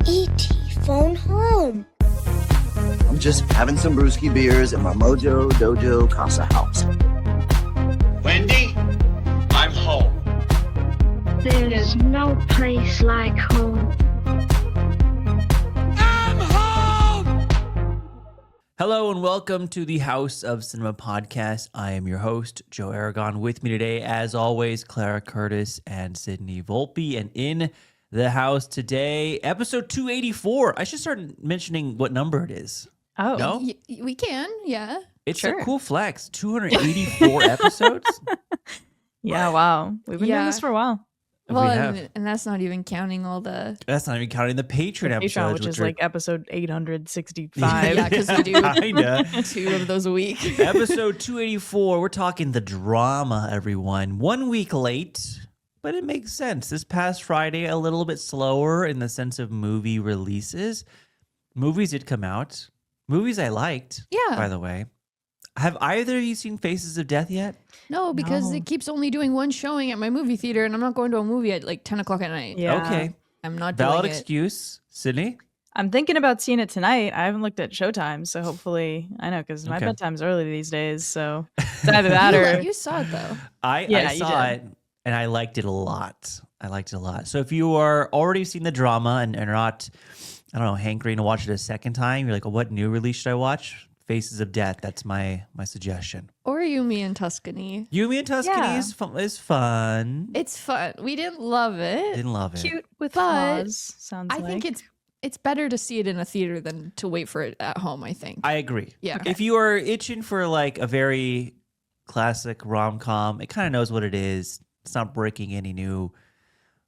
E.T. phone home. I'm just having some brewski beers in my Mojo Dojo Casa house. Wendy, I'm home. There is no place like home. I'm home! Hello and welcome to the House of Cinema podcast. I am your host, Joe Aragon. With me today, as always, Claira Curtis and Sydney Volpe. And in the house today, episode 284. I should start mentioning what number it is. Oh, No? we can, yeah. It's Sure. a cool flex. 284 episodes? Yeah, wow. We've been doing Yeah. this for a while. We Well, have. and that's not even counting all the That's not even counting the Patreon Patreon, episodes, which is are like episode 865. yeah, because we do kinda. 2 of those a week. Episode 284, we're talking the drama, everyone. 1 week late, but it makes sense. This past Friday, a little bit slower in the sense of movie releases. Movies did come out. Movies I liked, Yeah. by the way. Have either of you seen Faces of Death yet? No, because No. it keeps only doing one showing at my movie theater, and I'm not going to a movie at like 10 o'clock at night. Yeah. Okay. I'm not Valid doing it. excuse. Sydney? I'm thinking about seeing it tonight. I haven't looked at Showtime, so hopefully, I know, because my Okay. bedtime's early these days, so it's either that or... You saw it though. I Yeah, you saw did. it, and I liked it a lot. So if you are already seen the drama and are not, I don't know, hankering to watch it a second time, you're like, well, what new release should I watch? Faces of Death. That's my suggestion. Or Yumi and Tuscany. Yumi and Tuscany Yeah. is fun. It's fun. We didn't love it. Didn't love it. Cute with But flaws, sounds I like. think it's better to see it in a theater than to wait for it at home, I think. I agree. Yeah. If you are itching for like a very classic rom-com, it kind of knows what it is. It's not breaking any new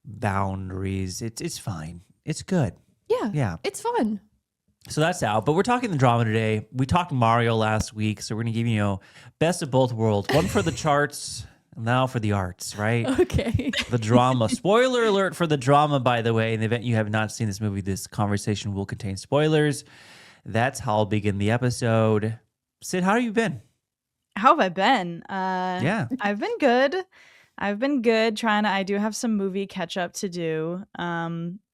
boundaries. It's fine. It's good. Yeah. Yeah. It's fun. So that's out. But we're talking the drama today. We talked Mario last week, so we're going to give you, best of both worlds. One for the charts, and now for the arts, right? Okay. The drama. Spoiler alert for the drama, by the way. In the event you have not seen this movie, this conversation will contain spoilers. That's how I'll begin the episode. Sid, how have you been? How have I been? Yeah. I've been good. I do have some movie catch up to do.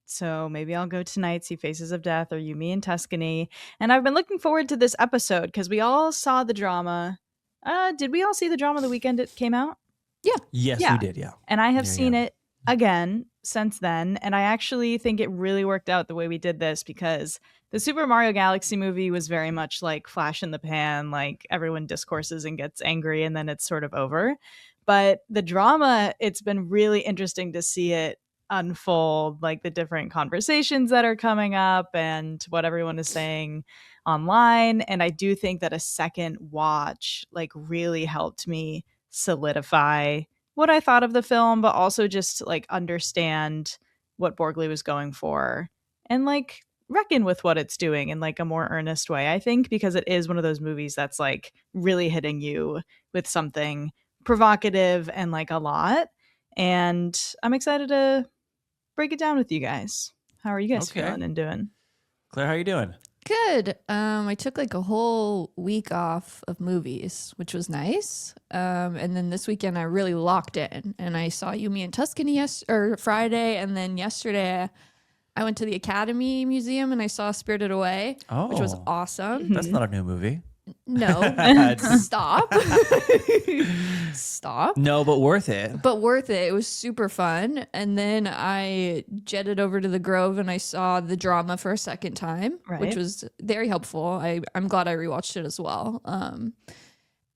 So maybe I'll go tonight, see Faces of Death or Yumi and Tuscany. And I've been looking forward to this episode because we all saw the drama. Did we all see the drama the weekend it came out? Yes, Yeah. we did, yeah. And I have Yeah, seen yeah. it again since then. And I actually think it really worked out the way we did this because the Super Mario Galaxy movie was very much like flash in the pan, like everyone discourses and gets angry and then it's sort of over. But the drama, it's been really interesting to see it unfold, like the different conversations that are coming up and what everyone is saying online. And I do think that a second watch like really helped me solidify what I thought of the film, but also just like understand what Borgley was going for and like reckon with what it's doing in like a more earnest way, I think, because it is one of those movies that's like really hitting you with something provocative and like a lot. And I'm excited to break it down with you guys. How are you guys Okay. feeling and doing? Claire, how are you doing? Good. I took like a whole week off of movies, which was nice. And then this weekend I really locked in, and I saw Yumi and Tuscany Friday, and then yesterday I went to the Academy Museum and I saw Spirited Away, which was Oh. awesome. That's not a new movie. No, It's- stop, stop. no, but worth it. But worth it. It was super fun. And then I jetted over to the Grove and I saw the drama for a second time, which Right. was very helpful. I'm glad I rewatched it as well.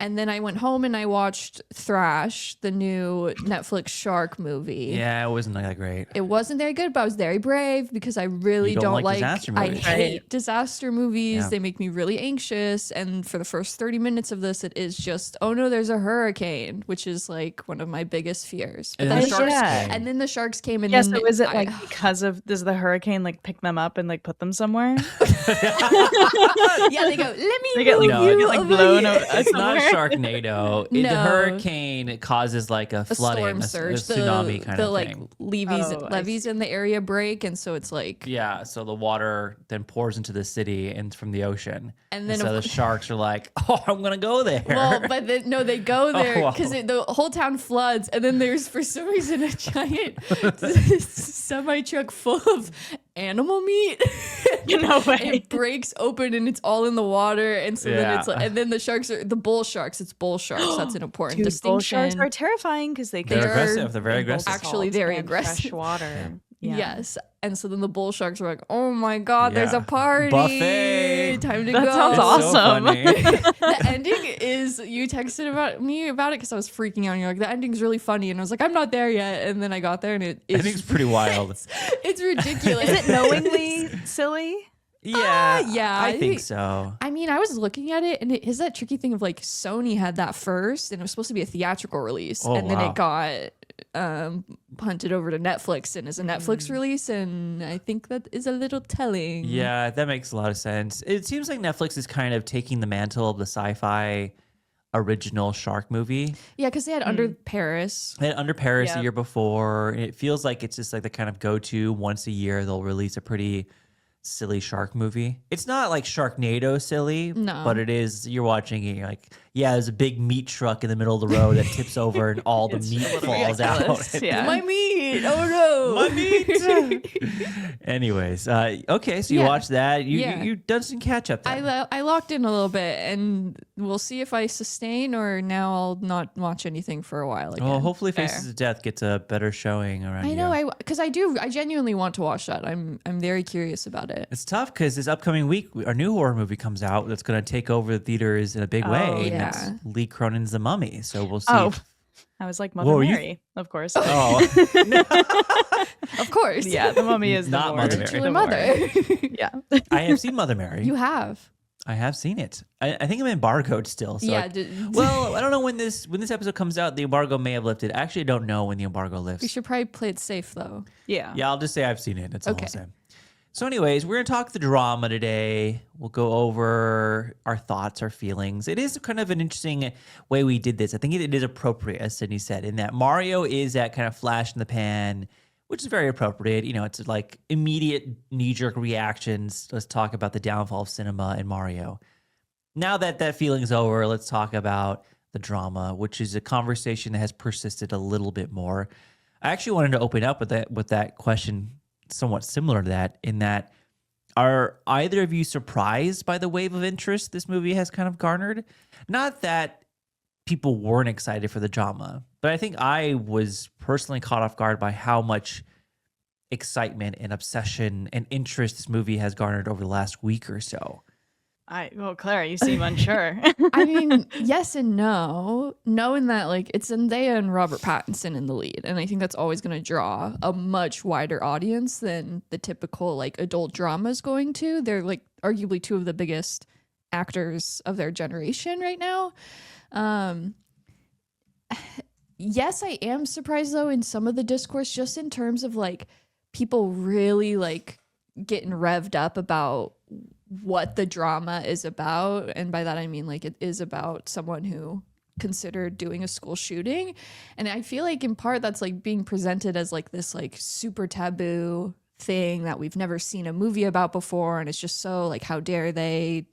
And then I went home and I watched Thrash, the new Netflix shark movie. Yeah, it wasn't that great. It wasn't very good, but I was very brave because I really You don't don't like like disaster I movies. hate disaster movies. Yeah. They make me really anxious. And for the first 30 minutes of this, it is just, oh no, there's a hurricane, which is like one of my biggest fears. But And then the the sharks yeah. came. and then the sharks came and Yeah, then so is it I- like because of, does the hurricane like pick them up and like put them somewhere? yeah, they go, let me They get, move like, No, you they get, like, over blown here." over- It's not somewhere. Sharknado. The No. hurricane causes like a A flooding, storm a surge, tsunami kind the of like thing. levees Oh, I levees in the area break, and so it's like Yeah, so the water then pours into the city and from the ocean. And then so of the sharks are like, oh, I'm going to go there. Well, but no, they go there wow. because the whole town floods, and then there's for some reason a giant semi truck full of animal meat. No way. It breaks open and it's all in the water, and so then Yeah. it's like, and then the sharks are the bull sharks. It's bull sharks. That's an important Dude, bull distinction. sharks are terrifying because they They're can aggressive. They're very aggressive. Actually salt very and aggressive. fresh water. Yeah. Yes, and so then the bull sharks were like, "Oh my god, there's Yeah. a party! Buffet. Time to That go!" sounds It's so awesome. funny. The ending is, you texted me about it because I was freaking out. And you're like, the ending's really funny, and I was like, I'm not there yet. And then I got there, and I think it's pretty wild. it's ridiculous. Is it knowingly silly? Yeah, yeah, I I think think- so. I mean, I was looking at it, and it is that tricky thing of like Sony had that first, and it was supposed to be a theatrical release, Oh, and then wow. it got punted over to Netflix and is a Netflix release, and I think that is a little telling. Yeah, that makes a lot of sense. It seems like Netflix is kind of taking the mantle of the sci-fi original shark movie. Yeah, because they had Under Paris. They had Under Paris the Yep. year before. It feels like it's just like the kind of go-to once a year. They'll release a pretty silly shark movie. It's not like Sharknado silly, No. but it is. You're watching it, you're like, yeah, there's a big meat truck in the middle of the road that tips over and all the It's meat a little falls ridiculous, out. yeah. My meat! Oh no! My meat. Anyways, okay, so you Yeah. watched that. Yeah. You done some catch up. Then. I locked in a little bit, and we'll see if I sustain, or now I'll not watch anything for a while again. Well, hopefully, Fair. Faces of Death gets a better showing around. I know, you. because I genuinely want to watch that. I'm very curious about it. It's tough because this upcoming week, our new horror movie comes out that's going to take over the theaters in a big way. And yeah. it's Lee Cronin's The Mummy. So we'll see. Oh, if- I was like What Mother were you- Mary, of course. oh. Of course, Yeah, the mummy is Not the Mother more- Mary. titular the mother. more- Yeah. I have seen Mother Mary. You have, I have seen it. I think I'm embargoed still. So yeah. well, I don't know when this episode comes out. The embargo may have lifted. I actually don't know when the embargo lifts. we should probably play it safe though. Yeah. Yeah, I'll just say I've seen it. That's all Okay. I'll say. So, anyways, we're gonna talk the drama today. We'll go over our thoughts, our feelings. It is kind of an interesting way we did this. I think it is appropriate, as Sydney said, in that Mario is that kind of flash in the pan, which is very appropriate. You know, it's like immediate knee-jerk reactions. Let's talk about the downfall of cinema and Mario. Now that that feeling's over, let's talk about the drama, which is a conversation that has persisted a little bit more. I actually wanted to open up with that question, somewhat similar to that, in that, are either of you surprised by the wave of interest this movie has kind of garnered? Not that people weren't excited for the drama, but I think I was personally caught off guard by how much excitement and obsession and interest this movie has garnered over the last week or so. Well, Claire, you seem unsure. I mean, yes and no. Knowing that like it's Zendaya and Robert Pattinson in the lead, and I think that's always going to draw a much wider audience than the typical like adult drama is going to. They're like arguably two of the biggest actors of their generation right now. Yes, I am surprised though in some of the discourse, just in terms of like people really like getting revved up about what the drama is about. And by that I mean like it is about someone who considered doing a school shooting, and I feel like in part that's like being presented as like this like super taboo thing that we've never seen a movie about before, and it's just so like how dare they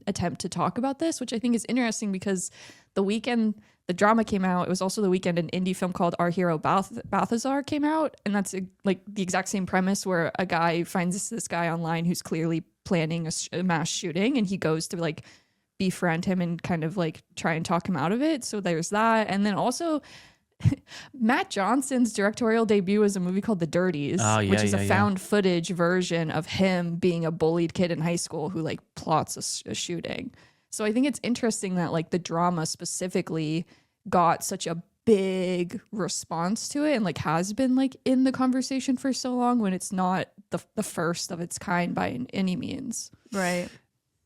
attempt to talk about this, which I think is interesting because the weekend the drama came out, it was also the weekend an indie film called Our Hero Balthazar came out, and that's like the exact same premise where a guy finds this guy online who's clearly planning a mass shooting, and he goes to like befriend him and kind of like try and talk him out of it. So there's that. And then also Matt Johnson's directorial debut was a movie called The Dirties, which is a found footage version of him being a bullied kid in high school who like plots a shooting. So I think it's interesting that like the drama specifically got such a big response to it and like has been like in the conversation for so long when it's not the first of its kind by any means. Right.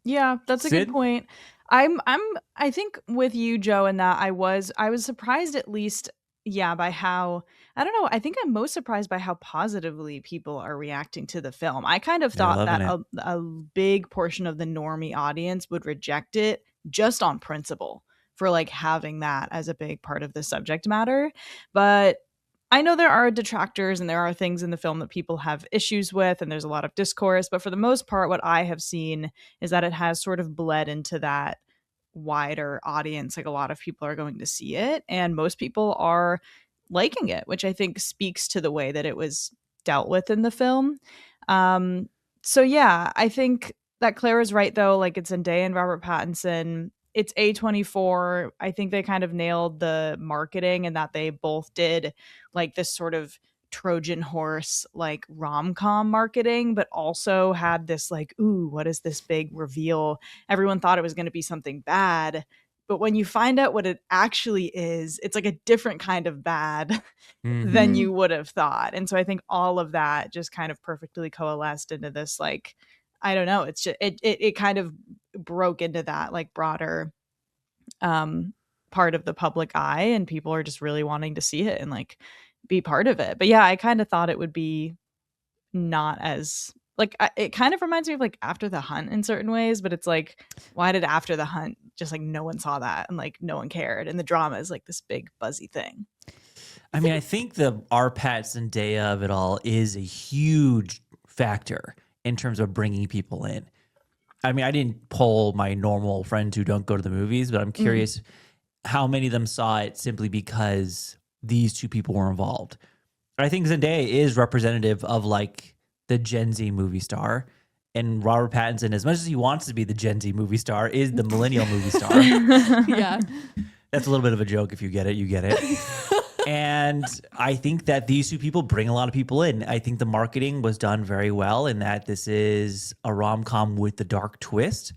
Yeah, that's a Sid? good point. I think with you, Joe, in that I was surprised at least, yeah, by how, I don't know, I think I'm most surprised by how positively people are reacting to the film. I kind of thought that a big portion of the normie audience would reject it just on principle for like having that as a big part of the subject matter. But I know there are detractors and there are things in the film that people have issues with, and there's a lot of discourse. But for the most part, what I have seen is that it has sort of bled into that wider audience. Like a lot of people are going to see it, and most people are liking it, which I think speaks to the way that it was dealt with in the film. So yeah, I think that Claira's right though. Like it's Zendaya and Robert Pattinson. It's A24. I think they kind of nailed the marketing and that they both did like this sort of Trojan horse like rom-com marketing, but also had this like, ooh, what is this big reveal? Everyone thought it was going to be something bad. But when you find out what it actually is, it's like a different kind of bad than you would have thought. And so I think all of that just kind of perfectly coalesced into this like, I don't know, it's just it kind of broke into that like broader part of the public eye, and people are just really wanting to see it and like be part of it. But yeah, I kind of thought it would be not as like it kind of reminds me of like After the Hunt in certain ways, but it's like, why did After the Hunt just like no one saw that and like no one cared, and the drama is like this big buzzy thing. I mean, I think the Arpat Zendaya of it all is a huge factor in terms of bringing people in. I mean, I didn't poll my normal friends who don't go to the movies, but I'm curious how many of them saw it simply because these two people were involved. I think Zendaya is representative of like the Gen Z movie star, and Robert Pattinson, as much as he wants to be the Gen Z movie star, is the millennial movie star. Yeah. That's a little bit of a joke. If you get it, you get it. And I think that these two people bring a lot of people in. I think the marketing was done very well in that this is a rom-com with the dark twist.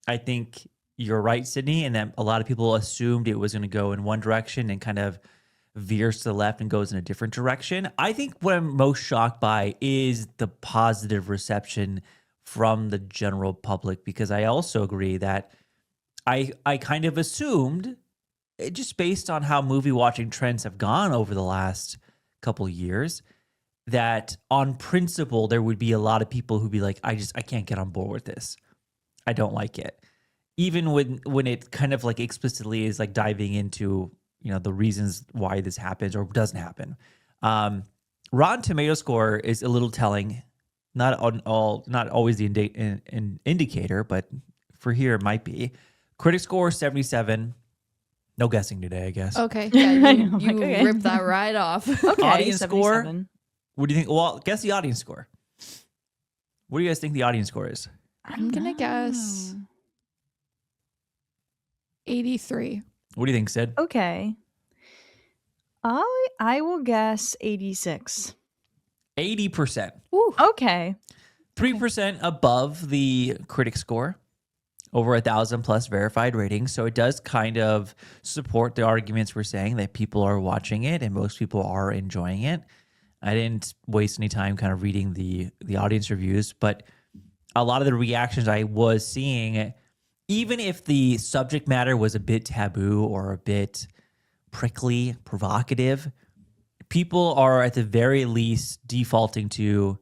I think you're right, Sydney, and that a lot of people assumed it was going to go in one direction and kind of veers to the left and goes in a different direction. I think what I'm most shocked by is the positive reception from the general public, because I also agree that I kind of assumed, just based on how movie watching trends have gone over the last couple of years, that on principle there would be a lot of people who'd be like, I can't get on board with this. I don't like it. Even when it kind of like explicitly is like diving into, you know, the reasons why this happens or doesn't happen. Rotten Tomato score is a little telling. Not always the indicator, but for here it might be. Critic score 77. No guessing today, I guess. Okay. Yeah, you Like, okay. ripped that right off. Okay, Audience score? 77. What do you think? Well, guess the audience score. What do you guys think the audience score is? I'm going to guess 83. What do you think, Sid? Okay. I will guess 86. 80%. Ooh. Okay. 3% above the critic score. Over 1,000 plus verified ratings. So it does kind of support the arguments we're saying that people are watching it and most people are enjoying it. I didn't waste any time kind of reading the audience reviews, but a lot of the reactions I was seeing, even if the subject matter was a bit taboo or a bit prickly, provocative, people are at the very least defaulting to,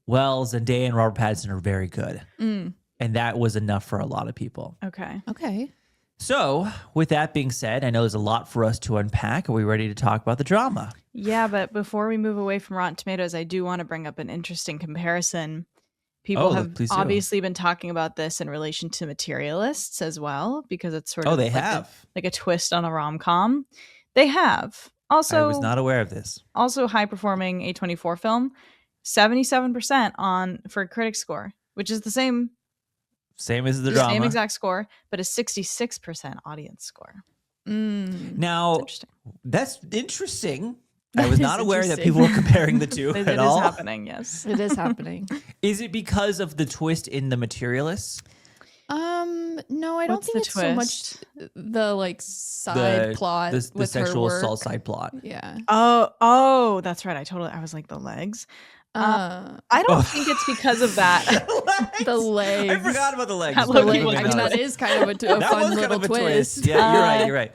well, Zendaya and Robert Pattinson are very good. And that was enough for a lot of people. Okay. So, with that being said, I know there's a lot for us to unpack. Are we ready to talk about the drama? Yeah, but before we move away from Rotten Tomatoes, I do want to bring up an interesting comparison. People have please do. obviously been talking about this in relation to Materialists as well, because it's sort of They like have. like a twist on a rom-com. They have. Also, I was not aware of this. Also high-performing A24 film, 77% for critic score, which is the same as the drama. same exact score, but a 66% audience score. Now, Interesting. that's interesting. I was That not is aware that interesting. people were comparing the two It at is all. happening, yes. It is happening. Is it because of the twist in the Materialists? No, I don't What's think the it's so much the like side plot The with sexual her work. assault side plot. Yeah. Oh, that's right. I was like, the legs. I don't think it's because of that. The legs. I forgot about the legs. That The look legs. like I mean, that is kind of a That fun was kind little of a twist. Yeah, you're right.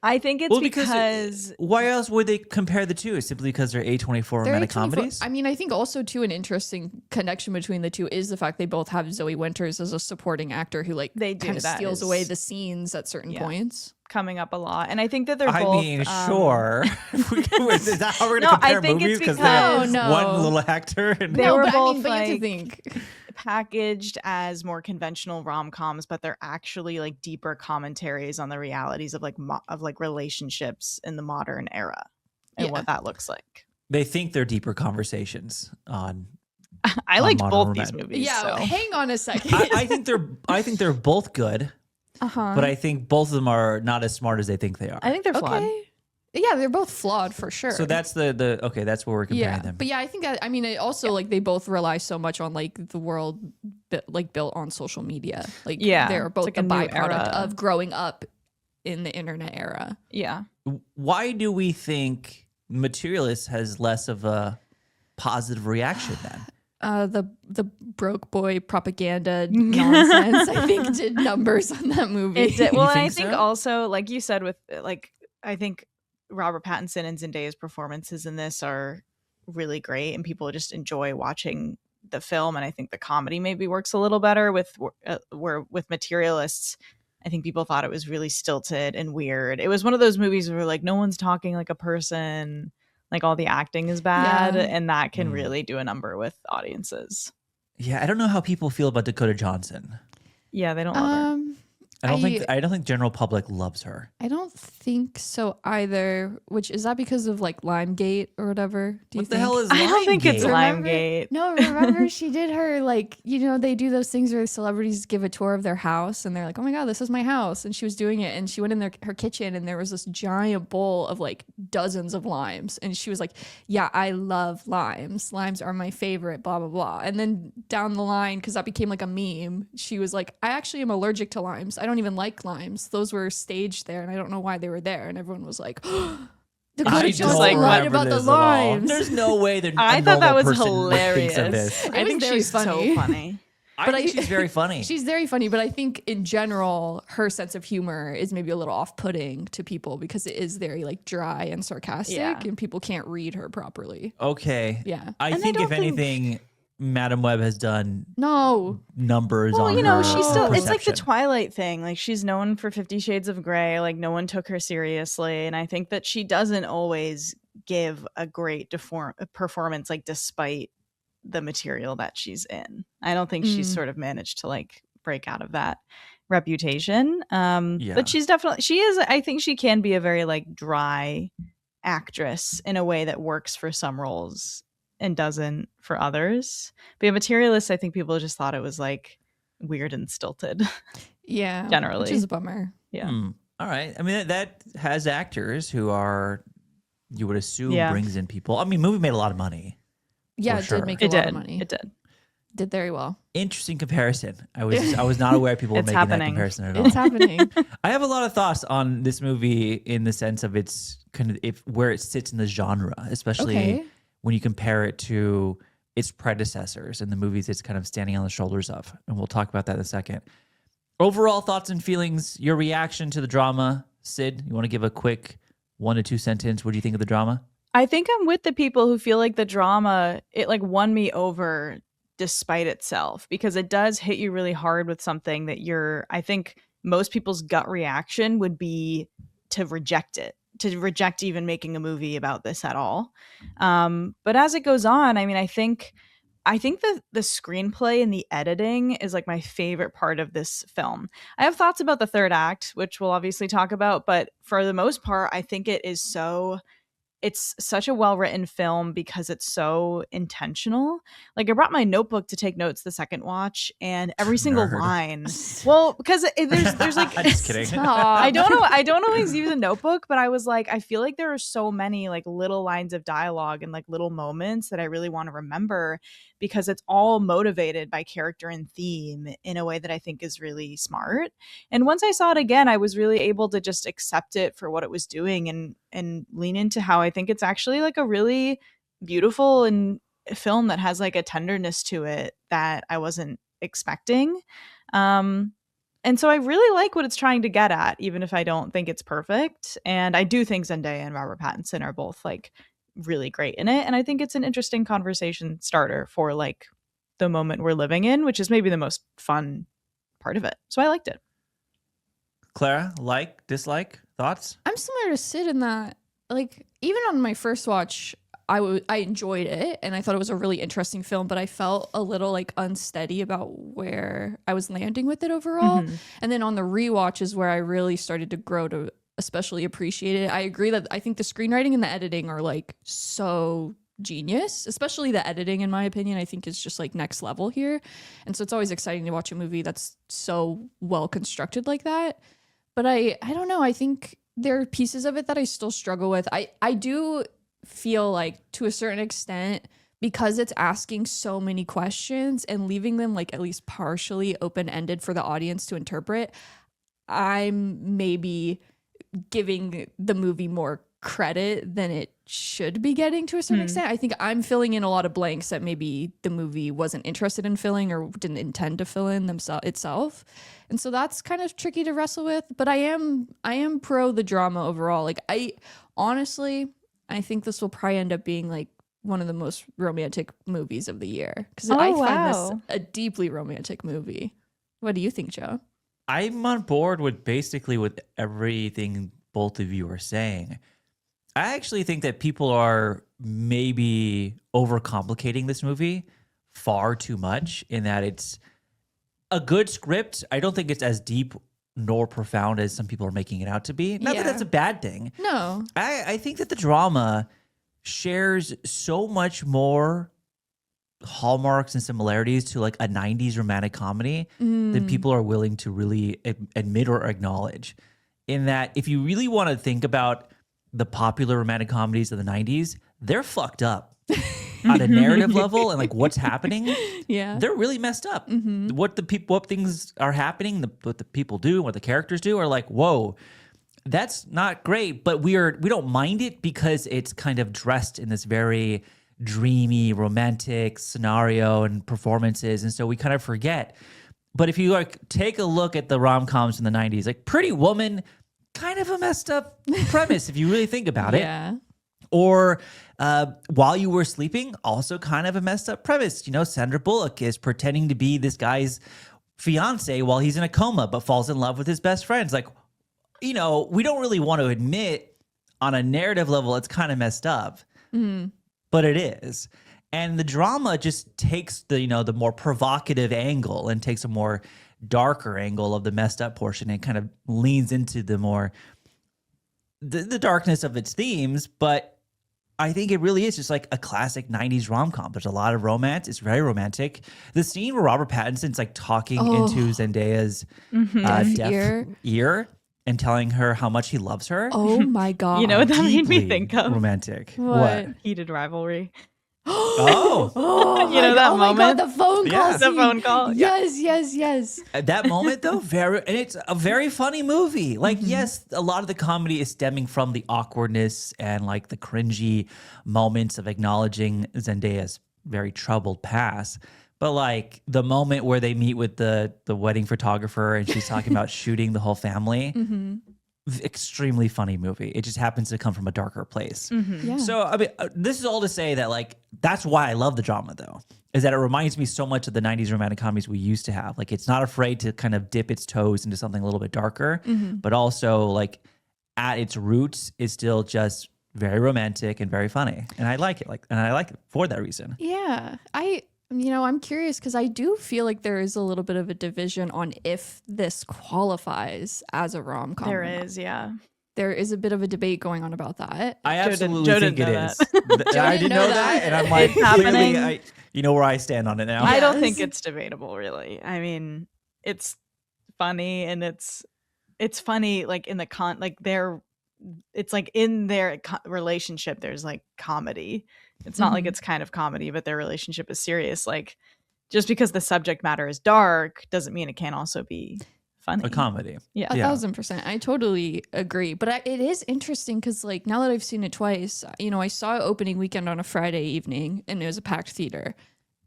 I think it's Well, because why else would they compare the two? Simply because they're A24 They're romantic 24 comedies? I mean, I think also too an interesting connection between the two is the fact they both have Zoe Winters as a supporting actor who like They do, kind of that steals is- away the scenes at certain points. coming up a lot. And I think that they're I both mean, sure. Is that how we're going to No, I compare think movies? it's Because they're because- No. one little actor. And They No, were but both I mean, but you have to like think. packaged as more conventional rom-coms, but they're actually like deeper commentaries on the realities of like relationships in the modern era and Yeah. what that looks like. They think they're deeper conversations on. I On liked Modern both Romantic. these movies. Yeah, so. hang on a second. I think they're both good, Uh-huh. but I think both of them are not as smart as they think they are. I think they're flawed. Okay. Yeah, they're both flawed for sure. So that's the okay. That's where we're comparing yeah, them. but yeah, I think I mean it also like they both rely so much on like the world built on social media. Like Yeah, they're it's both like the a new byproduct era. of growing up in the internet era. Yeah. Why do we think Materialist has less of a positive reaction then? The broke boy propaganda nonsense I think did numbers on that movie. It did. Well, and I think think so? also, like you said, with like, I think Robert Pattinson and Zendaya's performances in this are really great, and people just enjoy watching the film. And I think the comedy maybe works a little better with where with Materialists. I think people thought it was really stilted and weird. It was one of those movies where like no one's talking like a person, like all the acting is bad, Yeah. and that can Mm. really do a number with audiences. Yeah, I don't know how people feel about Dakota Johnson. Yeah, they don't love her. I don't think general public loves her. I don't think so either. Which is that because of like Limegate or whatever? Do you What the think? hell is I don't think it's Limegate? Limegate. No, remember she did her like, you know, they do those things where celebrities give a tour of their house and they're like, oh my God, this is my house. And she was doing it and she went in her kitchen and there was this giant bowl of like dozens of limes. And she was like, yeah, I love limes. Limes are my favorite, blah, blah, blah. And then down the line, because that became like a meme, she was like, I actually am allergic to limes. I don't even like limes. Those were staged there and I don't know why they were there. And everyone was like, Dakota Johnson like, lied remember about the this at all. limes. There's no way that I a thought that normal was person would think hilarious. of this. I was think very she's funny. so funny. I But think I- she's very funny. She's very funny, but I think in general, her sense of humor is maybe a little off-putting to people because it is very like dry and sarcastic, Yeah. and people can't read her properly. Okay. Yeah. I And I think don't if anything, Madam Web has done No, numbers Well, on you know, her she's still, it's like the perception. Twilight thing. Like, she's known for 50 Shades of Grey. Like, no one took her seriously. And I think that she doesn't always give a great performance, like, despite the material that she's in. I don't think she's sort of managed to, like, break out of that reputation. Yeah. But I think she can be a very, like, dry actress in a way that works for some roles and doesn't for others. But yeah, Materialist, I think people just thought it was like weird and stilted. yeah, Generally. which is a bummer. Yeah. All right. I mean, that has actors who are, you would assume, Yeah. brings in people. I mean, movie made a lot of money. Yeah, For it sure. did make It a lot did. of money. It did. Did very well. Interesting comparison. I was not aware people were It's making that happening. comparison at all. It's happening. I have a lot of thoughts on this movie in the sense of its kind of where it sits in the genre, especially Okay. when you compare it to its predecessors and the movies it's kind of standing on the shoulders of. And we'll talk about that in a second. Overall thoughts and feelings, your reaction to the drama. Sid, you want to give a quick 1 to 2 sentence? What do you think of the drama? I think I'm with the people who feel like the drama, it like won me over despite itself, because it does hit you really hard with something that I think most people's gut reaction would be to reject it, to reject even making a movie about this at all. But as it goes on, I mean, I think that the screenplay and the editing is like my favorite part of this film. I have thoughts about the third act, which we'll obviously talk about, but for the most part, I think it's such a well-written film because it's so intentional. Like, I brought my notebook to take notes the second watch, and every single Nerd. line. Well, because there's like Just kidding. I don't know. I don't always use a notebook, but I was like, I feel like there are so many like little lines of dialogue and like little moments that I really want to remember, because it's all motivated by character and theme in a way that I think is really smart. And once I saw it again, I was really able to just accept it for what it was doing and lean into how I think it's actually like a really beautiful and film that has like a tenderness to it that I wasn't expecting. And so I really like what it's trying to get at, even if I don't think it's perfect. And I do think Zendaya and Robert Pattinson are both like really great in it. And I think it's an interesting conversation starter for like the moment we're living in, which is maybe the most fun part of it. So I liked it. Clara, like, dislike, thoughts? I'm similar to Sid in that, like, even on my first watch, I enjoyed it and I thought it was a really interesting film, but I felt a little like unsteady about where I was landing with it overall. Mhm. And then on the rewatch is where I really started to grow to especially appreciated. I agree that I think the screenwriting and the editing are like so genius, especially the editing, in my opinion, I think is just like next level here. And so it's always exciting to watch a movie that's so well constructed like that. But I don't know. I think there are pieces of it that I still struggle with. I do feel like to a certain extent, because it's asking so many questions and leaving them like at least partially open-ended for the audience to interpret, I'm maybe giving the movie more credit than it should be getting to a certain extent. I think I'm filling in a lot of blanks that maybe the movie wasn't interested in filling or didn't intend to fill in itself. And so that's kind of tricky to wrestle with, but I am pro the drama overall. Like I think this will probably end up being like one of the most romantic movies of the year because I find this a deeply romantic movie. What do you think, Joe? I'm on board with basically with everything both of you are saying. I actually think that people are maybe overcomplicating this movie far too much in that it's a good script. I don't think it's as deep nor profound as some people are making it out to be. Not that that's a bad thing. No. I think that the drama shares so much more hallmarks and similarities to like a 90s romantic comedy than people are willing to really admit or acknowledge. In that, if you really want to think about the popular romantic comedies of the 90s, they're fucked up on a narrative level and like what's happening. Yeah, they're really messed up. What things are happening, what the people do, what the characters do are like, whoa, that's not great. But we don't mind it because it's kind of dressed in this very dreamy, romantic scenario and performances, and so we kind of forget. But if you like take a look at the rom-coms in the 90s, like Pretty Woman, kind of a messed up premise if you really think about it. Yeah. Or While You Were Sleeping, also kind of a messed up premise. You know, Sandra Bullock is pretending to be this guy's fiance while he's in a coma, but falls in love with his best friends. Like, you know, we don't really want to admit on a narrative level it's kind of messed up, but it is. And the drama just takes the more provocative angle and takes a more darker angle of the messed up portion and kind of leans into the more the darkness of its themes. But I think it really is just like a classic 90s rom-com. There's a lot of romance. It's very romantic. The scene where Robert Pattinson's like talking into Zendaya's deaf ear and telling her how much he loves her. Oh my God. You know what that made me think of? Romantic. What? Heated Rivalry. Oh, You know that oh my moment? God, the phone call. Yeah. The phone call. Yes. that moment though, and it's a very funny movie. Like, yes, a lot of the comedy is stemming from the awkwardness and like the cringy moments of acknowledging Zendaya's very troubled past. But like the moment where they meet with the wedding photographer and she's talking about shooting the whole family, extremely funny movie. It just happens to come from a darker place. Yeah. So, I mean, this is all to say that, like, that's why I love the drama, though, is that it reminds me so much of the 90s romantic comedies we used to have. Like, it's not afraid to kind of dip its toes into something a little bit darker, but also, like, at its roots is still just very romantic and very funny. And I like it. And I like it for that reason. Yeah. I'm curious because I do feel like there is a little bit of a division on if this qualifies as a rom-com. There is, yeah. There is a bit of a debate going on about that. I absolutely Joe think it didn't is. I didn't know that, and I'm like, It's happening. clearly, you know where I stand on it now. I don't Yes. think it's debatable, really. I mean, it's funny, and it's funny like in the it's like in their relationship there's like comedy. It's not like it's kind of comedy, but their relationship is serious. Like, just because the subject matter is dark doesn't mean it can't also be funny. A comedy. Yeah. 1,000%. I totally agree. But it is interesting because, like, now that I've seen it twice, I saw it opening weekend on a Friday evening and it was a packed theater.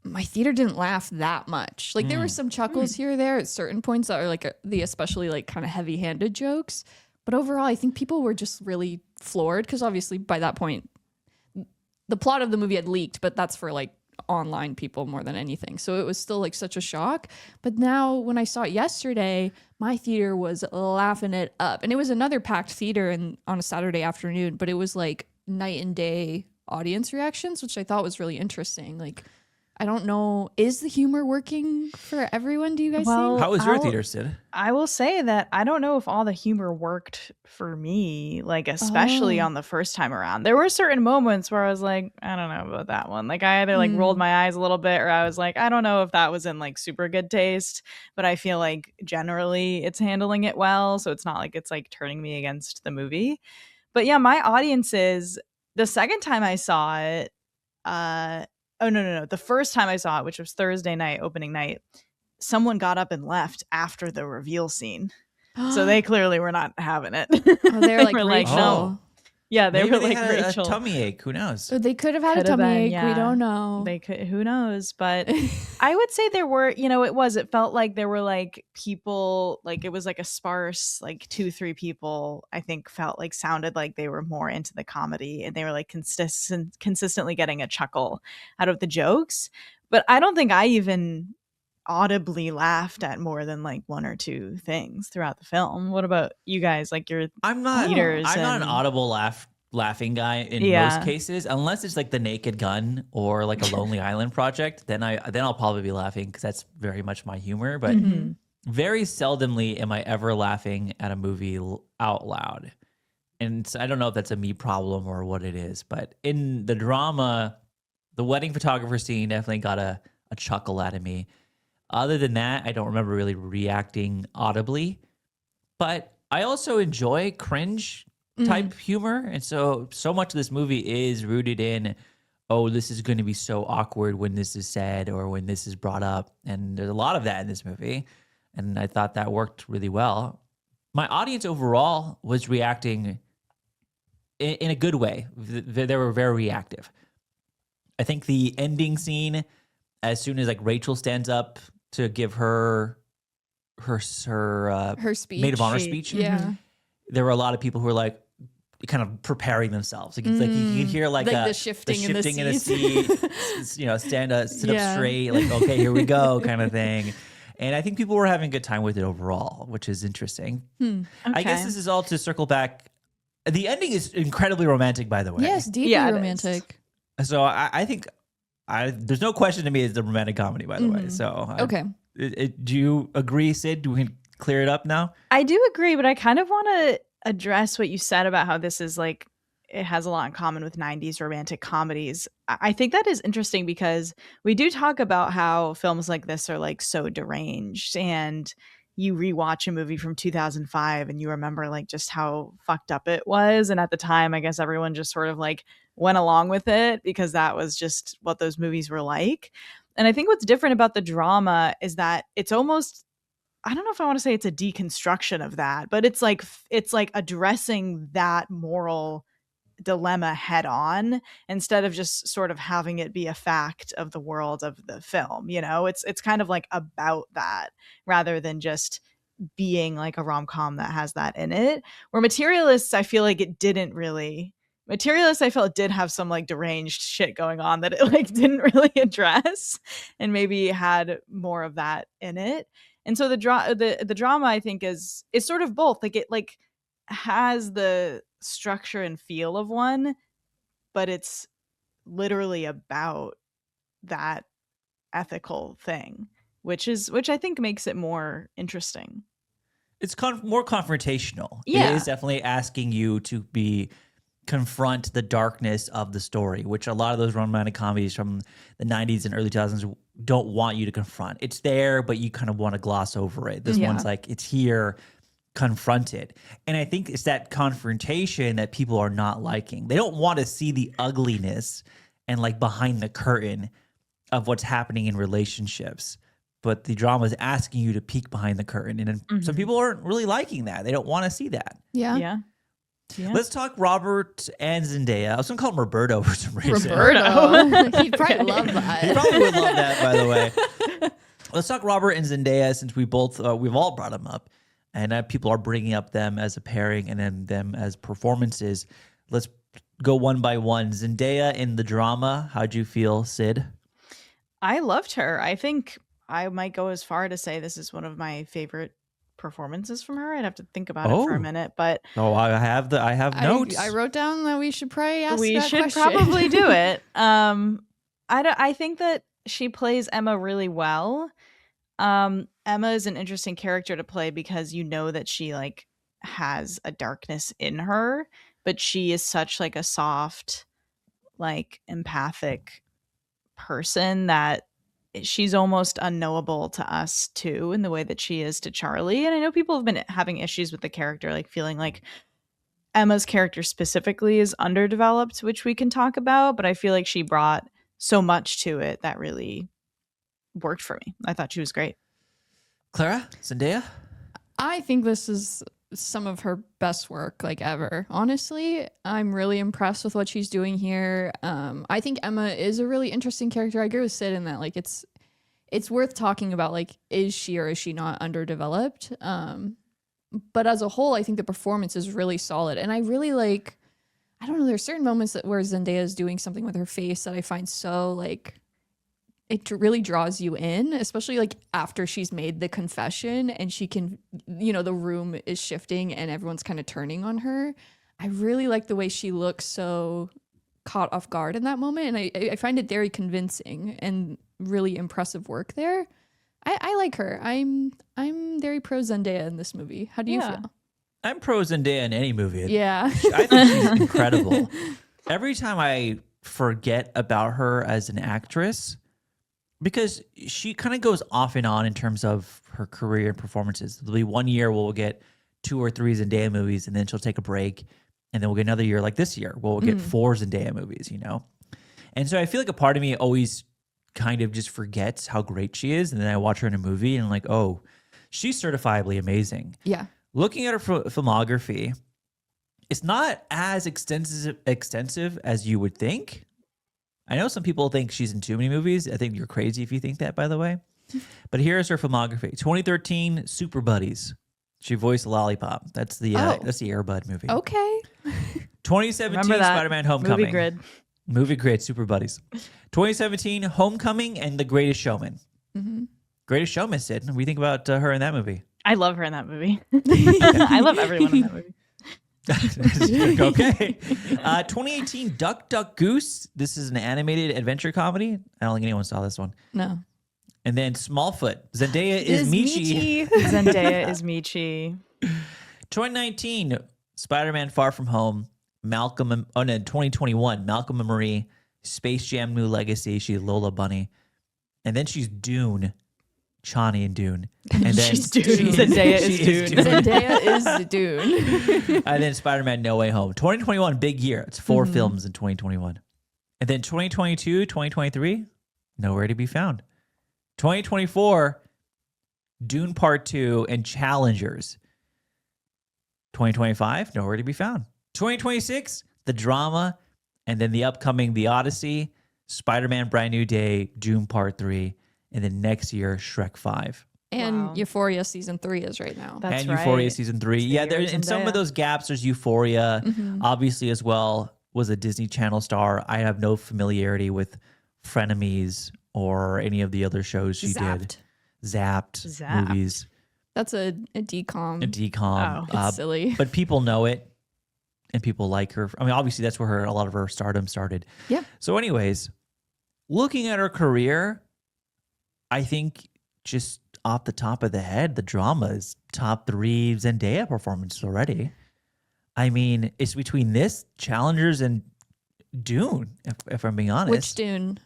My theater didn't laugh that much. Like, there were some chuckles here or there at certain points that are like the especially like kind of heavy-handed jokes. But overall, I think people were just really floored because obviously by that point, the plot of the movie had leaked, but that's for like online people more than anything. So it was still like such a shock. But now when I saw it yesterday, my theater was laughing it up. And it was another packed theater on a Saturday afternoon, but it was like night and day audience reactions, which I thought was really interesting. Like, I don't know. Is the humor working for everyone? Do you guys think? How was your theater, Sid? I will say that I don't know if all the humor worked for me, like especially on the first time around. There were certain moments where I was like, I don't know about that one. Like I either like rolled my eyes a little bit or I was like, I don't know if that was in like super good taste, but I feel like generally it's handling it well, so it's not like it's like turning me against the movie. But yeah, my audiences, the second time I saw it, no. The first time I saw it, which was Thursday night, opening night, someone got up and left after the reveal scene. So they clearly were not having it. Oh, they're like were Rachel. Oh. Yeah, they Maybe were like had Rachel. a tummy ache. Who knows? So they could have had Could a have tummy been, ache. yeah. We don't know. They could, who knows? But I would say there were, it felt like there were like people, like it was like a sparse, like 2-3 people, I think felt like sounded like they were more into the comedy and they were like consistently getting a chuckle out of the jokes. But I don't think I even audibly laughed at more than like 1 or 2 things throughout the film. What about you guys? Like your I'm not theaters an and- audible laughing guy in most cases, unless it's like The Naked Gun or like a Lonely Island project. Then I'll probably be laughing because that's very much my humor. But very seldomly am I ever laughing at a movie out loud. And so I don't know if that's a me problem or what it is. But in the drama, the wedding photographer scene definitely got a chuckle out of me. Other than that, I don't remember really reacting audibly. But I also enjoy cringe type humor. And so much of this movie is rooted in, oh, this is going to be so awkward when this is said or when this is brought up. And there's a lot of that in this movie. And I thought that worked really well. My audience overall was reacting in a good way. They were very reactive. I think the ending scene, as soon as like Rachel stands up to give her speech. maid of honor speech, Yeah. there were a lot of people who were like kind of preparing themselves. Like it's like you could hear like the shifting in the seat, stand up, sit up straight, like okay, here we go, kind of thing. And I think people were having a good time with it overall, which is interesting. I guess this is all to circle back. The ending is incredibly romantic, romantic, by the way. Yes, deeply romantic. So I think there's no question to me it's a romantic comedy, by the way. So Okay. Do you agree, Sid? Do we clear it up now? I do agree, but I kind of want to address what you said about how this is like, it has a lot in common with 90s romantic comedies. I think that is interesting because we do talk about how films like this are like so deranged, and you rewatch a movie from 2005 and you remember like just how fucked up it was. And at the time, I guess everyone just sort of like went along with it because that was just what those movies were like. And I think what's different about the drama is that it's almost, I don't know if I want to say it's a deconstruction of that, but it's like addressing that moral dilemma head on instead of just sort of having it be a fact of the world of the film. It's kind of like about that rather than just being like a rom-com that has that in it. Where Materialists, I feel like it didn't really. Materialists, I felt it did have some like deranged shit going on that it like didn't really address, and maybe had more of that in it. And so the drama, I think, is sort of both. Like it like has the structure and feel of one, but it's literally about that ethical thing, which I think makes it more interesting. It's more confrontational. Yeah. It is definitely asking you to confront the darkness of the story, which a lot of those romantic comedies from the 90s and early 2000s don't want you to confront. It's there, but you kind of want to gloss over it. This one's like, it's here, confront it. And I think it's that confrontation that people are not liking. They don't want to see the ugliness and like behind the curtain of what's happening in relationships. But the drama is asking you to peek behind the curtain. And some people aren't really liking that. They don't want to see that. Yeah. Let's talk Robert and Zendaya. I was going to call him Roberto for some reason. Roberto. He'd probably love that. He probably would love that, by the way. Let's talk Robert and Zendaya since we've all brought them up. And people are bringing up them as a pairing and then them as performances. Let's go one by one. Zendaya in the drama. How'd you feel, Sid? I loved her. I think I might go as far to say this is one of my favorite performances from her. I'd have to think about it for a minute, but I have notes. I wrote down that we should probably ask we that should question. probably do it. I think that she plays Emma really well. Emma is an interesting character to play because you know that she like has a darkness in her, but she is such like a soft, like empathic person that she's almost unknowable to us too in the way that she is to Charlie. And I know people have been having issues with the character, like feeling like Emma's character specifically is underdeveloped, which we can talk about, but I feel like she brought so much to it that really worked for me. I thought she was great. Clara, Zendaya. I think this is some of her best work like ever. Honestly, I'm really impressed with what she's doing here. I think Emma is a really interesting character. I agree with Sid in that like it's worth talking about like is she or is she not underdeveloped? But as a whole, I think the performance is really solid, and I really like. I don't know. There's certain moments where Zendaya is doing something with her face that I find so like. It really draws you in, especially like after she's made the confession and she can, you know, the room is shifting and everyone's kind of turning on her. I really like the way she looks so caught off guard in that moment. And I find it very convincing and really impressive work there. I like her. I'm very pro Zendaya in this movie. How do you feel? I'm pro Zendaya in any movie. Yeah. I think she's incredible. Every time I forget about her as an actress, because she kind of goes off and on in terms of her career and performances. There'll be 1 year where we'll get 2 or 3 Zendaya movies, and then she'll take a break, and then we'll get another year like this year where we'll get 4 Zendaya movies, you know? And so I feel like a part of me always kind of just forgets how great she is, and then I watch her in a movie, and I'm like, oh, she's certifiably amazing. Yeah. Looking at her filmography, it's not as extensive as you would think. I know some people think she's in too many movies. I think you're crazy if you think that, by the way. But here's her filmography. 2013, Super Buddies. She voiced Lollipop. That's the Air Bud movie. Okay. 2017, Spider-Man Homecoming. Movie Grid, Super Buddies. 2017, Homecoming and The Greatest Showman. Mm-hmm. Greatest Showman, Sid. What do you think about her in that movie? I love her in that movie. I love everyone in that movie. Okay. 2018, Duck Duck Goose. This is an animated adventure comedy. I don't think anyone saw this one. No. And then Smallfoot. Zendaya is Michi. Zendaya is Michi. 2019, Spider-Man Far From Home. 2021, Malcolm and Marie. Space Jam New Legacy. She's Lola Bunny. And then she's Dune. Chani and Dune. And then she's Dune. Zendaya is Dune. Zendaya is Dune. And then Spider-Man No Way Home. 2021, big year. It's 4 films in 2021. And then 2022, 2023, nowhere to be found. 2024, Dune Part 2 and Challengers. 2025, nowhere to be found. 2026, the drama, and then the upcoming The Odyssey, Spider-Man Brand New Day, Dune Part 3, and then next year, Shrek 5. And Euphoria season 3 is right now. That's and right. Euphoria season 3. Yeah, there in some of those gaps, there's Euphoria. Obviously, as well, was a Disney Channel star. I have no familiarity with Frenemies or any of the other shows she did. Zapped movies. That's a decom. A decom. Oh, it's silly. But people know it, and people like her. I mean, obviously, that's where a lot of her stardom started. Yeah. So anyways, looking at her career, I think just off the top of the head, the drama is top 3 Zendaya performances already. I mean, it's between this, Challengers, and Dune, if I'm being honest. Which Dune?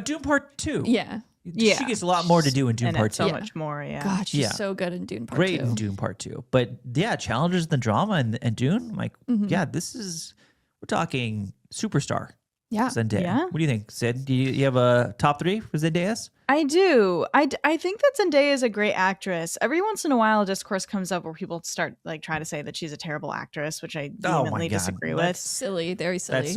Dune Part 2. Yeah. Yeah. She gets a lot more to do in Dune Part 2. So much more, yeah. God, she's so good in Dune Part 2. Great in Dune Part 2. But yeah, Challengers and the drama and Dune, like, yeah, we're talking superstar. Yeah. Zendaya. Yeah. What do you think, Sid? Do you have a top 3 for Zendaya's? I do. I think that Zendaya is a great actress. Every once in a while, a discourse comes up where people start like try to say that she's a terrible actress, which I vehemently disagree with. Silly, very silly.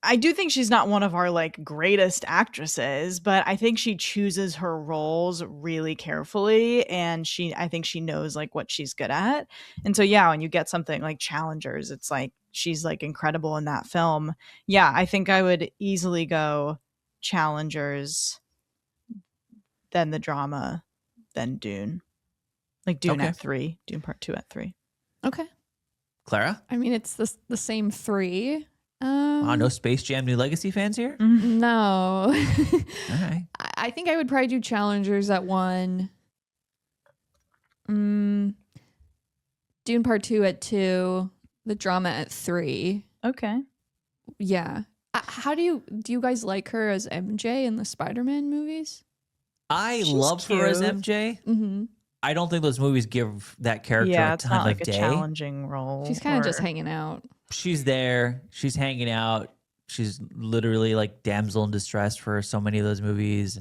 I do think she's not one of our like greatest actresses, but I think she chooses her roles really carefully, and I think she knows like what she's good at. And so yeah, when you get something like Challengers, it's like she's like incredible in that film. Yeah, I think I would easily go Challengers, then the drama, then Dune. Like Dune at 3, Dune Part 2 at 3. Okay. Clara? I mean, it's the same 3. No Space Jam New Legacy fans here? No. All right. I think I would probably do Challengers at 1. Dune Part 2 at 2. The drama at 3. Okay. Yeah. How do you guys like her as MJ in the Spider-Man movies? I She's love her as cute. MJ. Mm-hmm. I don't think those movies give that character Yeah, a it's time not like of a day. challenging role. She's kind of just or- hanging out. She's there. She's hanging out. She's literally like damsel in distress for so many of those movies,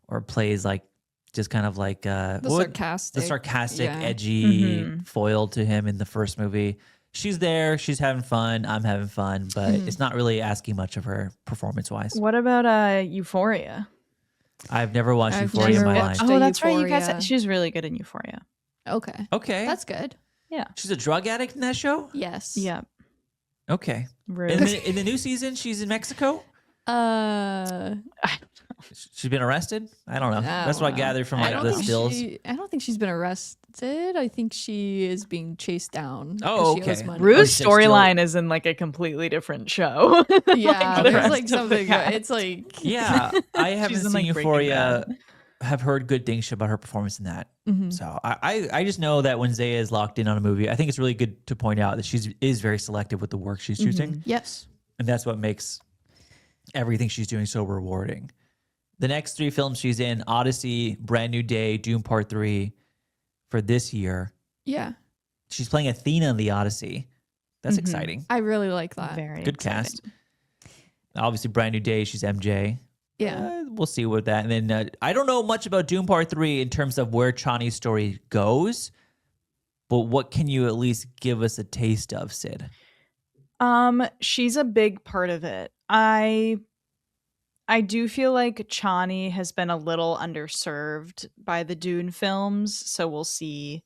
or plays like just kind of like The sarcastic. Yeah. edgy Mhm. foil to him in the first movie. She's there. She's having fun. I'm having fun, but it's not really asking much of her performance wise. What about Euphoria? I've never watched I've Euphoria in never my watched life. it. Oh, that's right. You Euphoria. guys, she's really good in Euphoria. Okay. Okay, That's good. Yeah. she's a drug addict in that show. Yes. Yeah. Okay, Rude. in the new season, she's in Mexico. She's been arrested. I don't know. That's what I gathered from like the stills. I don't think she's been arrested. I think she is being chased down. Oh, 'cause she owes okay. money. Rue's she's storyline is in like a completely different show. Yeah, the there's rest like of the something. cast. It's like Yeah, I haven't She's in, seen like, Breaking Euphoria. Bad. Have heard good things about her performance in that. Mhm. So I just know that when Zaya is locked in on a movie, I think it's really good to point out that she is very selective with the work she's choosing, yes. and that's what makes everything she's doing so rewarding. The next 3 films she's in: Odyssey, Brand New Day, Dune Part 3 for this year. Yeah, She's playing Athena in the Odyssey. That's exciting. I really like that. Very Good exciting. cast. Obviously, Brand New Day, she's MJ. Yeah. We'll see with that. And then I don't know much about Dune Part 3 in terms of where Chani's story goes, but what can you at least give us a taste of, Sid? She's a big part of it. I do feel like Chani has been a little underserved by the Dune films, so we'll see.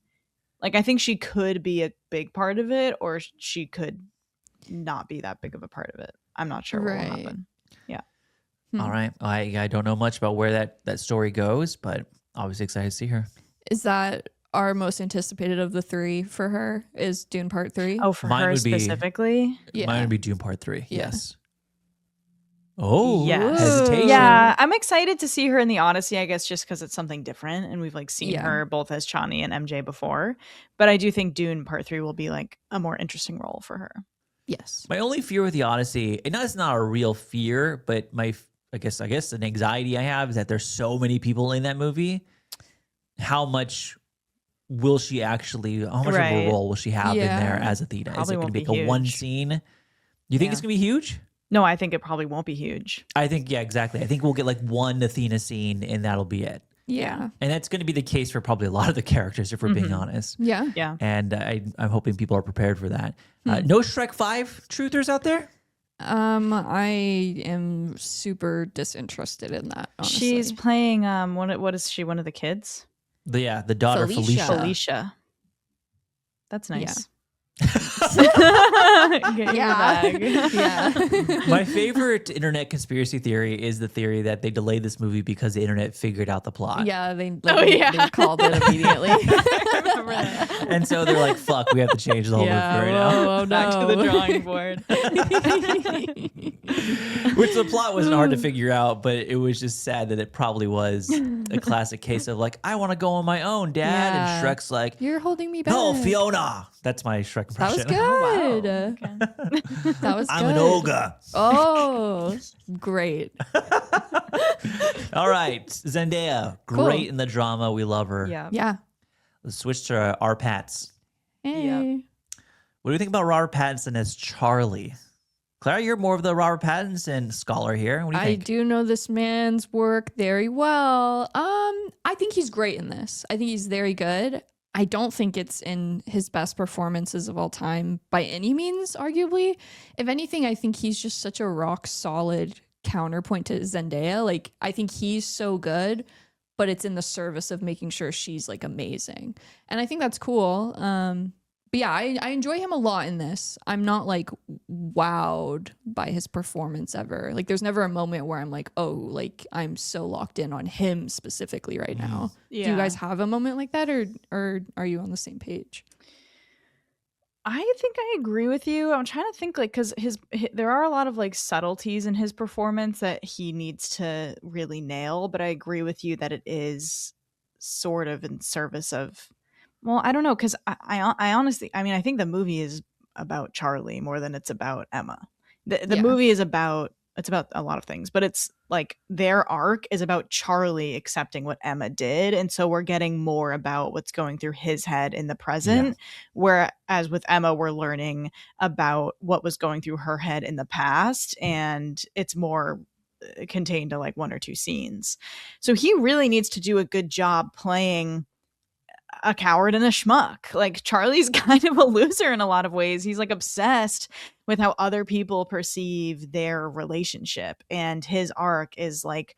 Like, I think she could be a big part of it, or she could not be that big of a part of it. I'm not sure what will Right. happen. All right. I don't know much about where that story goes, but obviously excited to see her. Is that our most anticipated of the 3 for her? Is Dune Part 3? Oh, for Mine her would be- specifically? yeah. Mine would be Dune Part 3. Yeah. Yes. Oh, Yes. hesitation. Yeah, I'm excited to see her in the Odyssey, I guess, just because it's something different, and we've like seen Yeah. her both as Chani and MJ before. But I do think Dune Part 3 will be like a more interesting role for her. Yes. My only fear with the Odyssey, and it's not a real fear, but I guess an anxiety I have is that there's so many people in that movie. How much will she actually? How much of Right. a role will she have in there Yeah. as Athena? Is Probably it going to won't be be like a one huge. scene? You think Yeah. it's going to be huge? No, I think it probably won't be huge. I think exactly. I think we'll get like one Athena scene, and that'll be it. Yeah. And that's going to be the case for probably a lot of the characters, if we're being Mhm. honest. Yeah. Yeah. And I'm hoping people are prepared for that. No Shrek 5 truthers out there? I am super disinterested in that. Honestly. She's playing what is she? One of the kids? The daughter Felicia. Felicia. Felicia. That's nice. Yeah. Get you the Yeah. bag. Yeah. My favorite internet conspiracy theory is the theory that they delayed this movie because the internet figured out the plot. Yeah, they yeah. called it immediately. I remember that. And so they're like, fuck, we have to change the whole movie right now. whoa, Back to the drawing board. Which the plot wasn't hard to figure out, but it was just sad that it probably was a classic case of like, I want to go on my own, Dad. Yeah. And Shrek's like, You're holding me back. no, Fiona. That's my Shrek That impression. was good. Okay. That was I'm good. an ogre. Oh, great. All right. Zendaya, Cool. great in the drama. We love her. Yeah. Yeah. Let's switch to our Pats. Hey. What do you think about Robert Pattinson as Charlie? Clara, you're more of the Robert Pattinson scholar here. What do you I think? do know this man's work very well. I think he's great in this. I think he's very good. I don't think it's in his best performances of all time by any means, arguably. If anything, I think he's just such a rock solid counterpoint to Zendaya. Like, I think he's so good, but it's in the service of making sure she's like amazing. And I think that's cool. But yeah, I enjoy him a lot in this. I'm not like wowed by his performance ever. Like there's never a moment where I'm like, oh, like I'm so locked in on him specifically right now. Do you guys have a moment like that or are you on the same page? I think I agree with you. I'm trying to think like because there are a lot of like subtleties in his performance that he needs to really nail. But I agree with you that it is sort of in service of. Well, I don't know because I honestly I mean I think the movie is about Charlie more than it's about Emma. The Yeah. movie is about it's about a lot of things, but it's like their arc is about Charlie accepting what Emma did, and so we're getting more about what's going through his head in the present. Whereas with Emma, we're learning about what was going through her head in the past, and it's more contained to like one or two scenes. So he really needs to do a good job playing a coward and a schmuck. Like Charlie's kind of a loser in a lot of ways. He's like obsessed with how other people perceive their relationship, and his arc is like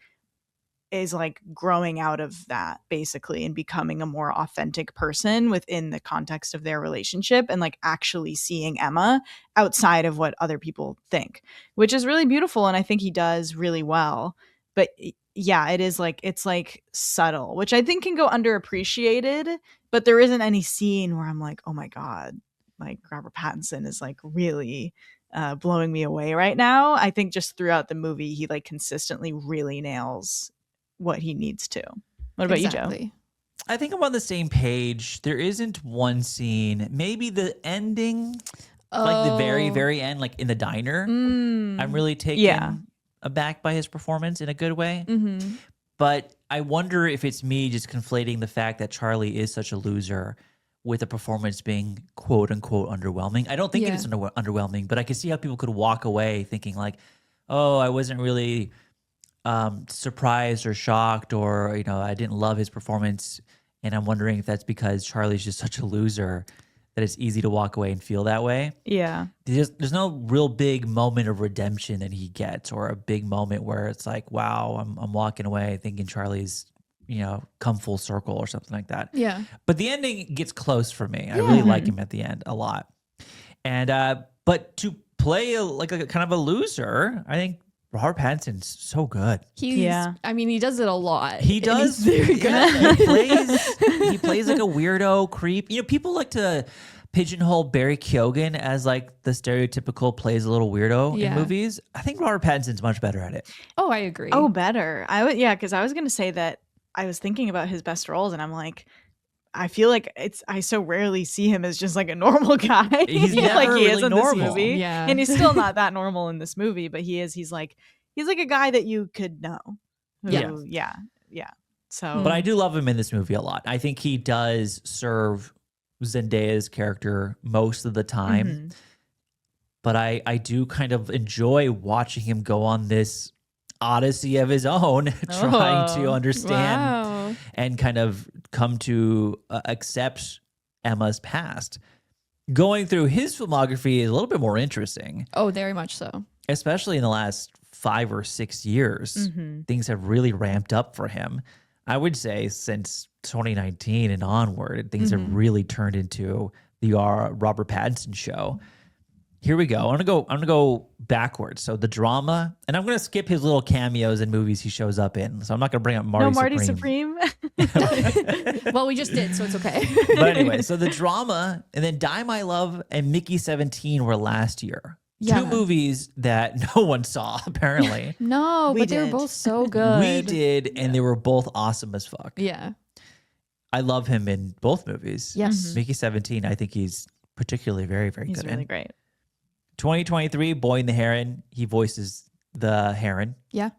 growing out of that basically and becoming a more authentic person within the context of their relationship and like actually seeing Emma outside of what other people think, which is really beautiful and I think he does really well. But yeah, it is like it's like subtle, which I think can go underappreciated, but there isn't any scene where I'm like, "Oh my god, like Robert Pattinson is like really blowing me away right now." I think just throughout the movie he like consistently really nails what he needs to. What about you, Joe? I think I'm on the same page. There isn't one scene, maybe the ending, like the very, very end, like in the diner. I'm really taken aback by his performance in a good way. Mm-hmm. But I wonder if it's me just conflating the fact that Charlie is such a loser with the performance being quote unquote underwhelming. I don't think it is underwhelming, but I can see how people could walk away thinking like, oh, I wasn't really surprised or shocked, or I didn't love his performance, and I'm wondering if that's because Charlie's just such a loser that it's easy to walk away and feel that way. Yeah, there's no real big moment of redemption that he gets, or a big moment where it's like, wow, I'm walking away thinking Charlie's come full circle or something like that. Yeah, but the ending gets close for me. I really like him at the end a lot, and but to play like a kind of a loser, I think Robert Pattinson's so good. I mean, he does it a lot. He does. He's very good. Yeah, he plays like a weirdo creep. People like to pigeonhole Barry Keoghan as like the stereotypical plays a little weirdo in movies. I think Robert Pattinson's much better at it. Oh, I agree. Oh, better. Because I was going to say that I was thinking about his best roles and I'm like, I feel like I so rarely see him as just like a normal guy. He's never like he really is in normal. this movie. Yeah. And he's still not that normal in this movie, but he's like a guy that you could know. Yeah. So But I do love him in this movie a lot. I think he does serve Zendaya's character most of the time. Mm-hmm. But I do kind of enjoy watching him go on this odyssey of his own, trying to understand and kind of come to accept Emma's past. Going through his filmography is a little bit more interesting. Oh, very much so. Especially in the last 5 or 6 years, things have really ramped up for him. I would say since 2019 and onward, things have really turned into the Robert Pattinson show. Here we go. I'm gonna go backwards. So the drama, and I'm gonna skip his little cameos in movies he shows up in. So I'm not gonna bring up Marty Supreme. Well, we just did, so it's okay. But anyway, so the drama, and then Die My Love and Mickey 17 were last year. Yeah. 2 movies that no one saw, apparently. No, but they were both so good. We did, and they were both awesome as fuck. Yeah. I love him in both movies. Yes. Mickey 17, I think he's particularly very, very good. He's really great. 2023, Boy and the Heron. He voices the Heron. Yeah.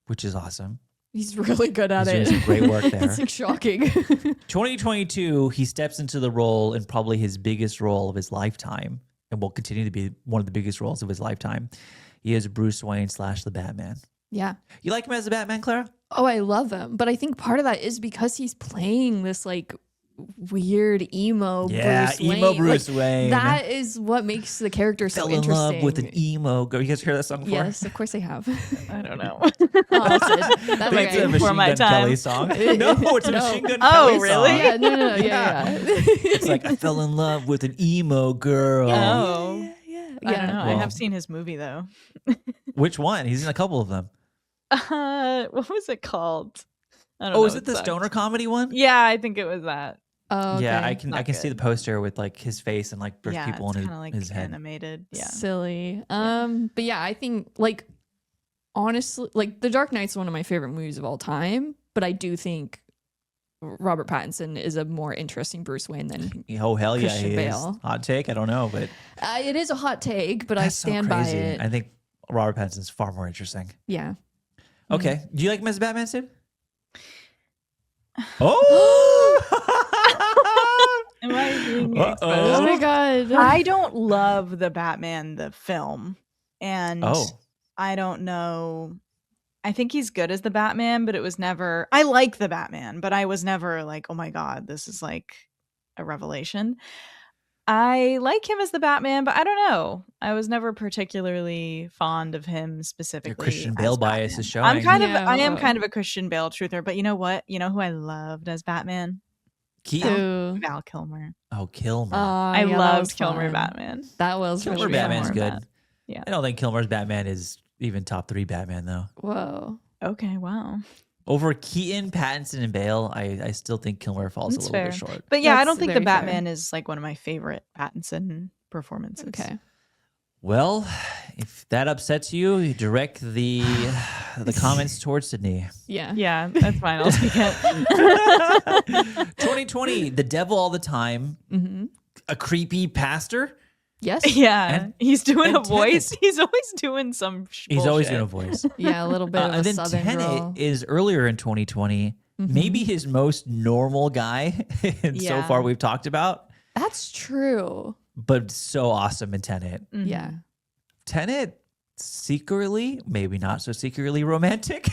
Which is awesome. He's really good at He's it. doing some great work there. It's like shocking. 2022, he steps into the role in probably his biggest role of his lifetime, and will continue to be one of the biggest roles of his lifetime. He is Bruce Wayne / the Batman. Yeah. You like him as the Batman, Clara? Oh, I love him. But I think part of that is because he's playing this like weird emo Bruce Wayne. emo Bruce Wayne. That is what makes the character so Fell in interesting. love with an emo girl. You guys heard that song before? Yes, of course I have. I don't know. That It's a Machine Gun Kelly song. No, it's a Machine Gun Kelly song. really? Yeah, no. Yeah. It's like, I fell in love with an emo girl. Oh. I don't know. Well. I have seen his movie though. Which one? He's in a couple of them. What was it called? I don't know. Is it the stoner comedy one? Yeah, I think it was that. Oh, Yeah, okay. I can Not see the good. poster with like his face and like there's Yeah, people it's in kind of like his head. animated. Yeah. Silly. But yeah, I think like honestly, like The Dark Knight's one of my favorite movies of all time, but I do think Robert Pattinson is a more interesting Bruce Wayne than Oh hell yeah, Christian he Bale. is. Hot take, I don't know, but it is a hot take, but I that's so stand by crazy. it. I think Robert Pattinson's far more interesting. Yeah. Okay, do you like Ms. Batman, Sid? Oh! Am I being Uh-oh. exposed? Oh my god. I don't love the Batman, the film. And Oh. I don't know. I think he's good as the Batman, but it was never. I like the Batman, but I was never like, oh my God, this is like a revelation. I like him as the Batman, but I don't know. I was never particularly fond of him specifically. Your Christian as Bale bias Batman. is showing. I'm kind Yeah, of. I am well. kind of a Christian Bale truther, but you know what? You know who I loved as Batman? Keaton. Ooh. Val Kilmer. Oh, Kilmer. I yeah, that was loved Kilmer fun. Batman. That was Kilmer really Batman's fun. good. Yeah. I don't think Kilmer's Batman is even top 3 Batman though. Whoa. Okay. Wow. Over Keaton, Pattinson, and Bale, I still think Kilmer falls That's a little fair. bit short. But yeah, I That's don't think the very fair. Batman is like one of my favorite Pattinson performances. Okay. Well, if that upsets you, you direct the comments towards Sydney. Yeah. Yeah, that's fine. I'll take it. 2020, The Devil All the Time, Mm-hmm. a creepy pastor. Yes. Yeah, And- he's doing and a voice. Tenet. He's always doing some. He's always bullshit. doing a voice. Yeah, a little bit of a And then southern Tenet girl. is earlier in 2020, maybe his most normal guy and so Yeah. far we've talked about, That's true. but so awesome in Tenet. Mhm. Yeah. Tenet, secretly, maybe not so secretly romantic.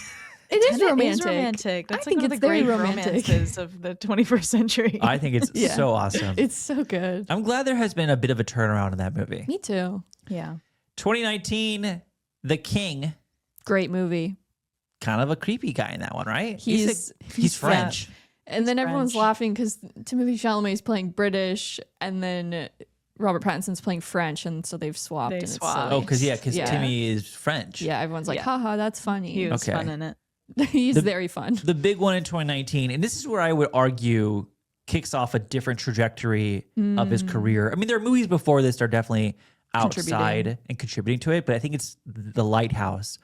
It is Tenet romantic. is romantic. That's I like think one of it's the very great romantic. romances of the 21st century. I think it's Yeah. so awesome. It's so good. I'm glad there has been a bit of a turnaround in that movie. Me too. yeah. 2019, The King, Great movie. kind of a creepy guy in that one, right? He's French. And then everyone's French. laughing because Timothée Chalamet is playing British, and then Robert Pattinson's playing French, and so they've swapped. They and it's swapped. Oh, silly. because Timmy is French. Yeah, everyone's like, Yeah. haha, that's funny. He was Okay. fun in it. He's very fun. The big one in 2019, and this is where I would argue kicks off a different trajectory of his career. I mean, there are movies before this that are definitely outside and contributing to it, but I think it's The Lighthouse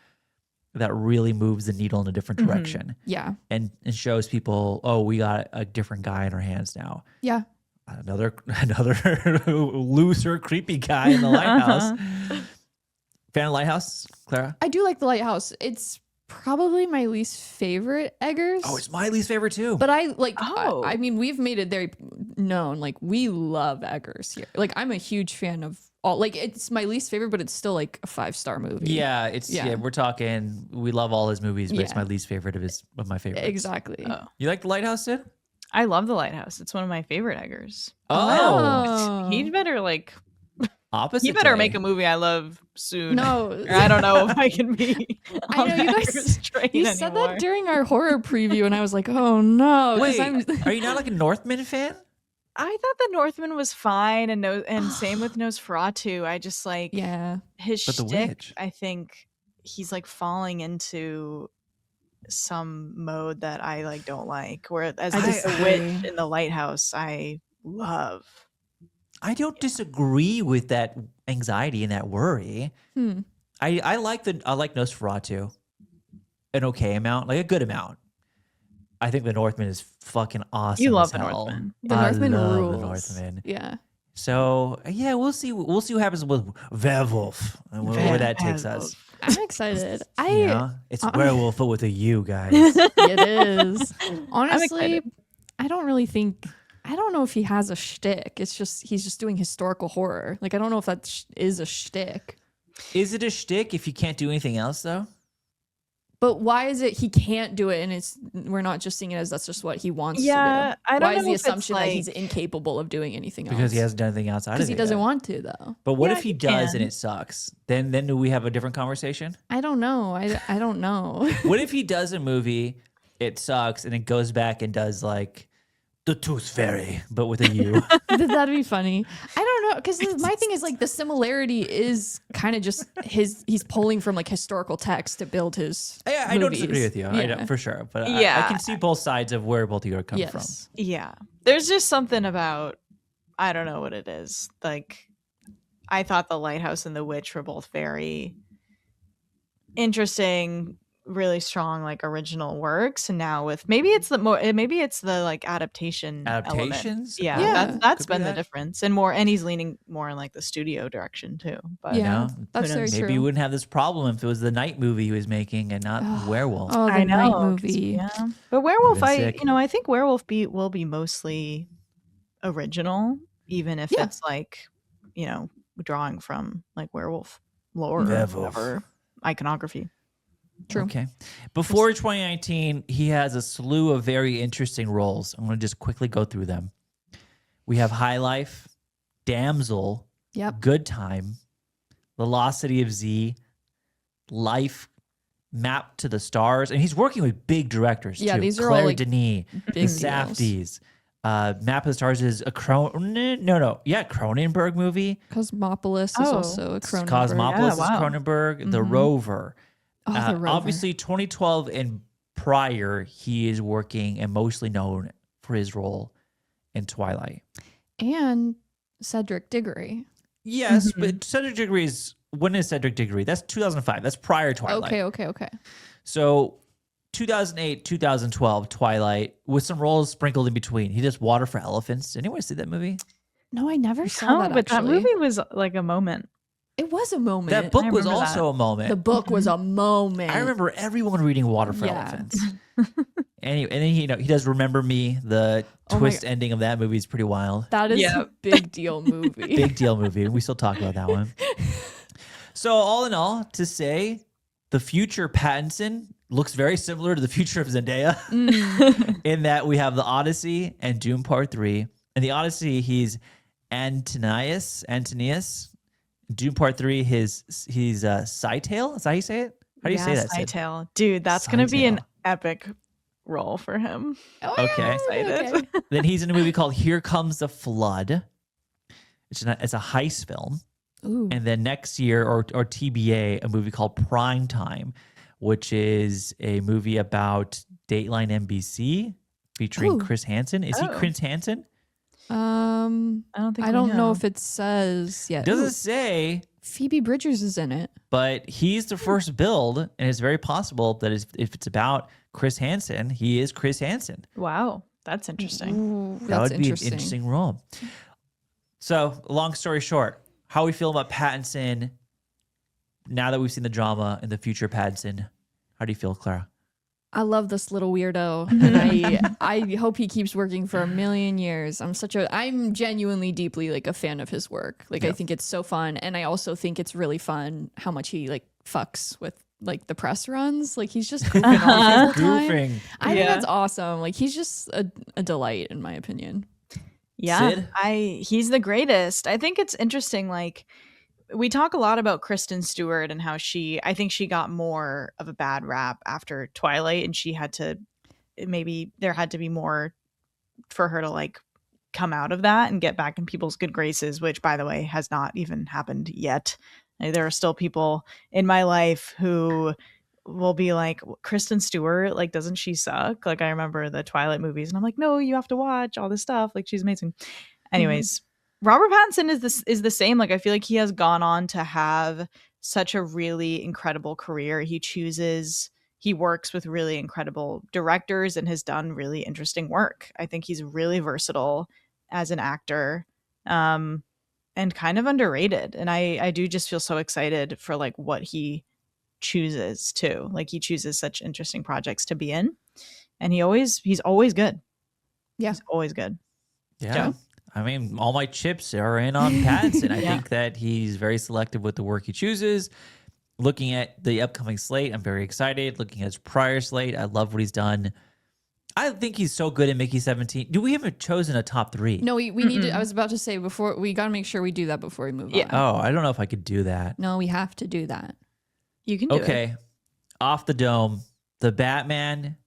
that really moves the needle in a different direction Yeah. and shows people, oh, we got a different guy in our hands now. Yeah. Another loser, creepy guy in The Lighthouse. Fan of Lighthouse, Clara? I do like The Lighthouse. It's probably my least favorite Eggers. Oh, it's my least favorite too. But I like, Oh. I mean, we've made it very known. Like, we love Eggers here. Like, I'm a huge fan of all, like, it's my least favorite, but it's still like a 5-star movie. yeah, we're talking. We love all his movies, but it's Yeah. my least favorite of my favorites. Exactly. Oh. You like The Lighthouse, Sid? I love The Lighthouse. It's one of my favorite Eggers. Oh, He better like. opposite. He better day. make a movie I love soon. No. Or I don't know if I can be. I on know, you the guys- Eggers train You said anymore. that during our horror preview, and I was like, oh no. 'cause Wait, I'm, are you not like a Northman fan? I thought the Northman was fine, and same with Nosferatu. I just like yeah. his But the shtick. witch. I think he's like falling into some mode that I like don't like. Whereas I the disagree. witch in the lighthouse, I love. I don't disagree with that anxiety and that worry. Hmm. I like Nosferatu, an okay amount, like a good amount. I think the Northman is fucking awesome. You love as the hell. Northman. The I Northman love rules. The Northman. Yeah. So yeah, we'll see. We'll see what happens with Werewolf and where that takes us. I'm excited. You know? It's I- werewolf, but with a U, guys. It is. Honestly, excited. I don't really think. I don't know if he has a shtick. It's just he's just doing historical horror. Like I don't know if that is a shtick. Is it a shtick if you can't do anything else though? But why is it he can't do it and it's we're not just seeing it as that's just what he wants Yeah, to do? I don't Why is know the if it's assumption that he's like- incapable of doing anything else? Because he hasn't done anything outside of it. Because he doesn't yet. want to though. But what Yeah, if he he does and can. it sucks? Then do we have a different conversation? I don't know. I don't know. What if he does a movie, it sucks, and it goes back and does like The Tooth Fairy, but with a U? That'd be funny. I don't know because my thing is like the similarity is kind of just he's pulling from like historical text to build his. I don't movies. disagree with you. I Yeah. don't, for sure. But I Yeah. can see both sides of where both of you are coming from. Yes. Yeah, There's just something about, I don't know what it is. Like, I thought The Lighthouse and The Witch were both very interesting, really strong, like original works. And now with maybe it's the like adaptation Adaptations? element. Yeah, Yeah, that's could be been the that. difference. And he's leaning more in like the studio direction too. But You Yeah, know, that's who very knows? true. maybe you wouldn't have this problem if it was the night movie he was making and not Werewolf. Oh, the I know, night 'cause- movie. Yeah, but Werewolf, been sick. I think Werewolf will be mostly original, even if Yeah. it's like, drawing from like werewolf lore or Werewolf. whatever iconography. True. Okay. Before 2019, he has a slew of very interesting roles. I'm going to just quickly go through them. We have High Life, Damsel, Yep. Good Time, Velocity of Z, Life, Map to the Stars, and he's working with big directors Yeah, too. these are Claire all, like, Denis, the big deals. Safdies. Map of the Stars is a Cronenberg movie. Cosmopolis is Oh. also a Cronenberg. Cosmopolis Yeah, wow. is Cronenberg. The Rover. Oh, the Rover. Obviously, 2012 and prior, he is working and mostly known for his role in Twilight. And Cedric Diggory. Yes, but Cedric Diggory is, when is Cedric Diggory? That's 2005. That's prior Twilight. Okay. So 2008, 2012, Twilight, with some roles sprinkled in between. He does Water for Elephants. Did anyone see that movie? No, I never saw No, that. but that actually. movie was like a moment. It was a moment. That book was remember also a moment. The book was a moment. I remember everyone reading Water for Yeah. Elephants. And then he does Remember Me. The Oh my twist God. ending of that movie is pretty wild. That is Yeah. a big deal movie. Big deal movie. We still talk about that one. So all in all, to say the future Pattinson looks very similar to the future of Zendaya in that we have the Odyssey and Dune Part 3. In the Odyssey, he's Antonius. Dune Part 3, he's Cytail. Is that how you say it? How do you say that, Sid? Cytail. Dude, that's going to be an Cytail. epic role for him. Oh, Okay. Excited. Then he's in a movie called Here Comes the Flood. It's a heist film. Ooh. And then next year, or TBA, a movie called Prime Time, which is a movie about Dateline NBC featuring Ooh. Chris Hansen. Is he Oh. Chris Hansen? I don't think I don't know if it says yet. Doesn't Ooh, say, Phoebe Bridgers is in it. but he's the first build, and it's very possible that if it's about Chris Hansen, he is Chris Hansen. Wow, that's interesting. Ooh, That that's would be an interesting role. So, long story short, how we feel about Pattinson now that we've seen the drama and the future Pattinson? How do you feel, Clara? I love this little weirdo, and I hope he keeps working for a million years. I'm genuinely deeply like a fan of his work. Like I think it's so fun, and I also think it's really fun how much he like fucks with like the press runs. Like he's just goofing off the whole time. Goofing. I think Yeah. that's awesome. Like he's just a delight in my opinion. Yeah, Sid? he's the greatest. I think it's interesting. Like we talk a lot about Kristen Stewart and how I think she got more of a bad rap after Twilight, and there had to be more for her to like come out of that and get back in people's good graces, which by the way has not even happened yet. Like, there are still people in my life who will be like, Kristen Stewart, like, doesn't she suck? Like, I remember the Twilight movies, and I'm like, no, you have to watch all this stuff. Like, she's amazing. Anyways, Robert Pattinson is the same. Like, I feel like he has gone on to have such a really incredible career. He works with really incredible directors and has done really interesting work. I think he's really versatile as an actor. And kind of underrated. And I do just feel so excited for like what he chooses too. Like he chooses such interesting projects to be in. And he's always good. Yeah. He's always good. Yeah. Joe? I mean, all my chips are in on Pattinson. I Yeah. think that he's very selective with the work he chooses. Looking at the upcoming slate, I'm very excited. Looking at his prior slate, I love what he's done. I think he's so good at Mickey 17. Do we haven't chosen a top 3? No, we need to. I was about to say before we got to make sure we do that before we move Yeah. on. Oh, I don't know if I could do that. No, we have to do that. You can do it. Okay. Off the dome, the Batman,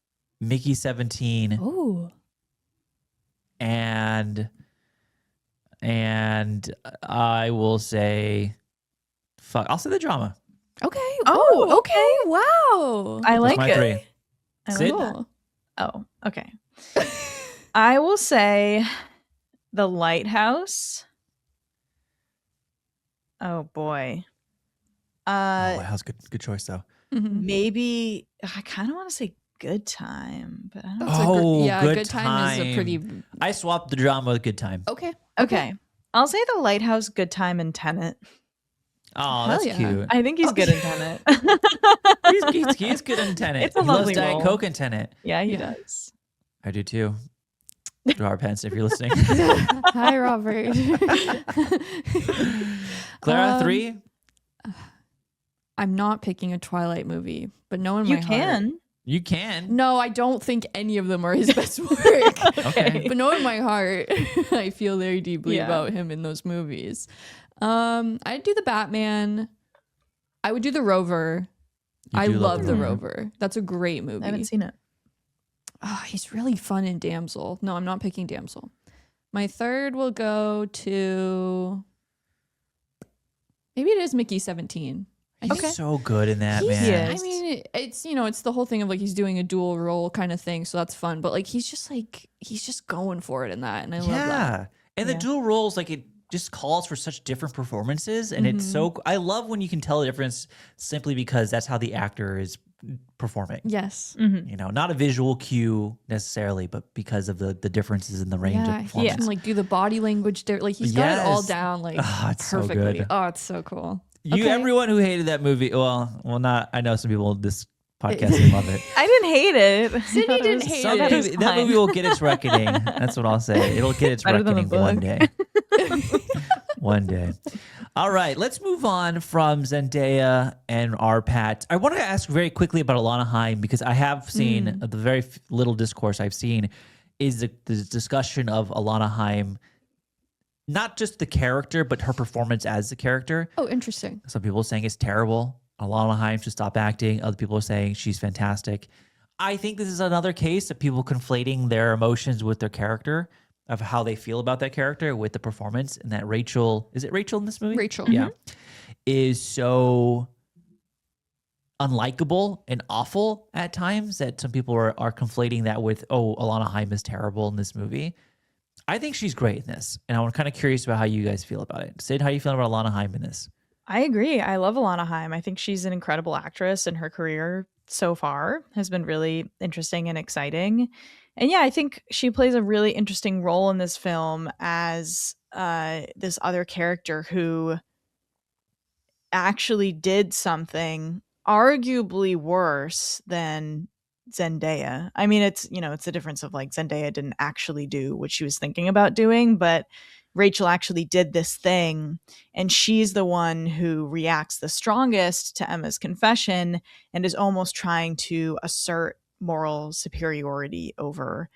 Mickey 17, Oh, and I will say, fuck. I'll say the drama. okay. Oh, okay. Wow. I That's like my it. 3. I like Sid? that. Cool. Oh, okay. I will say The Lighthouse. Oh boy. Lighthouse, good choice though. Maybe I kind of want to say Good Time, but I don't Good Time is a pretty I swapped the drama with Good Time. Okay. I'll say The Lighthouse, Good Time, and Tenet. Oh, that's yeah. cute. I think he's good in Tenet. He's good in Tenet. It's a He loves lovely Diet role. Coke in Tenet. Yeah, he does. I do too. Jar Pence, if you're listening. Hi, Robert. Clara, 3? I'm not picking a Twilight movie, but knowing You my can. heart. You can. No, I don't think any of them are his best work. Okay. But knowing my heart, I feel very deeply Yeah. about him in those movies. I'd do the Batman. I would do the Rover. I do love the Rover. Rover. That's a great movie. I haven't seen it. Oh, he's really fun in Damsel. No, I'm not picking Damsel. My third will go to maybe it is Mickey 17. He's so good in that, He's- man. Yes. I mean, it's it's the whole thing of like he's doing a dual role kind of thing, so that's fun. But like he's just going for it in that, and I love that. Yeah. And the Yeah. dual roles, like it just calls for such different performances. And it's so, I love when you can tell the difference simply because that's how the actor is performing. Yes. You know, not a visual cue necessarily, but because of the differences in the range of He performance. can like do the body language. Like he's got it all Yes. down like Ah, it's so perfectly. good. Oh, it's so cool. You, Okay. everyone who hated that movie, well, not. I know some people in this podcast who love it. I didn't hate it. Sydney didn't hate Some it. people- that movie will get its reckoning. That's what I'll say. It'll get its Better than the reckoning one book. day. One day. All right, let's move on from Zendaya and our Pat. I want to ask very quickly about Alana Haim because I have seen the very little discourse I've seen is the discussion of Alana Haim, not just the character, but her performance as the character. Oh, interesting. Some people are saying it's terrible. Alana Haim should stop acting. Other people are saying she's fantastic. I think this is another case of people conflating their emotions with their character, of how they feel about that character with the performance. And that Rachel, is it Rachel in this movie? Rachel. Yeah. Is so unlikable and awful at times that some people are conflating that with, oh, Alana Haim is terrible in this movie. I think she's great in this. And I'm kind of curious about how you guys feel about it. Sid, how you feeling about Alana Haim in this? I agree. I love Alana Haim. I think she's an incredible actress, and her career so far has been really interesting and exciting. And yeah, I think she plays a really interesting role in this film as this other character who actually did something arguably worse than Zendaya. I mean, it's the difference of like Zendaya didn't actually do what she was thinking about doing, but Rachel actually did this thing, and she's the one who reacts the strongest to Emma's confession and is almost trying to assert moral superiority over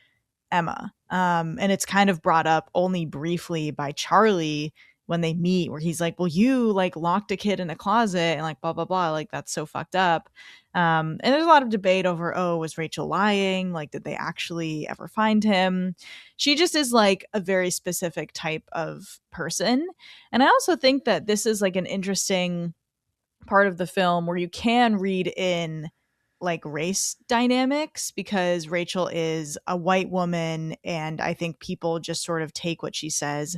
Emma. And it's kind of brought up only briefly by Charlie when they meet, where he's like, well, you like locked a kid in a closet and like blah, blah, blah. Like that's so fucked up. And there's a lot of debate over, oh, was Rachel lying? Like, did they actually ever find him? She just is like a very specific type of person. And I also think that this is like an interesting part of the film where you can read in like race dynamics, because Rachel is a white woman, and I think people just sort of take what she says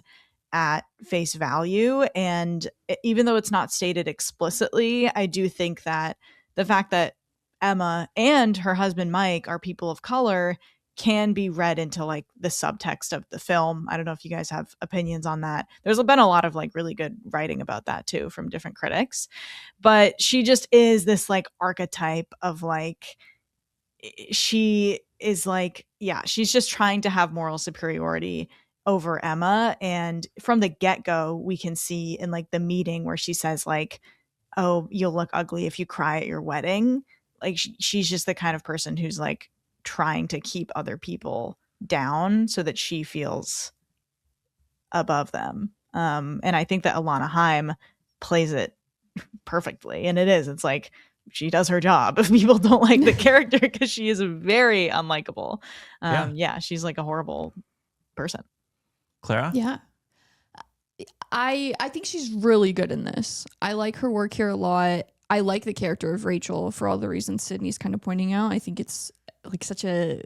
at face value. And even though it's not stated explicitly, I do think that the fact that Emma and her husband Mike are people of color can be read into like the subtext of the film. I don't know if you guys have opinions on that. There's been a lot of like really good writing about that too from different critics, but she just is this like archetype of like, she is like, yeah, she's just trying to have moral superiority over Emma. And from the get-go, we can see in like the meeting where she says like, oh, you'll look ugly if you cry at your wedding. Like she's just the kind of person who's like trying to keep other people down so that she feels above them. And I think that Alana Haim plays it perfectly. And it's like, she does her job if people don't like the character, because she is very unlikable. Yeah, she's like a horrible person. Clara? Yeah. I think she's really good in this. I like her work here a lot. I like the character of Rachel for all the reasons Sydney's kind of pointing out. I think it's like such a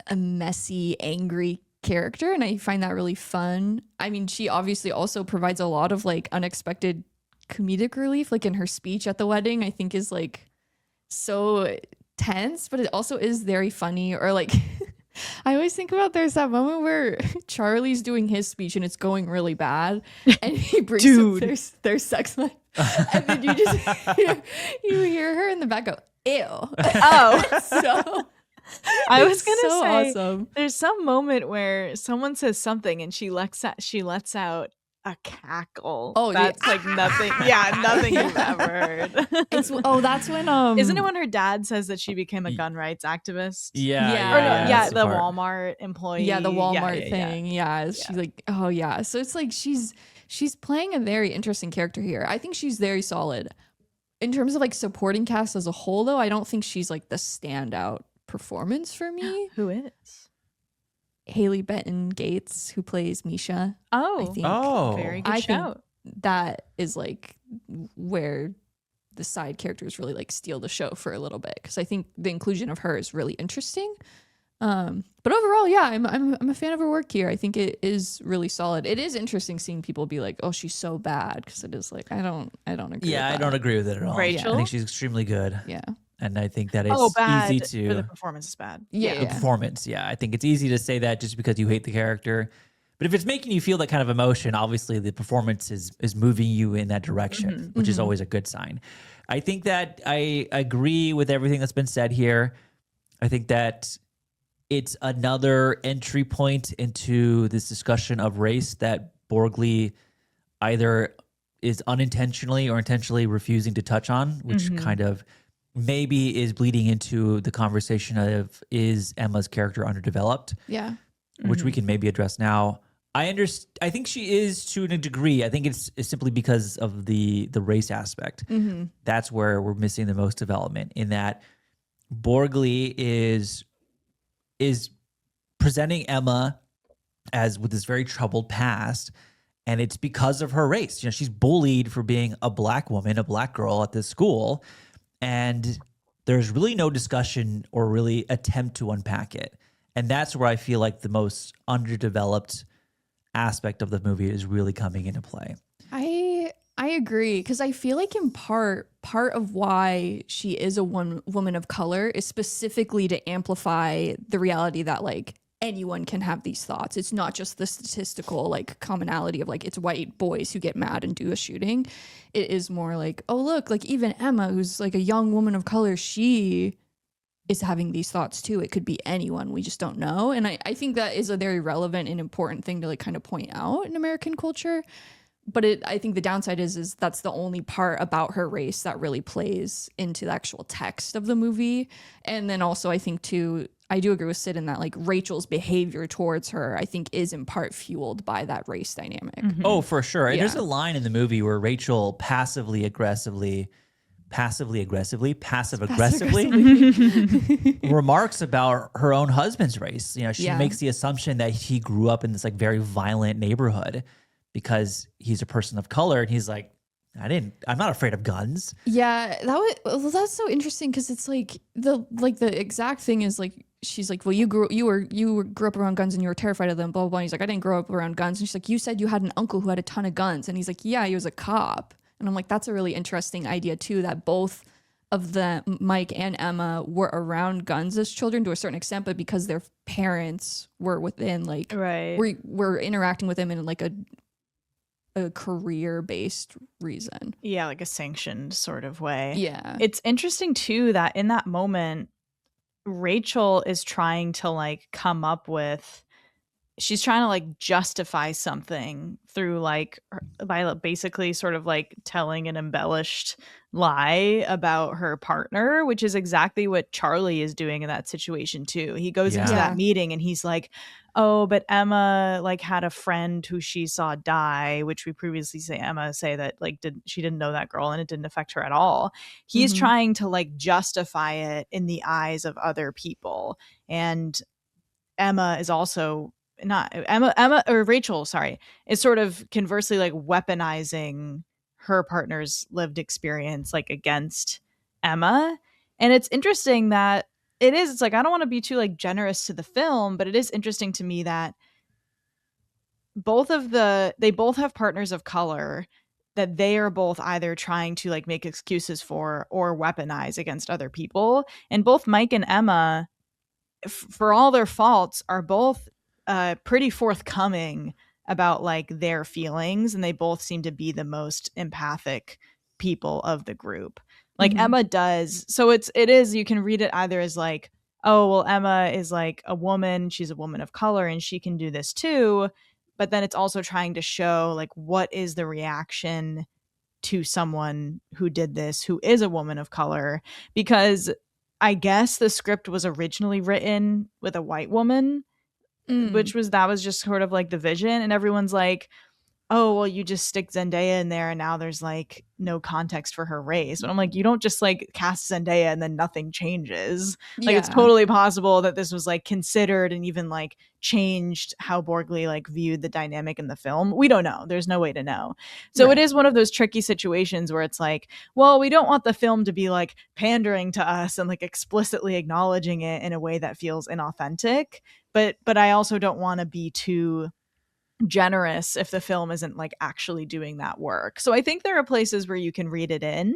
a messy, angry character, and I find that really fun. I mean, she obviously also provides a lot of like unexpected comedic relief, like in her speech at the wedding, I think is like so tense, but it also is very funny. Or like I always think about there's that moment where Charlie's doing his speech and it's going really bad, and he brings up their sex life, and then you just you hear her in the back go, ew. Oh, So I was gonna so say awesome. there's some moment where someone says something and she lets out a cackle. Oh, that's like nothing. Yeah, nothing you've ever heard. That's when Isn't it when her dad says that she became a gun rights activist? Yeah, Yeah. Or no, Yeah, yeah, that's the part. Walmart employee. yeah, the Walmart yeah. thing. Yeah. She's like, oh yeah. So it's like she's playing a very interesting character here. I think she's very solid. In terms of like supporting cast as a whole, though, I don't think she's like the standout performance for me. Who is? Haley Benton Gates, who plays Misha. Oh, I think very good I shout. think that is like where the side characters really like steal the show for a little bit, because I think the inclusion of her is really interesting. But overall, yeah, I'm a fan of her work here. I think it is really solid. It is interesting seeing people be like, "Oh, she's so bad," because it is like I don't agree. Yeah, with I that. don't agree with it at all. Rachel? I think she's extremely good. Yeah, And I think that it's bad. easy Or the to performance is bad. yeah, the performance. Yeah, I think it's easy to say that just because you hate the character. But if it's making you feel that kind of emotion, obviously the performance is moving you in that direction, which is always a good sign. I think that I agree with everything that's been said here. I think that it's another entry point into this discussion of race that Borgley either is unintentionally or intentionally refusing to touch on, which kind of maybe is bleeding into the conversation of, is Emma's character underdeveloped? yeah. Which we can maybe address now. I think she is to a degree. I think it's simply because of the race aspect. That's where we're missing the most development, in that Borgley is presenting Emma as with this very troubled past, and it's because of her race. You know, she's bullied for being a black woman, a black girl at this school, and there's really no discussion or really attempt to unpack it. And that's where I feel like the most underdeveloped aspect of the movie is really coming into play. I agree, because I feel like in part of why she is a woman of color is specifically to amplify the reality that like anyone can have these thoughts. It's not just the statistical like commonality of like it's white boys who get mad and do a shooting. It is more like, oh look, like even Emma, who's like a young woman of color, she is having these thoughts too. It could be anyone, we just don't know. And I think that is a very relevant and important thing to like kind of point out in American culture. But I think the downside is that's the only part about her race that really plays into the actual text of the movie. And then also I think too, I do agree with Sid in that like Rachel's behavior towards her, I think, is in part fueled by that race dynamic. Oh, for sure. Yeah. There's a line in the movie where Rachel passive aggressively remarks about her own husband's race. You know, she makes the assumption that he grew up in this like very violent neighborhood because he's a person of color, and he's like, I'm not afraid of guns. Yeah, that's so interesting, because it's like the exact thing is like, she's like, well, you grew up around guns and you were terrified of them, blah blah blah. And he's like, I didn't grow up around guns. And she's like, you said you had an uncle who had a ton of guns. And he's like, yeah, he was a cop. And I'm like, that's a really interesting idea too, that both of the Mike and Emma were around guns as children to a certain extent, but because their parents were within like were interacting with them in like a career-based reason. Yeah, like a sanctioned sort of way. Yeah. It's interesting too that in that moment, Rachel is trying to like come up with, she's trying to like justify something through like by basically sort of like telling an embellished lie about her partner, which is exactly what Charlie is doing in that situation tue. He goes into that meeting and he's like, oh, but Emma like had a friend who she saw die, which we previously say that like she didn't know that girl and it didn't affect her at all. He's trying to like justify it in the eyes of other people. And Emma is also not Emma or Rachel, sorry, is sort of conversely like weaponizing her partner's lived experience like against Emma. And it's interesting that it is. It's like I don't want to be too like generous to the film, but it is interesting to me that they both have partners of color that they are both either trying to like make excuses for or weaponize against other people. And both Mike and Emma, for all their faults, are both pretty forthcoming about like their feelings, and they both seem to be the most empathic people of the group. Like Mhm. Emma does. So it is you can read it either as like, oh well, Emma is like a woman, she's a woman of color and she can do this too, but then it's also trying to show like what is the reaction to someone who did this who is a woman of color, because I guess the script was originally written with a white woman, Mm. that was just sort of like the vision, and everyone's like, oh well, you just stick Zendaya in there and now there's like no context for her race. But I'm like, you don't just like cast Zendaya and then nothing changes. Like it's Yeah. totally possible that this was like considered and even like changed how Borgley like viewed the dynamic in the film. We don't know, there's no way to know. So it Right. is one of those tricky situations where it's like, well, we don't want the film to be like pandering to us and like explicitly acknowledging it in a way that feels inauthentic, but I also don't want to be too generous if the film isn't like actually doing that work. So I think there are places where you can read it in,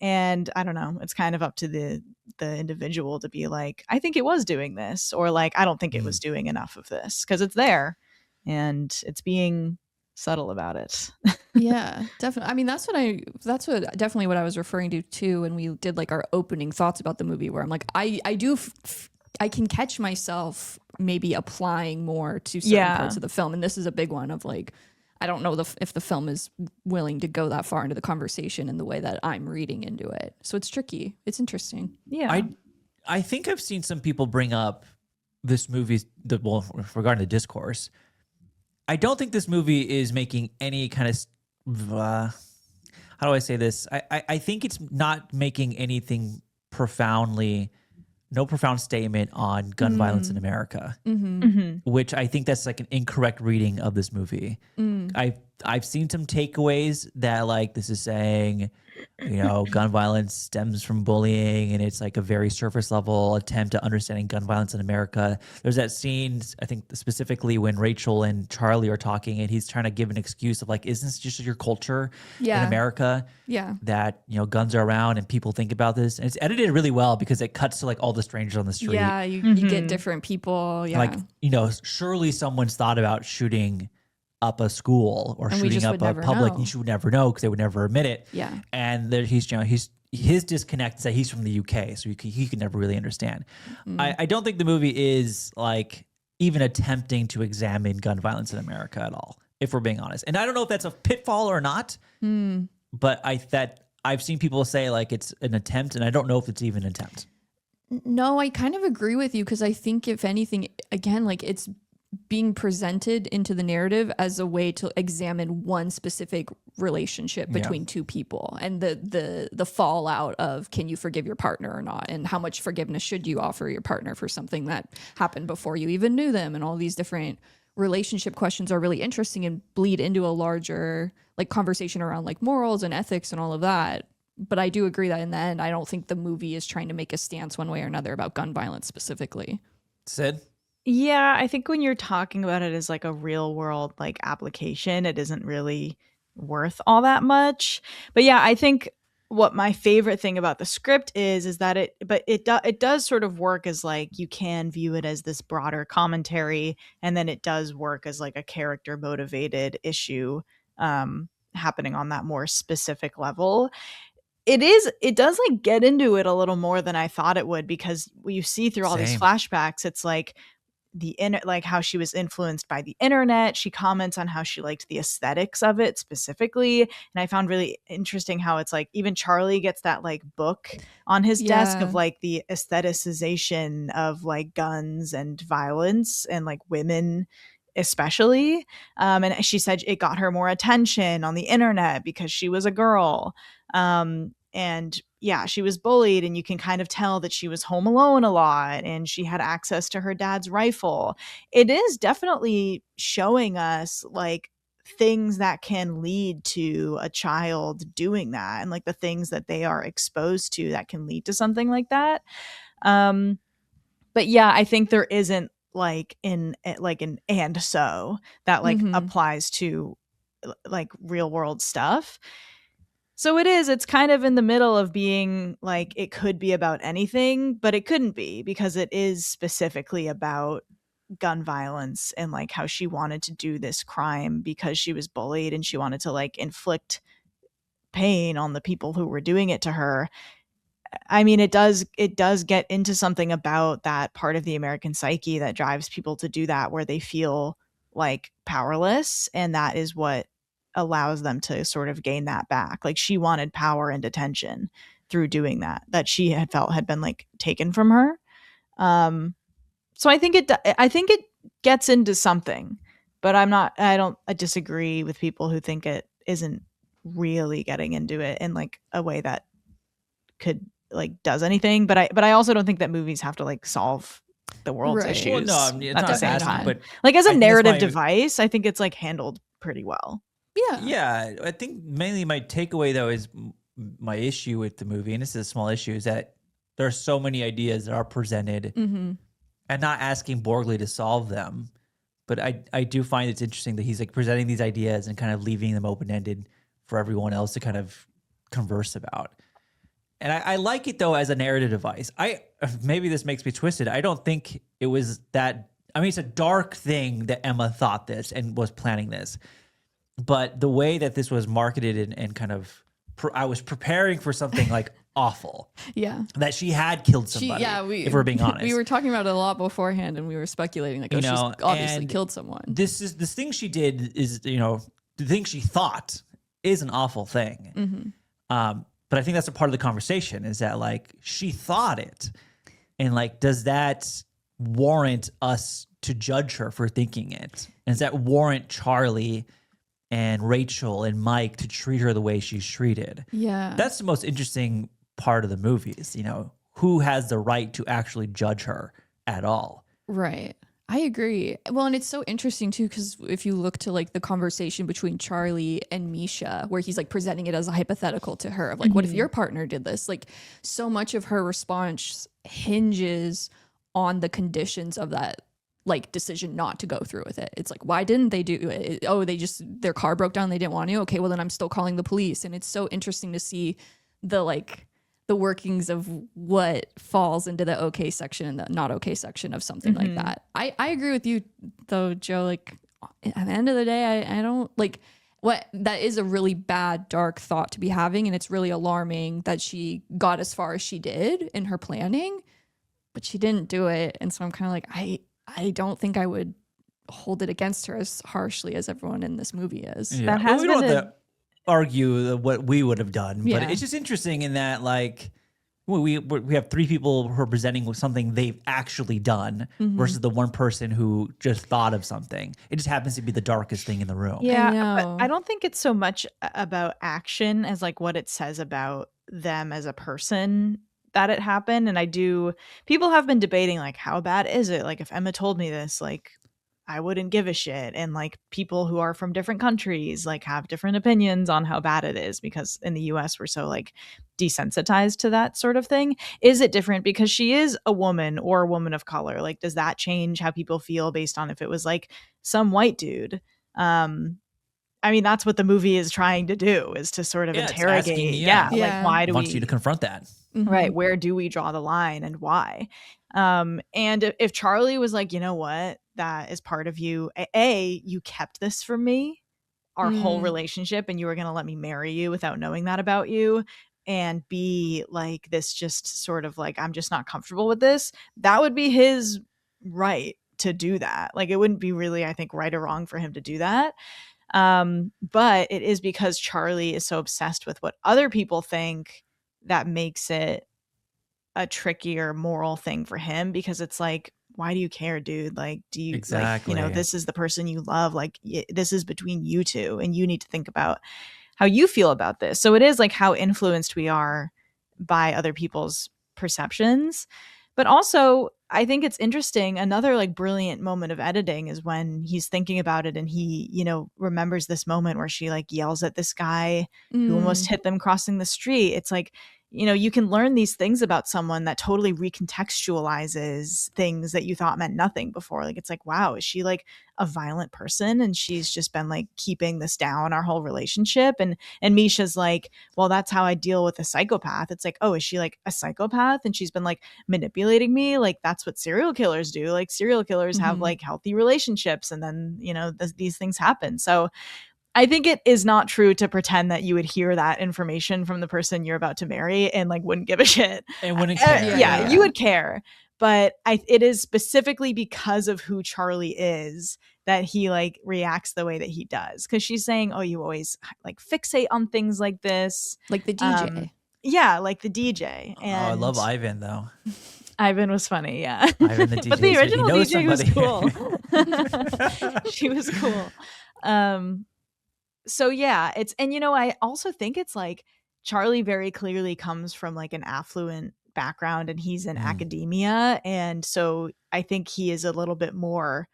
and I don't know, it's kind of up to the individual to be like, I think it was doing this, or like I don't think it was doing enough of this, because it's there and it's being subtle about it. Yeah, definitely. I mean, that's what definitely what I was referring to too when we did like our opening thoughts about the movie, where I'm like, I can catch myself maybe applying more to certain Yeah. parts of the film, and this is a big one of like, I don't know if the film is willing to go that far into the conversation in the way that I'm reading into it. So it's tricky. It's interesting. Yeah. I think I've seen some people bring up this movie, regarding the discourse. I don't think this movie is making any kind of, how do I say this? I think it's not making anything no profound statement on gun violence in America, which I think that's like an incorrect reading of this movie. I've seen some takeaways that like this is saying, you know, gun violence stems from bullying, and it's like a very surface level attempt at understanding gun violence in America. There's that scene, I think specifically when Rachel and Charlie are talking, and he's trying to give an excuse of like, isn't this just your culture in Yeah. America? Yeah. That, you know, guns are around and people think about this. And it's edited really well because it cuts to like all the strangers on the street. Yeah, you get different people. Yeah. Like, you know, surely someone's thought about shooting up a school or And we shooting just up would a never public. know. You should never know because they would never admit it. Yeah. And there, his disconnect is that he's from the UK, so he can never really understand. I don't think the movie is like even attempting to examine gun violence in America at all, if we're being honest. And I don't know if that's a pitfall or not, but I've seen people say like it's an attempt, and I don't know if it's even an attempt. No, I kind of agree with you, because I think if anything, again, like it's being presented into the narrative as a way to examine one specific relationship between two people, and the fallout of, can you forgive your partner or not, and how much forgiveness should you offer your partner for something that happened before you even knew them, and all these different relationship questions are really interesting and bleed into a larger like conversation around like morals and ethics and all of that. But I do agree that in the end, I don't think the movie is trying to make a stance one way or another about gun violence specifically. Sid? Yeah, I think when you're talking about it as like a real world like application, it isn't really worth all that much. But yeah, I think what my favorite thing about the script is that it does sort of work as like, you can view it as this broader commentary, and then it does work as like a character motivated issue happening on that more specific level. It does like get into it a little more than I thought it would, because you see through all these Same. flashbacks, it's like like how she was influenced by the internet. She comments on how she liked the aesthetics of it specifically, and I found really interesting how it's like even Charlie gets that like book on his desk of Yeah. like the aestheticization of like guns and violence and like women especially, and she said it got her more attention on the internet because she was a girl, and yeah, she was bullied, and you can kind of tell that she was home alone a lot, and she had access to her dad's rifle. It is definitely showing us like things that can lead to a child doing that, and like the things that they are exposed to that can lead to something like that. But yeah, I think there isn't like an and so that like applies to like real world stuff. So it's kind of in the middle of being like it could be about anything, but it couldn't be because it is specifically about gun violence and like how she wanted to do this crime because she was bullied and she wanted to like inflict pain on the people who were doing it to her. I mean, it does get into something about that part of the American psyche that drives people to do that, where they feel like powerless, and that is what allows them to sort of gain that back. Like she wanted power and attention through doing that she had felt had been like taken from her. So I think it gets into something, but I disagree with people who think it isn't really getting into it in like a way that could like does anything. But I also don't think that movies have to like solve the world's Right. issues Well, no, I mean, it's at not the same asking, time. but Like as I a think that's narrative why- device, I think it's like handled pretty well. Yeah. Yeah, I think mainly my takeaway though is my issue with the movie, and this is a small issue, is that there are so many ideas that are presented and not asking Borgley to solve them. But I do find it's interesting that he's like presenting these ideas and kind of leaving them open-ended for everyone else to kind of converse about. And I like it though as a narrative device. Maybe this makes me twisted. I don't think it was that. I mean, it's a dark thing that Emma thought this and was planning this. But the way that this was marketed and kind of, I was preparing for something like awful. Yeah. That she had killed somebody. If we're being honest, we were talking about it a lot beforehand, and we were speculating like, she's obviously killed someone. This thing she did is, the thing she thought is an awful thing. But I think that's a part of the conversation is that like she thought it, and like does that warrant us to judge her for thinking it? And does that warrant Charlie and Rachel and Mike to treat her the way she's treated? Yeah. That's the most interesting part of the movie is, who has the right to actually judge her at all? Right. I agree. Well, and it's so interesting too, because if you look to like the conversation between Charlie and Misha, where he's like presenting it as a hypothetical to her of like, what if your partner did this? Like so much of her response hinges on the conditions of that like decision not to go through with it. It's like, why didn't they do it? Oh, their car broke down. They didn't want to. Okay, well then I'm still calling the police. And it's so interesting to see the workings of what falls into the okay section and the not okay section of something like that. I agree with you though, Joe. Like at the end of the day, I don't like what that is a really bad, dark thought to be having. And it's really alarming that she got as far as she did in her planning, but she didn't do it. And so I'm kind of like, I don't think I would hold it against her as harshly as everyone in this movie is. Yeah. That has we don't been have to argue what we would have done, but Yeah. it's just interesting in that like we have three people who are presenting with something they've actually done versus the one person who just thought of something. It just happens to be the darkest thing in the room. Yeah, know. but I don't think it's so much about action as like what it says about them as a person that it happened. And people have been debating like, how bad is it? Like if Emma told me this, like I wouldn't give a shit. And like people who are from different countries like have different opinions on how bad it is because in the US we're so like desensitized to that sort of thing. Is it different because she is a woman or a woman of color? Like does that change how people feel based on if it was like some white dude? I mean that's what the movie is trying to do is to sort of Yeah, it's interrogate. asking, Yeah, yeah. like why do Wants we you to confront that. right, where do we draw the line and why? And if Charlie was like, you know what, that is part of you, you kept this from me our whole relationship and you were going to let me marry you without knowing that about you, and be like this just sort of like I'm just not comfortable with this, that would be his right to do that. Like it wouldn't be really, I think, right or wrong for him to do that. But it is because Charlie is so obsessed with what other people think that makes it a trickier moral thing for him, because it's like, why do you care, dude? Like, do you Exactly. like, this is the person you love. Like this is between you two and you need to think about how you feel about this. So it is like how influenced we are by other people's perceptions. But also I think it's interesting. Another like brilliant moment of editing is when he's thinking about it and he, remembers this moment where she like yells at this guy who almost hit them crossing the street. It's like, you can learn these things about someone that totally recontextualizes things that you thought meant nothing before. Like, it's like, wow, is she like a violent person and she's just been like keeping this down our whole relationship? And Misha's like, well, that's how I deal with a psychopath. It's like, oh, is she like a psychopath and she's been like manipulating me? Like, that's what serial killers do. Like, serial killers have like healthy relationships, and then these things happen. So I think it is not true to pretend that you would hear that information from the person you're about to marry and like wouldn't give a shit. And wouldn't care. Yeah, you would care. But it is specifically because of who Charlie is that he like reacts the way that he does. Because she's saying, oh, you always like fixate on things like this. Like the DJ. Yeah, like the DJ. And I love Ivan though. Ivan was funny, yeah. Ivan the DJ. But the original DJ was somebody. cool. She was cool. So yeah, I also think it's like Charlie very clearly comes from like an affluent background and he's in academia. And so I think he is a little bit more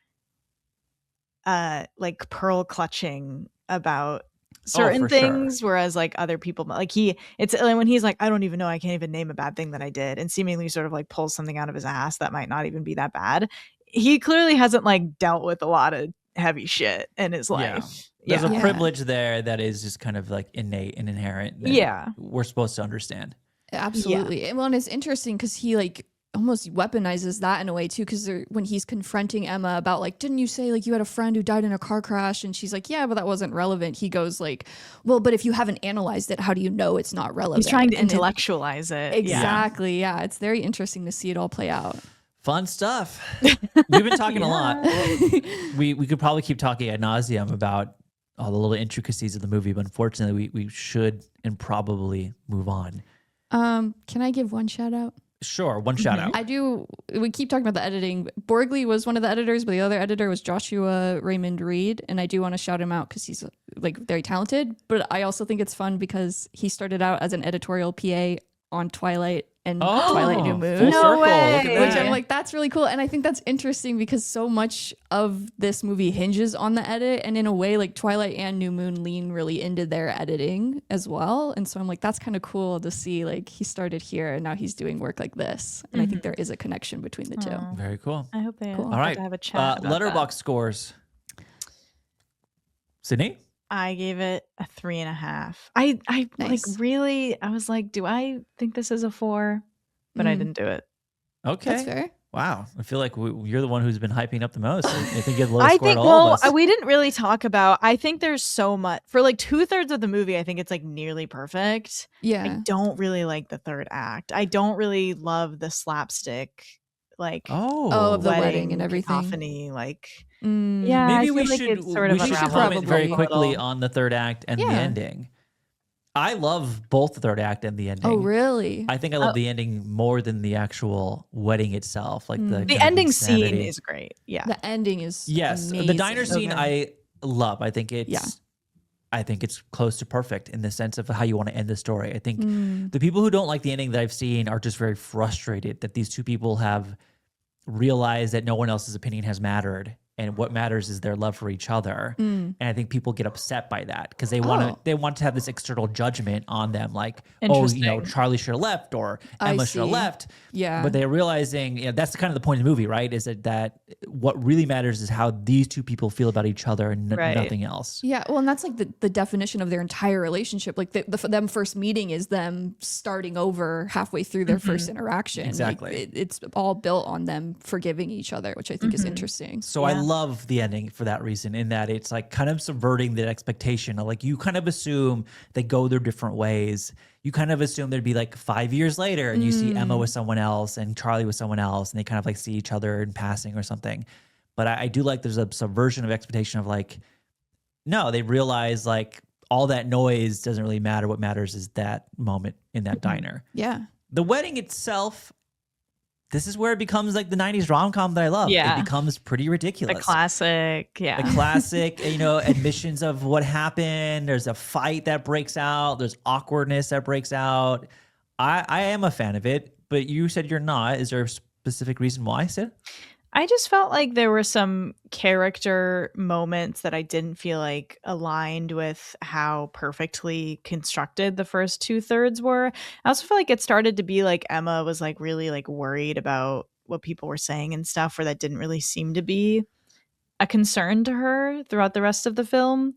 like pearl clutching about certain things, sure. Whereas like other people, like when he's like, I don't even know, I can't even name a bad thing that I did, and seemingly sort of like pulls something out of his ass that might not even be that bad. He clearly hasn't like dealt with a lot of heavy shit in his life. There's a privilege there that is just kind of like innate and inherent. That we're supposed to understand. Absolutely. Yeah. Well, and it's interesting because he like almost weaponizes that in a way too, because when he's confronting Emma about like, didn't you say like you had a friend who died in a car crash? And she's like, yeah, but that wasn't relevant. He goes like, well, but if you haven't analyzed it, how do you know it's not relevant? He's trying to intellectualize it. Exactly. Yeah. It's very interesting to see it all play out. Fun stuff. We've been talking a lot. We could probably keep talking ad nauseum about all the little intricacies of the movie, but unfortunately we should and probably move on. Can I give one shout out? Sure, one shout out. I do. We keep talking about the editing. Borgley was one of the editors, but the other editor was Joshua Raymond Reed, and I do want to shout him out because he's like very talented. But I also think it's fun because he started out as an editorial PA on Twilight and Twilight New Moon. Full circle. Look at that. Which I'm like, that's really cool. And I think that's interesting because so much of this movie hinges on the edit. And in a way, like Twilight and New Moon lean really into their editing as well. And so I'm like, that's kind of cool to see like he started here and now he's doing work like this. And I think there is a connection between the two. Very cool. I hope they All right. have a chat about Letterboxd scores. Sydney? I gave it a 3.5. I Nice. like really, I was like, do I think this is a 4? But I didn't do it. Okay. That's fair. Wow. I feel like you're the one who's been hyping up the most. I think you have the lowest score out of all of us. We didn't really talk about, I think there's so much, for like 2/3 of the movie, I think it's like nearly perfect. Yeah. I don't really like the third act. I don't really love the slapstick, like of the wedding and everything. cacophony, like Maybe we like should it's sort of we should unraveled comment very a quickly little. on the third act and the ending. I love both the third act and the ending. Oh, really? I think I love the ending more than the actual wedding itself. Like the ending scene is great. Yeah. The ending is amazing. The diner scene I love. I think it's close to perfect in the sense of how you want to end the story. I think the people who don't like the ending that I've seen are just very frustrated that these two people have realized that no one else's opinion has mattered. And what matters is their love for each other. And I think people get upset by that because they want to have this external judgment on them, like, oh, Charlie should have left or Emma should have left. Yeah. But they're realizing, that's kind of the point of the movie, right? Is that what really matters is how these two people feel about each other and nothing else. Yeah. Well, and that's like the definition of their entire relationship. Like them first meeting is them starting over halfway through their first interaction. Exactly. Like, it's all built on them forgiving each other, which I think is interesting. So I love the ending for that reason, in that it's like kind of subverting the expectation of like, you kind of assume they go their different ways. You kind of assume there'd be like 5 years later and you see Emma with someone else and Charlie with someone else and they kind of like see each other in passing or something. But I do like there's a subversion of expectation of like, no, they realize like all that noise doesn't really matter. What matters is that moment in that diner. Yeah. The wedding itself, this is where it becomes like the 90s rom-com that I love. Yeah. It becomes pretty ridiculous. A classic. Yeah. A classic, admissions of what happened. There's a fight that breaks out. There's awkwardness that breaks out. I am a fan of it, but you said you're not. Is there a specific reason why, Sid? I just felt like there were some character moments that I didn't feel like aligned with how perfectly constructed the first 2/3 were. I also feel like it started to be like Emma was like really like worried about what people were saying and stuff, where that didn't really seem to be a concern to her throughout the rest of the film.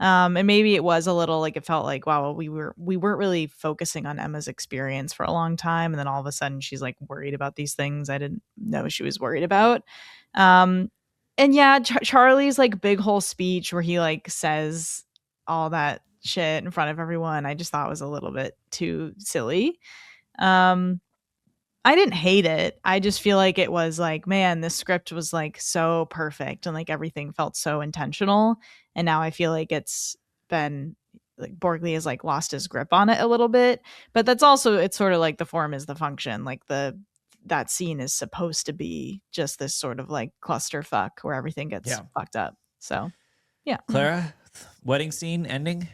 And maybe it was a little like it felt like wow, we weren't really focusing on Emma's experience for a long time, and then all of a sudden she's like worried about these things I didn't know she was worried about. Um, and yeah, Charlie's like big whole speech where he like says all that shit in front of everyone, I just thought was a little bit too silly. Um, I didn't hate it. I just feel like it was like, man, this script was like so perfect and like everything felt so intentional. And now I feel like it's been like Borgley has like lost his grip on it a little bit. But that's also it's sort of like the form is the function. Like that scene is supposed to be just this sort of like clusterfuck where everything gets fucked up. So yeah. Clara, wedding scene ending.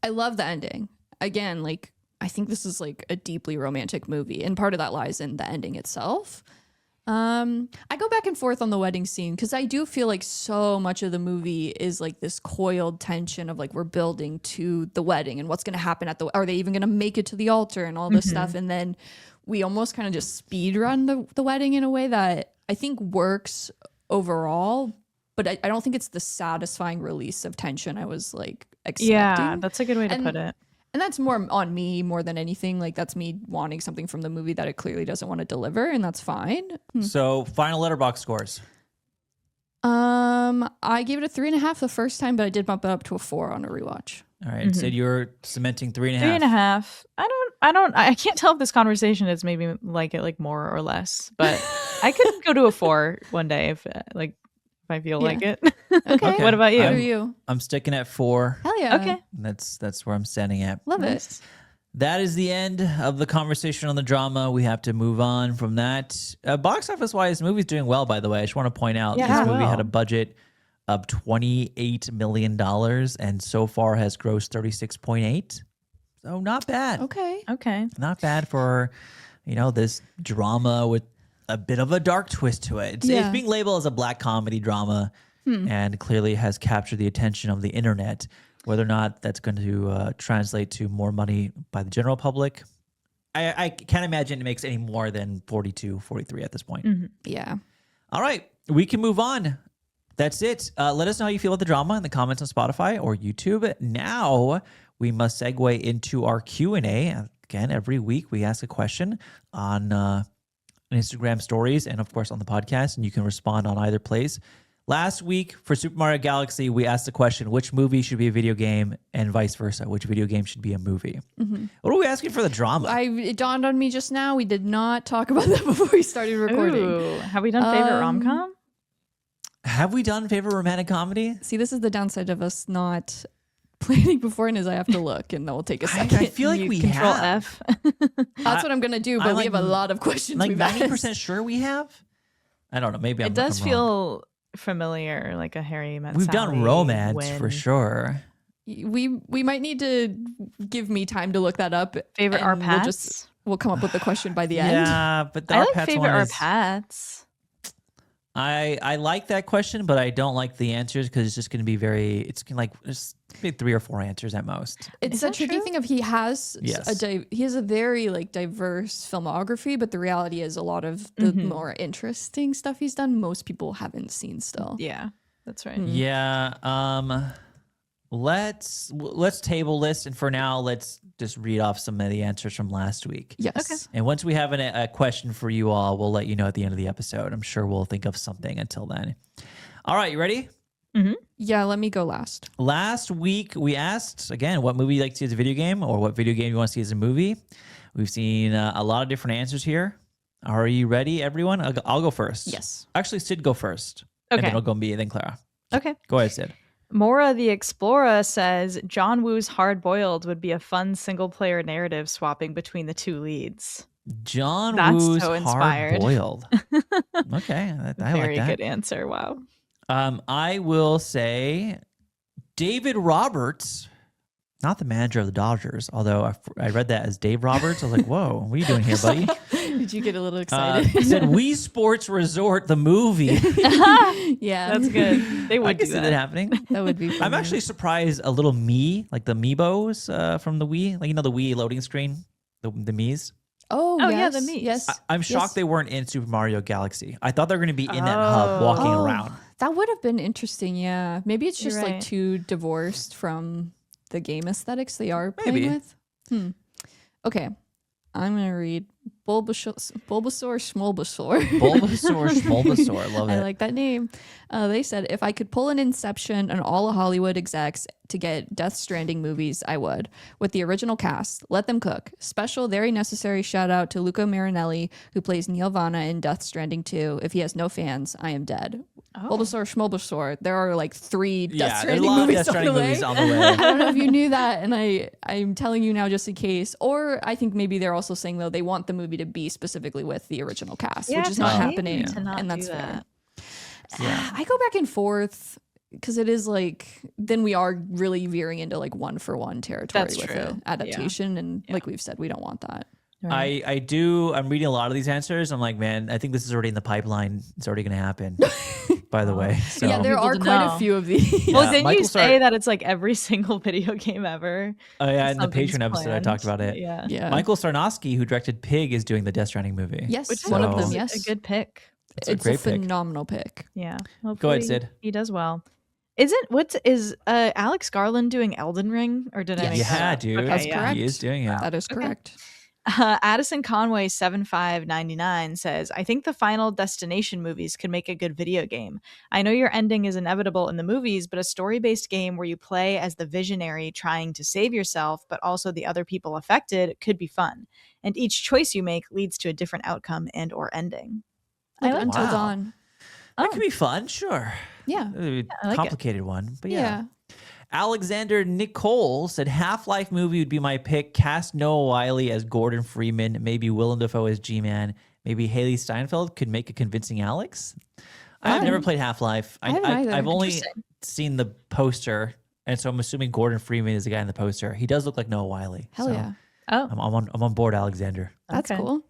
I love the ending. Again, like I think this is like a deeply romantic movie, and part of that lies in the ending itself. I go back and forth on the wedding scene because I do feel like so much of the movie is like this coiled tension of like we're building to the wedding and what's going to happen at the are they even going to make it to the altar and all this stuff, and then we almost kind of just speed run the wedding in a way that I think works overall, but I don't think it's the satisfying release of tension I was like expecting. Yeah, that's a good way to put it. And that's more on me more than anything. Like that's me wanting something from the movie that it clearly doesn't want to deliver, and that's fine. So final letterbox scores. I gave it a 3.5 the first time, but I did bump it up to a 4 on a rewatch. All right, Sid, you're cementing 3.5. 3.5. I can't tell if this conversation is maybe like it like more or less, but I could go to a 4 one day if I feel like it. Okay. What about you? What are you? I'm sticking at 4. Hell yeah. Okay. That's where I'm standing at. Love it. That is the end of the conversation on the drama. We have to move on from that. Box office wise, the movie's doing well, by the way. I just want to point out this movie had a budget of $28 million and so far has grossed 36.8. So not bad. Okay. Not bad for, this drama with a bit of a dark twist to it. It's being labeled as a black comedy drama and clearly has captured the attention of the internet. Whether or not that's going to translate to more money by the general public, I can't imagine it makes any more than 42, 43 at this point. Yeah. All right, we can move on. That's it. Let us know how you feel about the drama in the comments on Spotify or YouTube. Now we must segue into our Q&A. Again, every week we ask a question on Instagram stories and of course on the podcast, and you can respond on either place. Last week for Super Mario Galaxy, we asked the question, which movie should be a video game and vice versa? Which video game should be a movie? What are we asking for the drama? It dawned on me just now. We did not talk about that before we started recording. Ooh, have we done favorite rom-com? Have we done favorite romantic comedy? See, this is the downside of us not planning beforehand is I have to look and then we'll take a second. I feel like we Control have. F. That's what I'm going to do, but we have a lot of questions. Like we've 90% asked. sure we have? I don't know. Maybe It does feel familiar, like a Harry Met We've Sally done romance win. for sure. We might need to give me time to look that up. Favorite and are Pats? We'll come up with the question by the end. Yeah, but the I Our like Pats favorite one are is- Pats. I like that question, but I don't like the answers because it's just going to be it's gonna like there's maybe 3 or 4 answers at most. It's Is a that tricky true? thing of he has Yes. he has a very like diverse filmography, but the reality is a lot of the more interesting stuff he's done most people haven't seen still. Yeah, that's right. Yeah. Let's table this, and for now, let's just read off some of the answers from last week. Yes. And once we have a question for you all, we'll let you know at the end of the episode. I'm sure we'll think of something until then. All right, you ready? Yeah, let me go last. Last week, we asked, again, what movie you like to see as a video game or what video game you want to see as a movie. We've seen a lot of different answers here. Are you ready, everyone? I'll go first. Yes. Actually, Sid, go first. Okay. And then it'll go me, and then Clara. Okay. Go ahead, Sid. Mora the Explorer says John Woo's Hard Boiled would be a fun single-player narrative swapping between the two leads. John That's Woo's so inspired. Hard-Boiled. Okay, I like Very that. good answer. Wow. I will say David Roberts Not the manager of the Dodgers, although I read that as Dave Roberts. I was like, whoa, what are you doing here, buddy? Did you get a little excited? It said Wii Sports Resort, the movie. Yeah, That's good. They I would can do see that that. happening. That would be. I'm funny. actually surprised a little Mii, like the Meebos from the Wii, like the Wii loading screen, the Miis. Oh, Oh, yes, yeah, the Miis. Yes, I'm shocked yes. they weren't in Super Mario Galaxy. I thought they were going to be in that hub walking Oh, around. That would have been interesting. Yeah, maybe it's You're just like right. too divorced from the game aesthetics they are playing Maybe. with. Okay, I'm gonna read Bulbasaur, Schmulbasaur. Bulbasaur, Schmulbasaur. Love it. I like that name. They said, if I could pull an Inception and all of Hollywood execs to get Death Stranding movies, I would. With the original cast, let them cook. Special, very necessary shout out to Luca Marinelli, who plays Neil Vana in Death Stranding 2. If he has no fans, I am dead. Bulbasaur, Schmulbasaur. There are like 3 Death there's a Stranding lot of movies, Death Stranding on the way. movies on the way. I don't know if you knew that, and I'm telling you now just in case. Or I think maybe they're also saying, though, they want the movie to be specifically with the original cast, Yeah, which is not it's a shame happening, to not and that's do fair. Yeah. I go back and forth because it is like then we are really veering into like one for one territory That's with true. the adaptation, and like we've said, we don't want that. Right. I'm reading a lot of these answers. I'm like, man, I think this is already in the pipeline. It's already going to happen, by the way. So Yeah, there People are to quite know. a few of these. Well, Yeah, didn't Michael you say started- that it's like every single video game ever? in the Something's Patreon episode, I talked about planned. it. Yeah. Yeah, Michael Sarnowski, who directed Pig, is doing the Death Stranding movie. yes, Which one of So- them. is Yes, a good pick. It's it's a a great pick. phenomenal pick. Yeah. Go ahead, Hopefully Sid. He does well. Is Alex Garland doing Elden Ring, or did I Yes. make that Yeah, up? dude. Okay, That's yeah. correct. He is doing it. That is correct. Addison Conway 7599 says, I think the Final Destination movies could make a good video game. I know your ending is inevitable in the movies, but a story-based game where you play as the visionary trying to save yourself, but also the other people affected could be fun. And each choice you make leads to a different outcome and or ending. Like I like Until Wow. Dawn. That could be fun, sure. Yeah, A I like it. complicated one, but yeah. yeah. Alexander Nicole said Half-Life movie would be my pick. Cast Noah Wiley as Gordon Freeman, maybe Willem Dafoe as G-Man, maybe Haley Steinfeld could make a convincing Alex. I've never played Half-Life. I haven't either. I've only Interesting. seen the poster, and so I'm assuming Gordon Freeman is the guy in the poster. He does look like Noah Wiley. Hell so yeah. Oh, I'm on board, Alexander. That's Okay. cool.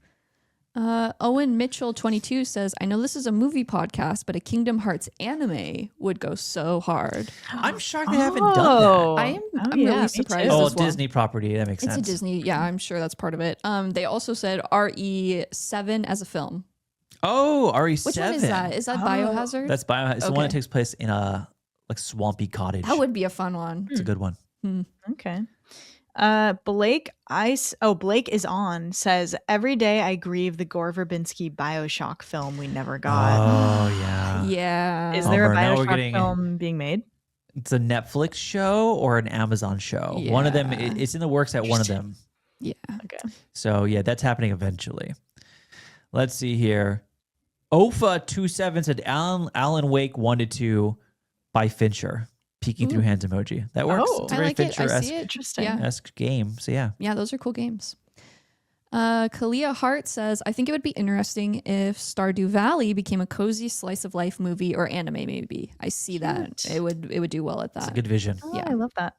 Owen Mitchell 22 says, I know this is a movie podcast, but a Kingdom Hearts anime would go so hard. I'm shocked they haven't done that. I'm yeah, me really too. surprised Oh, as well. Disney property. That makes It's sense. a Disney. Yeah, I'm sure that's part of it. They also said RE7 as a film. Oh, RE7. Which one is that? Is that Biohazard? That's Biohazard. It's the one that Okay. takes place in a like swampy cottage. That would be a fun one. It's a good one. okay. Blake is on says, every day I grieve the Gore Verbinski Bioshock film we never got. Oh yeah. Yeah. Is there a Bummer. Now we're Bioshock getting- film being made? It's a Netflix show or an Amazon show. One of them. Yeah. It's in the works at one of them. Yeah. Okay. So yeah, that's happening eventually. Let's see here. Ofa27 said Alan Wake 1 to 2 by Fincher. Peeking through hands emoji. That works. Oh. It's a I very like it. I Fincher-esque see it. Interesting. Yeah. game. So yeah. Yeah, those are cool games. Kalia Hart says, I think it would be interesting if Stardew Valley became a cozy slice of life movie or anime maybe. I see that. It would do well at that. It's a good vision. Oh, Yeah. I love that.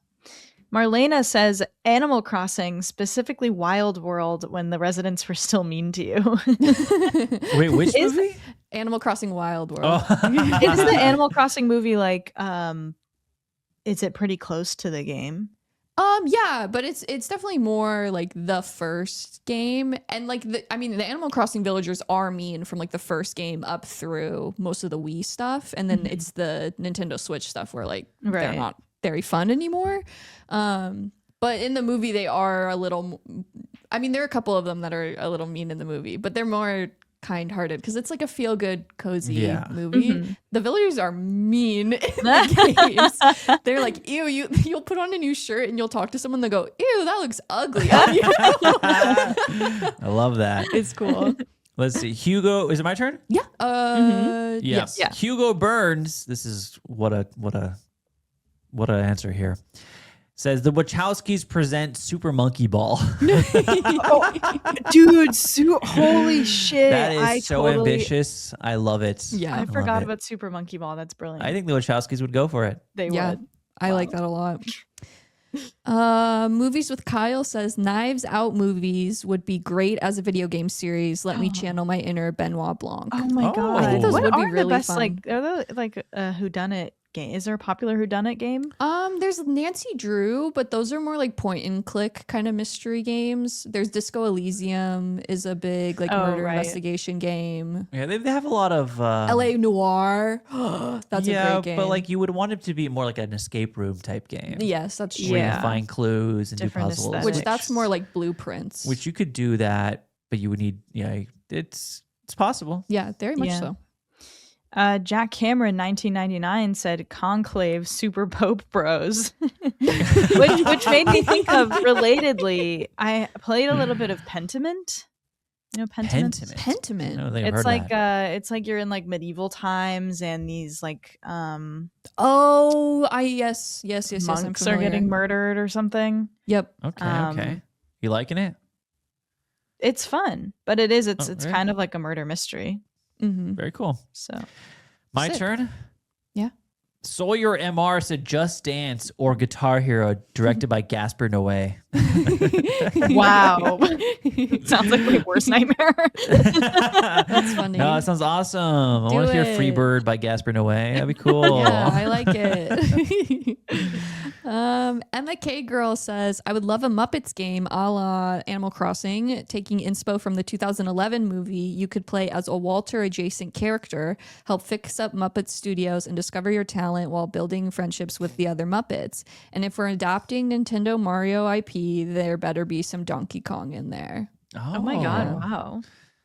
Marlena says Animal Crossing, specifically Wild World, when the residents were still mean to you. Wait, which Is- movie? Animal Crossing Wild World. Oh. Is the Animal Crossing movie like is it pretty close to the game? Yeah, but it's definitely more like the first game, and like the Animal Crossing villagers are mean from like the first game up through most of the Wii stuff, and then it's the Nintendo Switch stuff where like they're Right. not very fun anymore. But in the movie they are a little. I mean, there are a couple of them that are a little mean in the movie, but they're more kind-hearted because it's like a feel-good, cozy Yeah. movie. The villagers are mean in the games. They're like, ew, you'll put on a new shirt and you'll talk to someone. They go, ew, that looks ugly on you. I love that. It's cool. Let's see. Hugo, is it my turn? Yeah. Yes. Yeah. Hugo Burns. This is what a answer here. Says the Wachowskis present Super Monkey Ball. Dude, holy shit. That is I so totally- ambitious. I love it. Yeah. I love forgot it. about Super Monkey Ball. That's brilliant. I think the Wachowskis would go for it. they Yeah. would. I like that a lot. Movies with Kyle says Knives Out movies would be great as a video game series. Let me channel my inner Benoit Blanc. Oh my Oh. god! I think those What would be are really the best fun. like? Are there like whodunit game? Is there a popular whodunit game? There's Nancy Drew, but those are more like point and click kind of mystery games. There's Disco Elysium is a big like murder investigation game. Yeah, they have a lot of LA Noir. That's a great game. but like you would want it to be more like an escape room type game. yes, that's true. Where you Yeah. find clues and Different do puzzles. aesthetics. Which that's more like blueprints. Which you could do that, but you would need it's possible. yeah, very much Yeah. so. Jack Cameron, 1999, said Conclave Super Pope Bros, which made me think of relatedly. I played a little bit of Pentiment. You know Pentiment? Pentiment. I don't think I've It's heard like that. it's like you're in like medieval times and these like Oh, yes. I'm monks are familiar. getting murdered or something. Yep. Okay. You liking it? It's fun, but it's yeah. kind of like a murder mystery. Mm-hmm. Very cool. So My Sick. turn. Yeah. Sawyer MR said Just Dance or Guitar Hero, directed by Gasper Noé. wow, sounds like my worst nightmare. That's funny. No, that sounds awesome. I Do want to hear it. Freebird by Gasper Noé. That'd be cool. Yeah, I like it. Emma K Girl says, I would love a Muppets game a la Animal Crossing. Taking inspo from the 2011 movie, you could play as a Walter adjacent character, help fix up Muppet Studios, and discover your talent while building friendships with the other Muppets. And if we're adapting Nintendo Mario IP, there better be some Donkey Kong in there. Oh my god! Wow,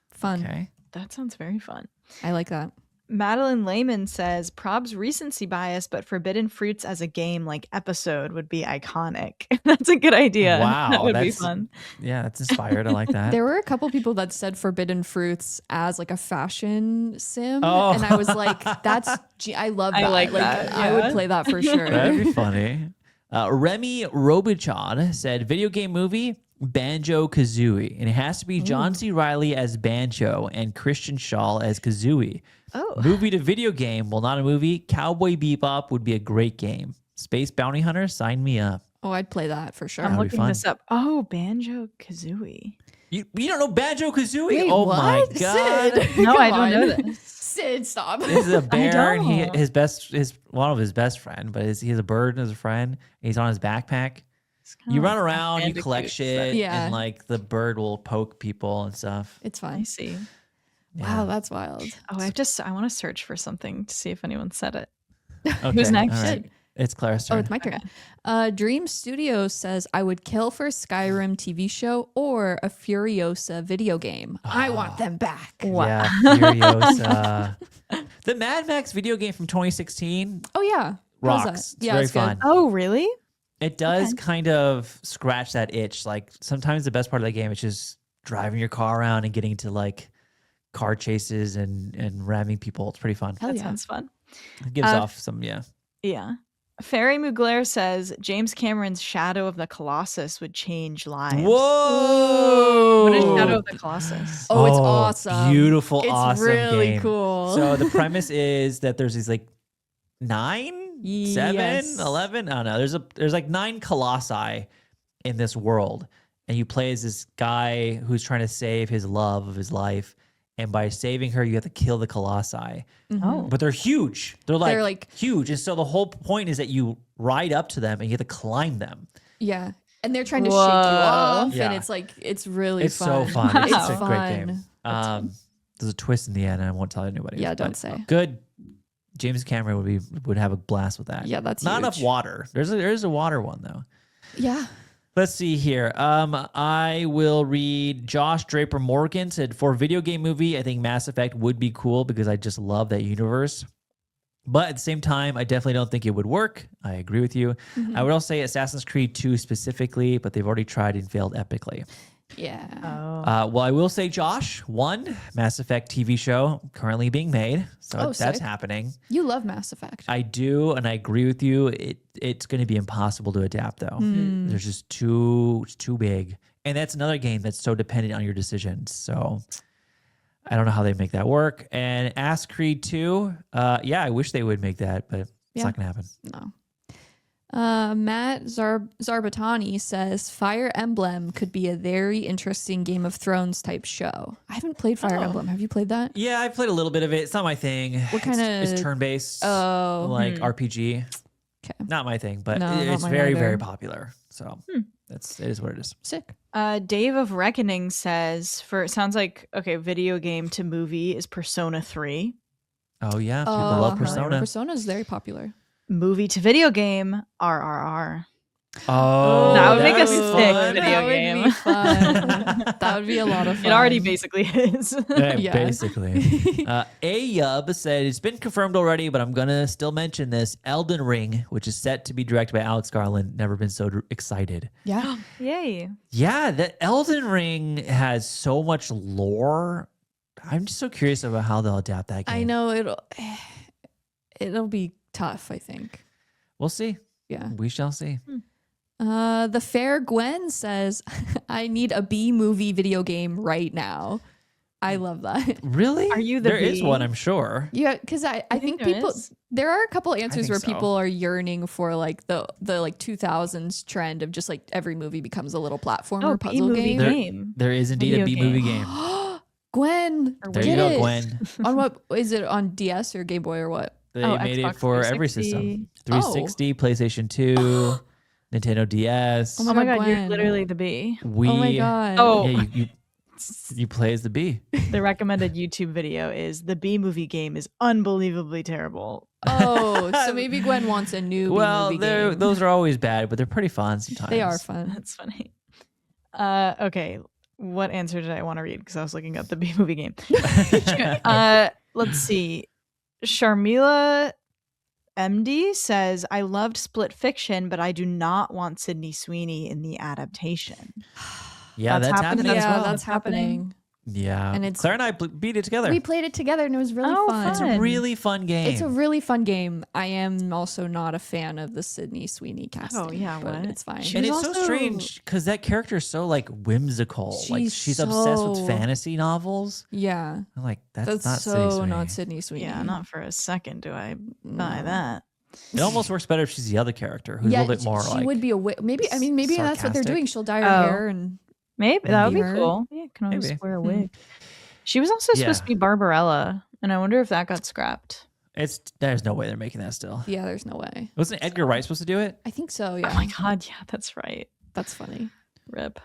Fun. Okay. that sounds very fun. I like that. Madeline Lehman says Prob's recency bias, but Forbidden Fruits as a game like episode would be iconic. That's a good idea. Wow, that would be that's- fun. Yeah, that's inspired. I like that. There were a couple people that said Forbidden Fruits as like a fashion sim, Oh. and I was like, I love that. I like that, I would yeah. play that for sure. That'd be funny. Remy Robichaud said video game movie Banjo Kazooie, and it has to be John C. Reilly as Banjo and Christian Shaw as Kazooie. Oh, Movie to video game, well, not a movie. Cowboy Bebop would be a great game. Space Bounty Hunter, sign me up. Oh, I'd play that for sure. I'm That'd be looking fun. this up. Oh, Banjo Kazooie. You don't know Banjo Kazooie? Wait, Oh my what? god! Sid, No, come I don't know on. this. Sid, stop. This is a bear, and don't. his one of his best friend, but he has a bird as a friend. And he's on his backpack. You run around, you collect shit, Yeah. and like the bird will poke people and stuff. It's I fun. see. Wow, that's wild. Oh, I want to search for something to see if anyone said it. Okay, Who's next? all right. It's Claire's turn. Oh, it's my turn. Dream Studios says I would kill for a Skyrim TV show or a Furiosa video game. I want them back. Yeah, Furiosa. The Mad Max video game from 2016 Oh yeah, How's that? rocks. It's Yeah, very it's good. fun. Oh, really? It does kind of scratch that itch. Like sometimes the best part of the game is just driving your car around and getting to like car chases and ramming people. It's pretty fun. Hell That yeah. sounds fun. It gives off some Yeah. Fairy Mugler says James Cameron's Shadow of the Colossus would change lives. Whoa! What is Shadow of the Colossus? Oh, it's awesome. Beautiful, It's awesome really game. cool. So the premise is that there's these like 9, 7, Yes. 11. I don't know. There's like 9 colossi in this world, and you play as this guy who's trying to save his love of his life. And by saving her, you have to kill the colossi. Oh. But they're huge. They're They're, like like- huge. And so the whole point is that you ride up to them and you have to climb them. Yeah. And they're trying to shake you Whoa. off. Yeah. And it's like, it's really It's fun. so fun. It's It's a fun. great game. There's a twist in the end, and I won't tell anybody. Yeah, but don't say. Good. James Cameron would have a blast with that. Yeah, that's not enough huge. water. There's a water one though. Yeah. Let's see here. I will read Josh Draper Morgan said for video game movie, I think Mass Effect would be cool because I just love that universe. But at the same time, I definitely don't think it would work. I agree with you. I would also say Assassin's Creed 2 specifically, but they've already tried and failed epically. Yeah. Oh. Well, I will say, Josh, one Mass Effect TV show currently being made. So Oh, that's sick. happening. You love Mass Effect. I do, and I agree with you. It's going to be impossible to adapt, though. There's just it's too big. And that's another game that's so dependent on your decisions. So I don't know how they make that work. And Ask Creed 2, yeah, I wish they would make that, but it's Yeah. not going to happen. No. Matt Zarbatani says Fire Emblem could be a very interesting Game of Thrones type show. I haven't played Fire Emblem. Have you played that? Yeah, I played a little bit of it. It's not my thing. What kind of- It's turn-based, Oh, RPG. okay. Not my thing, but No, not it's mine very, either. very popular. So it is what it is. Sick. Dave of Reckoning says it sounds like video game to movie is Persona 3. Oh yeah, people love Persona. Persona is very popular. Movie to video game RRR. Oh, That would make a would be sick fun. video That would game. be fun. That would be a lot of fun. It already basically is. Yeah, Yeah. basically. Ayub said, it's been confirmed already, but I'm going to still mention this. Elden Ring, which is set to be directed by Alex Garland. Never been so excited. Yeah. Yay. Yeah, that Elden Ring has so much lore. I'm just so curious about how they'll adapt that game. I know it'll be tough, I think. We'll see. Yeah. We shall see. The Fair Gwen says, I need a B movie video game right now. I love that. Really? Are you the There is bee? one, I'm sure. Yeah, because I think there people is? there are a couple answers think where so. people are yearning for like the like 2000s trend of just like every movie becomes a little platformer puzzle B-movie game. game. There is indeed a Video B game. movie game. Gwen, Or There get you go, it. Gwen. On what is it, on DS or Game Boy or what? They Oh, made Xbox it for every 360. system. 360, PlayStation 2, Nintendo DS. Oh Oh my god, you're Gwen. literally the bee. We, Oh my god. Oh. Yeah, you play as the bee. The recommended YouTube video is the B movie game is unbelievably terrible. Oh, so maybe Gwen wants a new Well, B-movie game. those are always bad, but they're pretty fun sometimes. They are fun. That's funny. Okay, what answer did I want to read? Because I was looking up the B movie game. Let's see. Sharmila MD says, I loved Split Fiction, but I do not want Sydney Sweeney in the adaptation. Yeah, that's happening. That's Yeah, what- that's happening. Yeah. And it's- Claire and I beat it together. We played it together and it was really Oh, fun. It's a really fun game. It's a really fun game. I am also not a fan of the Sydney Sweeney casting. Oh, yeah, but what? it's fine. She and was it's so also- strange because that character is so like whimsical. Like she's obsessed with so- fantasy novels. Yeah, I'm like, that's that's not Sydney so Sweeney. not Sydney Sweeney. Yeah, not for a second do I buy No. that. It almost works better if she's the other character who's a little bit more she like. would be a maybe. I mean, maybe that's what they're sarcastic. doing. She'll dye her Oh. hair and Maybe that would be Maybe. cool. Yeah, can always Maybe. wear a wig. She was also supposed to Yeah. be Barbarella, and I wonder if that got scrapped. There's no way they're making that still. yeah, there's no way. Wasn't Edgar Wright supposed to do it? I think so. Yeah, Oh my god, yeah, that's right. that's funny. Rip.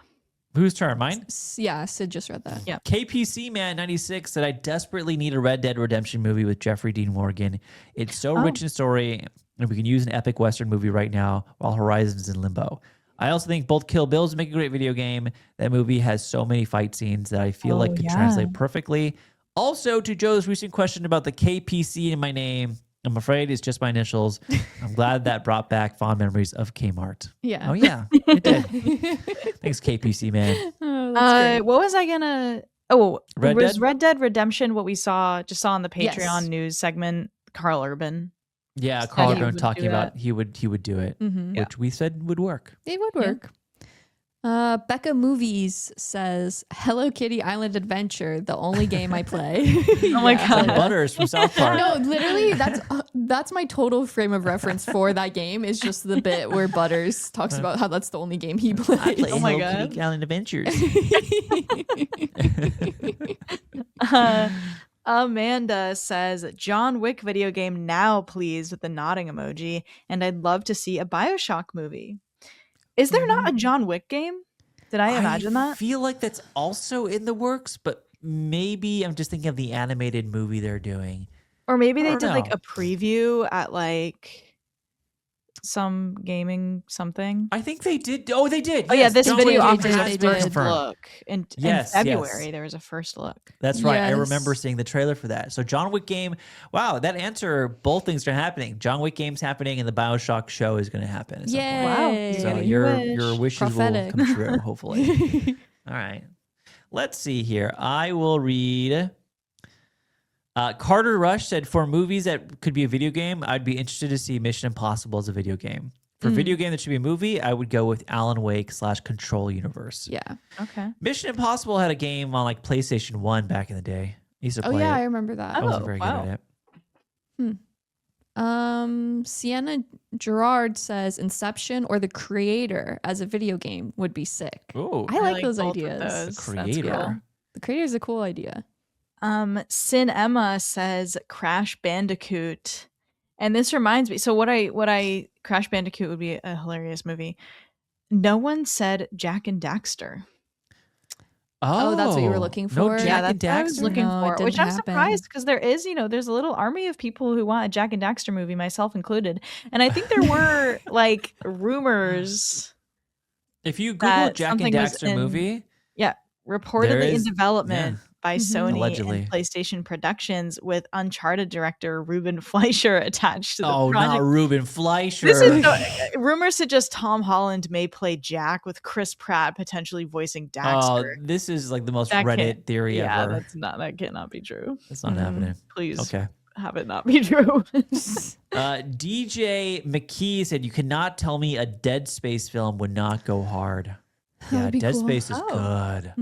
Whose turn? Mine? Yeah, Sid just read that. Yeah. KPC Man 96 said, I desperately need a Red Dead Redemption movie with Jeffrey Dean Morgan. It's so rich in story, and we can use an epic Western movie right now while Horizon's in limbo. I also think both Kill Bills make a great video game. That movie has so many fight scenes that I feel like could translate perfectly. Also, to Joe's recent question about the KPC in my name, I'm afraid it's just my initials. I'm glad that brought back fond memories of Kmart. Yeah. Oh, yeah, it did. Thanks, KPC Man. Oh, that's great. What was I gonna? Oh, Red was Dead? Red Dead Redemption what we saw on the Patreon Yes. news segment? Carl Urban. Yeah, Said Carl he Urban would talking do about that. he would do it, Mhm. which we said would work. It would Yeah. work. Becca Movies says Hello Kitty Island Adventure, the only game I play. Oh my God. Butters from South Park. No, literally, that's my total frame of reference for that game. Is just the bit where Butters talks about how that's the only game he plays. Oh my God. Island Adventures. Amanda says John Wick video game now, please, with the nodding emoji, and I'd love to see a BioShock movie. Is there not a John Wick game? Did I imagine I that? feel like that's also in the works, but maybe I'm just thinking of the animated movie they're doing. Or maybe I they don't did like know. a preview at like some gaming something. I think they did. Oh, they did. Oh yeah, Yes, this John video Wick offers did, a they first did. look. In Yes, February, yes. there was a first look. That's right. I Yes. remember seeing the trailer for that. So John Wick game. Wow, that answer. Both things are happening. John Wick game's happening, and the BioShock show is going to happen. At some point. Wow. Yay! So You your wish. wishes Prophetic. will come true, hopefully. All right. Let's see here. I will read. Carter Rush said, for movies that could be a video game, I'd be interested to see Mission Impossible as a video game. For a video game that should be a movie, I would go with Alan Wake / Control Universe. Yeah. Okay. Mission Impossible had a game on like PlayStation 1 back in the day. I used to Oh play yeah, I it. remember that. I wasn't Oh, very wow. good at it. Sienna Gerard says Inception or The Creator as a video game would be sick. Ooh, I like those both of ideas. those. The That's Creator. cool. The Creator is a cool idea. Sin Emma says Crash Bandicoot. And this reminds me, so what I Crash Bandicoot would be a hilarious movie. No one said Jack and Daxter. Oh, that's what you were looking No for? Jack Yeah, and that's what I was Daxter? looking No, it for, which didn't I'm happen. surprised because there is, there's a little army of people who want a Jack and Daxter movie, myself included. And I think there were like rumors, If you Google that Jack and something was Daxter in- movie, reportedly in is- development by Sony Allegedly. and PlayStation Productions with Uncharted director Ruben Fleischer attached to the oh, project. not Ruben Fleischer. This is rumors suggest Tom Holland may play Jack, with Chris Pratt potentially voicing Oh, Daxter. this is like the most That Reddit can't- theory yeah, ever. that cannot be true. That's not happening. Please Okay. have it not be true. DJ McKee said, "You cannot tell me a Dead Space film would not go hard." Yeah, would be Dead cool. Space is Oh. good.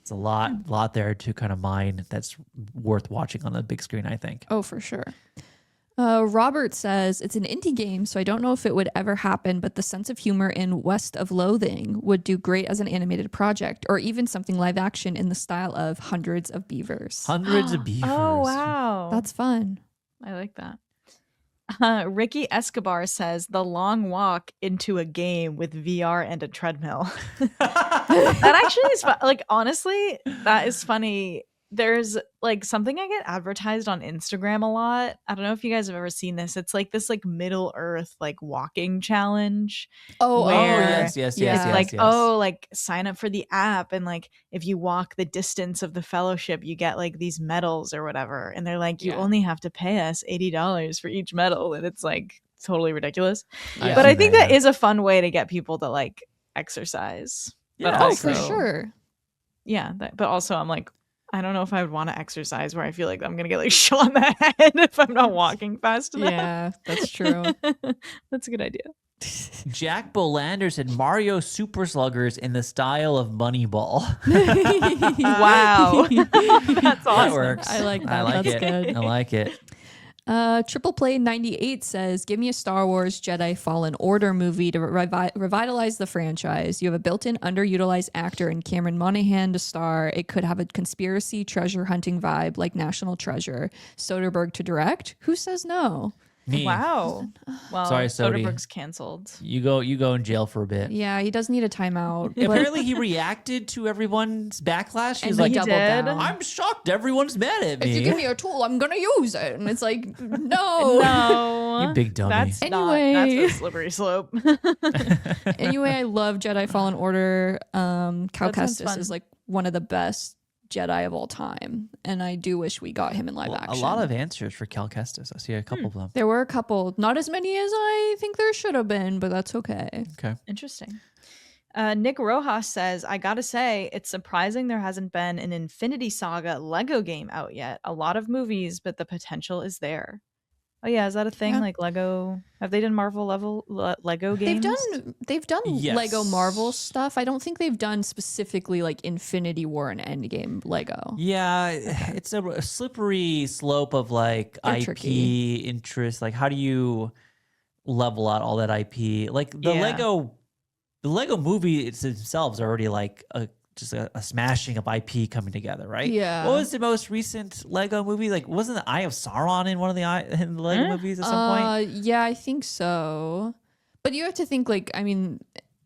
It's a lot there to kind of mine that's worth watching on the big screen, I think. Oh, for sure. Robert says it's an indie game, so I don't know if it would ever happen, but the sense of humor in West of Loathing would do great as an animated project, or even something live action in the style of Hundreds of Beavers. Hundreds of beavers. Oh wow, That's fun. I like that. Ricky Escobar says The Long Walk into a game with VR and a treadmill. That actually is like, honestly, that is funny. There's like something I get advertised on Instagram a lot. I don't know if you guys have ever seen this. It's like this like Middle Earth like walking challenge. Oh, Where yes. it's yes, like, oh, like sign up for the app, and like if you walk the distance of the fellowship, you get like these medals or whatever. And they're like, you Yeah. only have to pay us $80 for each medal, and it's like totally ridiculous. I've But seen I think that, that is a fun way to get people to like exercise. But Yeah, Oh, also, for sure. yeah. But also, I'm like, I don't know if I would want to exercise where I feel like I'm gonna get like shot in the head if I'm not walking fast enough. Yeah, that's true. That's a good idea. Jack Bolander said Mario Super Sluggers in the style of Moneyball. Wow. That's awesome. That works. I like that. I like That's it. good. I like it. Triple Play 98 says, give me a Star Wars Jedi Fallen Order movie to revitalize the franchise. You have a built-in underutilized actor in Cameron Monaghan to star. It could have a conspiracy treasure hunting vibe like National Treasure. Soderbergh to direct. Who says no? Me. Wow. Well, Sorry, Sodi. Soderbergh's canceled. You go in jail for a bit. Yeah, he does need a timeout. but- Apparently, he reacted to everyone's backlash. He was And like, he doubled did? down. "I'm shocked. Everyone's mad at If you me." give me a tool, I'm gonna use it. And it's like, no. No. You big dummy. That's Anyway. that's a slippery slope. Anyway, I love Jedi Fallen Order. Cal sounds Kestis fun. is like one of the best Jedi of all time, and I do wish we got him in live Well, action. a lot of answers for Cal Kestis. I see a couple of them. There were a couple, not as many as I think there should have been, but that's okay. Okay. Interesting. Nick Rojas says, I gotta say, it's surprising there hasn't been an Infinity Saga Lego game out yet. A lot of movies, but the potential is there. Oh yeah, is that a thing? Yeah. Like Lego? Have they done Marvel Lego games? They've done Yes. Lego Marvel stuff. I don't think they've done specifically like Infinity War and Endgame Lego. Yeah, it's a slippery slope of like They're IP tricky. interest. Like, how do you level out all that IP? Like the Yeah. Lego movie themselves are already like just a smashing of IP coming together, right? Yeah. What was the most recent Lego movie? Like, wasn't the Eye of Sauron in one of in the Lego movies at some point? Yeah, I think so. But you have to think like, I mean,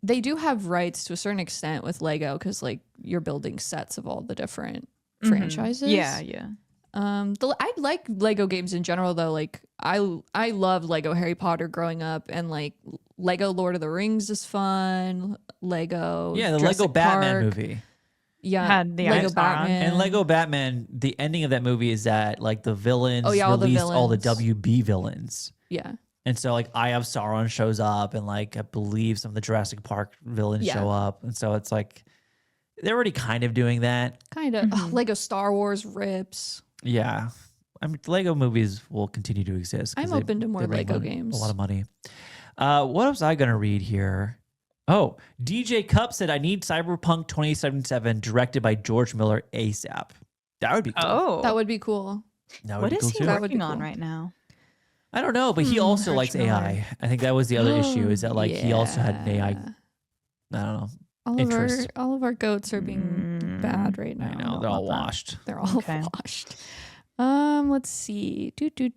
they do have rights to a certain extent with Lego because like you're building sets of all the different franchises. Yeah, yeah. I like Lego games in general though. Like I loved Lego Harry Potter growing up, and like Lego Lord of the Rings is fun. Lego Yeah, the Jurassic Lego Batman Park. movie. Yeah, Had the Eye Lego of Sauron. Batman And Lego Batman, the ending of that movie is that like the villains Oh, yeah, all the release all the villains. WB villains. Yeah, And so like Eye of Sauron shows up, and like I believe some of the Jurassic Park villains Yeah. show up. And so it's like they're already kind of doing that. kind of. Lego Star Wars rips. Yeah. I mean, Lego movies will continue to exist. 'cause I'm open to more they make Lego money- games. A lot of money. What was I going to read here? Oh, DJ Cup said, I need Cyberpunk 2077 directed by George Miller ASAP. That would be cool. Oh. That would be cool. That would What be is cool he too. That would be working on cool. right now? I don't know, but he also likes Arch Miller. AI. I think that was the other issue is that like he also had an AI. I don't know. Interest. All of our goats are being bad right now. I know they're all washed. They're all Okay. washed. Let's see.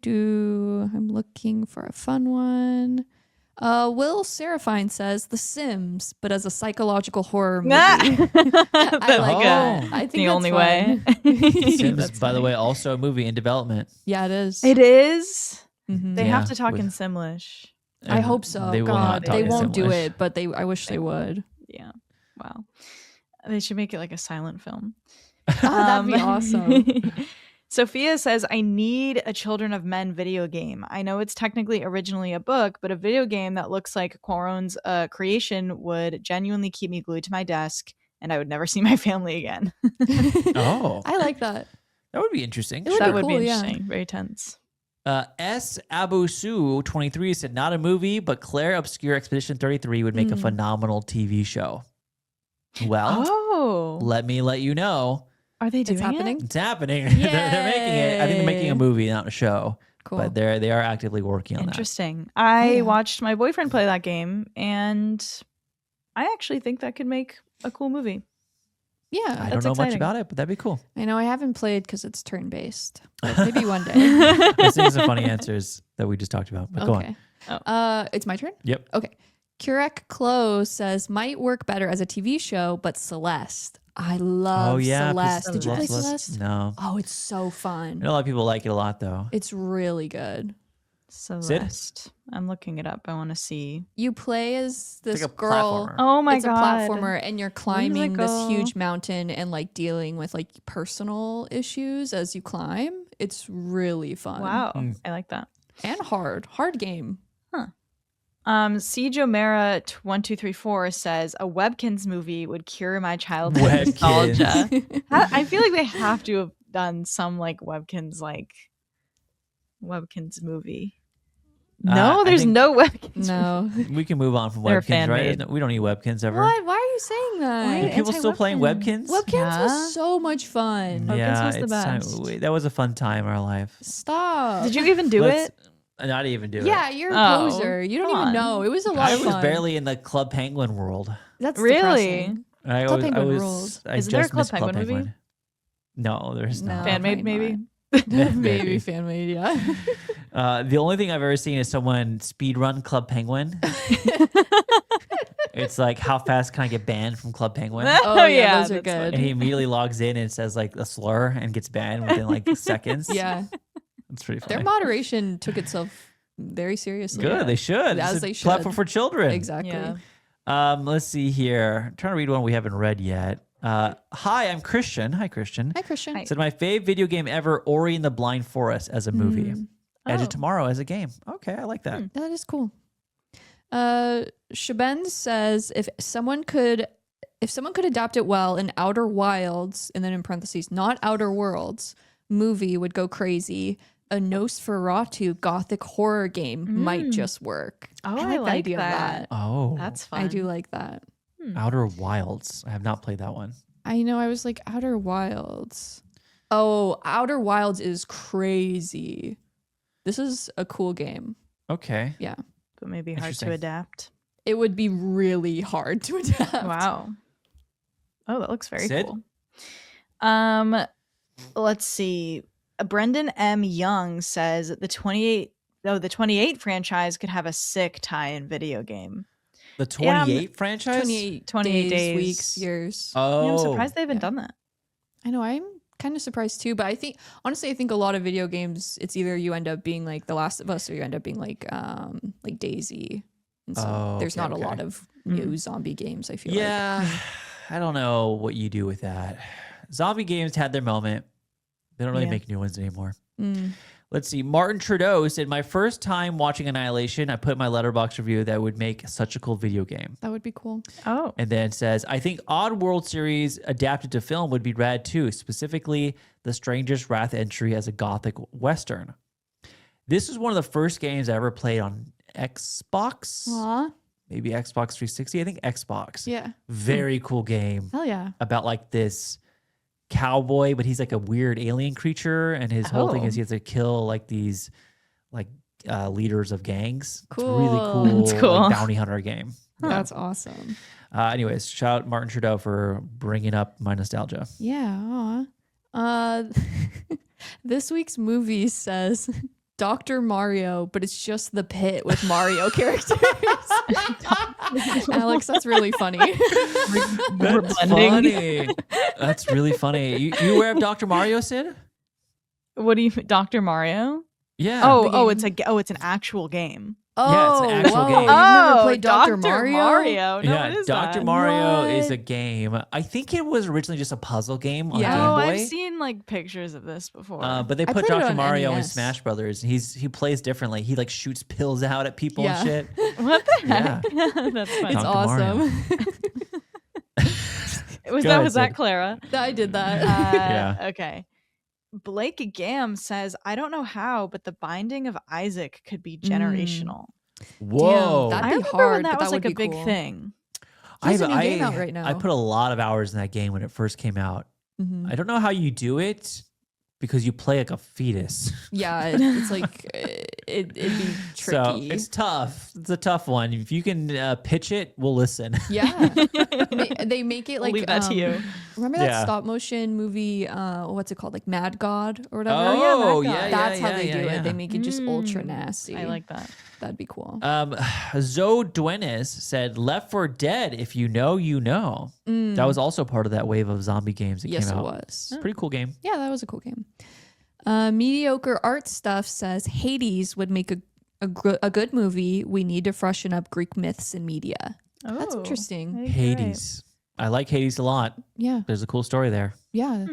I'm looking for a fun one. Will Serafine says The Sims, but as a psychological horror movie. I like it. I think the that's only fun. way. Sims, That's by the funny. way, also a movie in development. Yeah, it is. It is. Mhm. They Yeah, have to talk with- in Simlish. I And hope so. They will God, not talk they in won't do Simlish. it, but I wish they would. Yeah. Wow. They should make it like a silent film. That'd be awesome. Sophia says, I need a Children of Men video game. I know it's technically originally a book, but a video game that looks like Quaron's creation would genuinely keep me glued to my desk and I would never see my family again. Oh. I like that. That would be interesting. It would that be would be cool, yeah. interesting. Very tense. S. Abusu 23 said, not a movie, but Claire Obscure Expedition 33 would make a phenomenal TV show. Well, Oh. let me let you know. Are they doing It's happening. It's happening. They're making it. I think they're making a Yay. movie, not a show. Cool. But they are actively working on that. Interesting. I Yeah. watched my boyfriend play that game and I actually think that could make a cool movie. Yeah. I don't That's know much exciting. about it, but that'd be cool. I know I haven't played because it's turn based. Maybe one day. Let's see some funny answers that we just talked about. But go on. Okay. It's my turn? Yep. Okay. Kurek Close says, might work better as a TV show, but Celeste. I love Oh, yeah. Celeste. Did you play Celeste? Celeste? No. Oh, it's so I fun. know a lot of people like it a lot, though. It's really good. Celeste. I'm looking it up. I want to see. You play as this like a girl. platformer. Oh my It's god. a platformer, and you're climbing this Whimsical. huge mountain and like dealing with like personal issues as you climb. It's really fun. Wow. Mm. I like that. And hard game. Siege O'Mara 1234 says a Webkins movie would cure my childhood nostalgia. I feel like they have to have done some like Webkins movie. No, I there's think- no Webkins. No. We can move on from They're Webkins, right? fan-made. We don't need Webkins ever. What? Why are you saying that? Are people still playing Anti-Webkin. Webkins? Webkins Yeah. was so much fun. Webkins Yeah, was the it's best. time. That was a fun time in our life. Stop. Did you even do Let's it? Not even do it. Yeah, you're a Oh, poser. You don't come even on. know. It was a lot I of was fun. barely in the Club Penguin world. That's Really? depressing. Club Penguin ruled. I Isn't there a just Club missed Club Penguin movie? Penguin. No, there's No. not. Fan-made, probably maybe? not. Maybe. Maybe fan made, yeah. The only thing I've ever seen is someone speedrun Club Penguin. It's like, how fast can I get banned from Club Penguin? Oh, yeah, those are that's good. And he immediately logs in and says like a slur and gets banned within like seconds. Yeah. It's pretty Their funny. moderation took itself very seriously. Good, they should. As It's a they should. platform for children. Exactly. Yeah. Let's see here. I'm trying to read one we haven't read yet. Hi, I'm Christian. Hi, Christian. Hi, Christian. Hi. Said my fave video game ever, Ori and the Blind Forest as a movie. Edge Oh. of Tomorrow as a game. Okay, I like that. Yeah, that is cool. Shaben says if someone could adapt it well, an Outer Wilds, and then in parentheses, not Outer Worlds, movie would go crazy. A Nosferatu gothic horror game might just work. Oh, I I like the like idea of that. that. Oh, That's fun. I do like that. Outer Wilds. I have not played that one. I know. I was like Outer Wilds. Oh, Outer Wilds is crazy. This is a cool game. Okay. Yeah. But maybe hard Interesting. to adapt. It would be really hard to adapt. Wow. Oh, that looks very Sid? cool. Let's see. Brendan M. Young says the 28 franchise could have a sick tie-in video game. The 28 franchise? 28 days. weeks, years. Oh. Yeah, I'm surprised they haven't done that. I know. I'm kind of surprised too, but I think a lot of video games, it's either you end up being like The Last of Us or you end up being like Daisy. And so Oh, there's okay, not a lot okay. of new zombie games, I feel like. Yeah. I don't know what you do with that. Zombie games had their moment. They don't really Yeah. make new ones anymore. Mm. Let's see. Martin Trudeau said, my first time watching Annihilation, I put in my Letterboxd review that would make such a cool video game. That would be cool. Oh. And then says, I think Odd World series adapted to film would be rad too, specifically The Stranger's Wrath entry as a gothic western. This is one of the first games I ever played on Xbox. Aw. Maybe Xbox 360. I think Xbox. Yeah. Very cool game Hell yeah. about like this cowboy, but he's like a weird alien creature, and his whole thing Oh. is he has to kill like these like leaders of gangs. Cool. It's really cool. That's cool. Like, bounty hunter game. That's awesome. Anyways, shout out Martin Trudeau for bringing up my nostalgia. Yeah. This week's movie says Dr. Mario, but it's just the pit with Mario characters. Alex, that's really funny. That's funny. That's really funny. You aware of Dr. Mario, Sid? What do you, Dr. Mario? Yeah. It's an actual game. Yeah, it's an actual whoa. game. You've never played Dr. Dr. Mario? No, yeah, what is Dr. that? Mario is What? a game. I think it was originally just a puzzle game on Yeah. Game Oh, Boy. I've seen like pictures of this before. But they I put played it Dr. on Mario in NES. Smash Brothers. He plays differently. He like shoots pills out at people Yeah. and shit. What the Yeah. heck? That's funny. It's Dr. Mario. awesome. Was Go that ahead, was that Sid. Clara? I did that. Yeah. Okay. Blake Gam says, I don't know how, but the binding of Isaac could be generational. Whoa. Damn, I That'd be remember hard, when that but was that like would a be big cool. thing. There's a new game out right now. I put a lot of hours in that game when it first came out. Mhm. I don't know how you do it because you play like a fetus. Yeah, it's like it'd be tricky. So it's tough. It's a tough one. If you can pitch it, we'll listen. Yeah, they make it I'll like leave that to you. Remember that Yeah. stop motion movie? What's it called? Like Mad God or whatever. Oh, Mad God. yeah, That's how they yeah, do yeah. it. They make it just ultra nasty. I like that. That'd be cool. Zoe Duenes said, Left 4 Dead, if you know, you know. That was also part of that wave of zombie games that Yes, came it out. was. Pretty cool game. Yeah, that was a cool game. Mediocre art stuff says Hades would make a good movie. We need to freshen up Greek myths in media. That's Oh, interesting. I think you're right. Hades. I like Hades a lot. Yeah, There's a cool story there. yeah.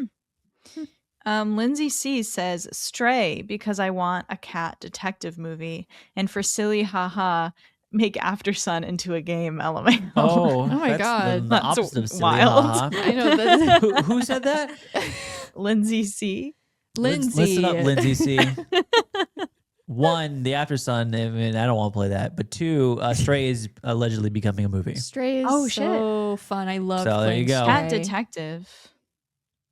Lindsay C says Stray because I want a cat detective movie, and for silly haha, make After Sun into a game element. Oh, my God. The That's opposite of silly, wild. haha. I know that. Who said that? Lindsay C. Lindsay. Listen up, Lindsay C. One, the After Sun. I mean, I don't want to play that. But two, Stray is allegedly becoming a movie. Stray is Oh, shit. so fun. I love So there you go. Cat detective.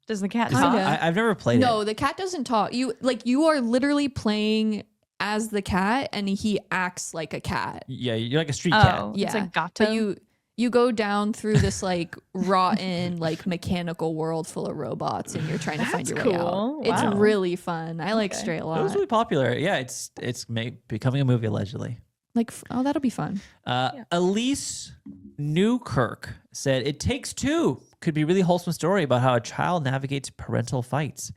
Does the cat Kinda. talk? I've never played No, it. the cat doesn't talk. You are literally playing as the cat and he acts like a cat. Yeah, you're like a street cat. Oh, Yeah. it's a gato. But you go down through this like rotten like mechanical world full of robots and you're trying to find That's your way cool. out. It's Wow. really fun. I like Okay. Stray a It lot. was really popular. Yeah, it's becoming a movie allegedly. Like oh, that'll be fun. Elise Newkirk said, "It Takes Two could be a really wholesome story about how a child navigates parental fights."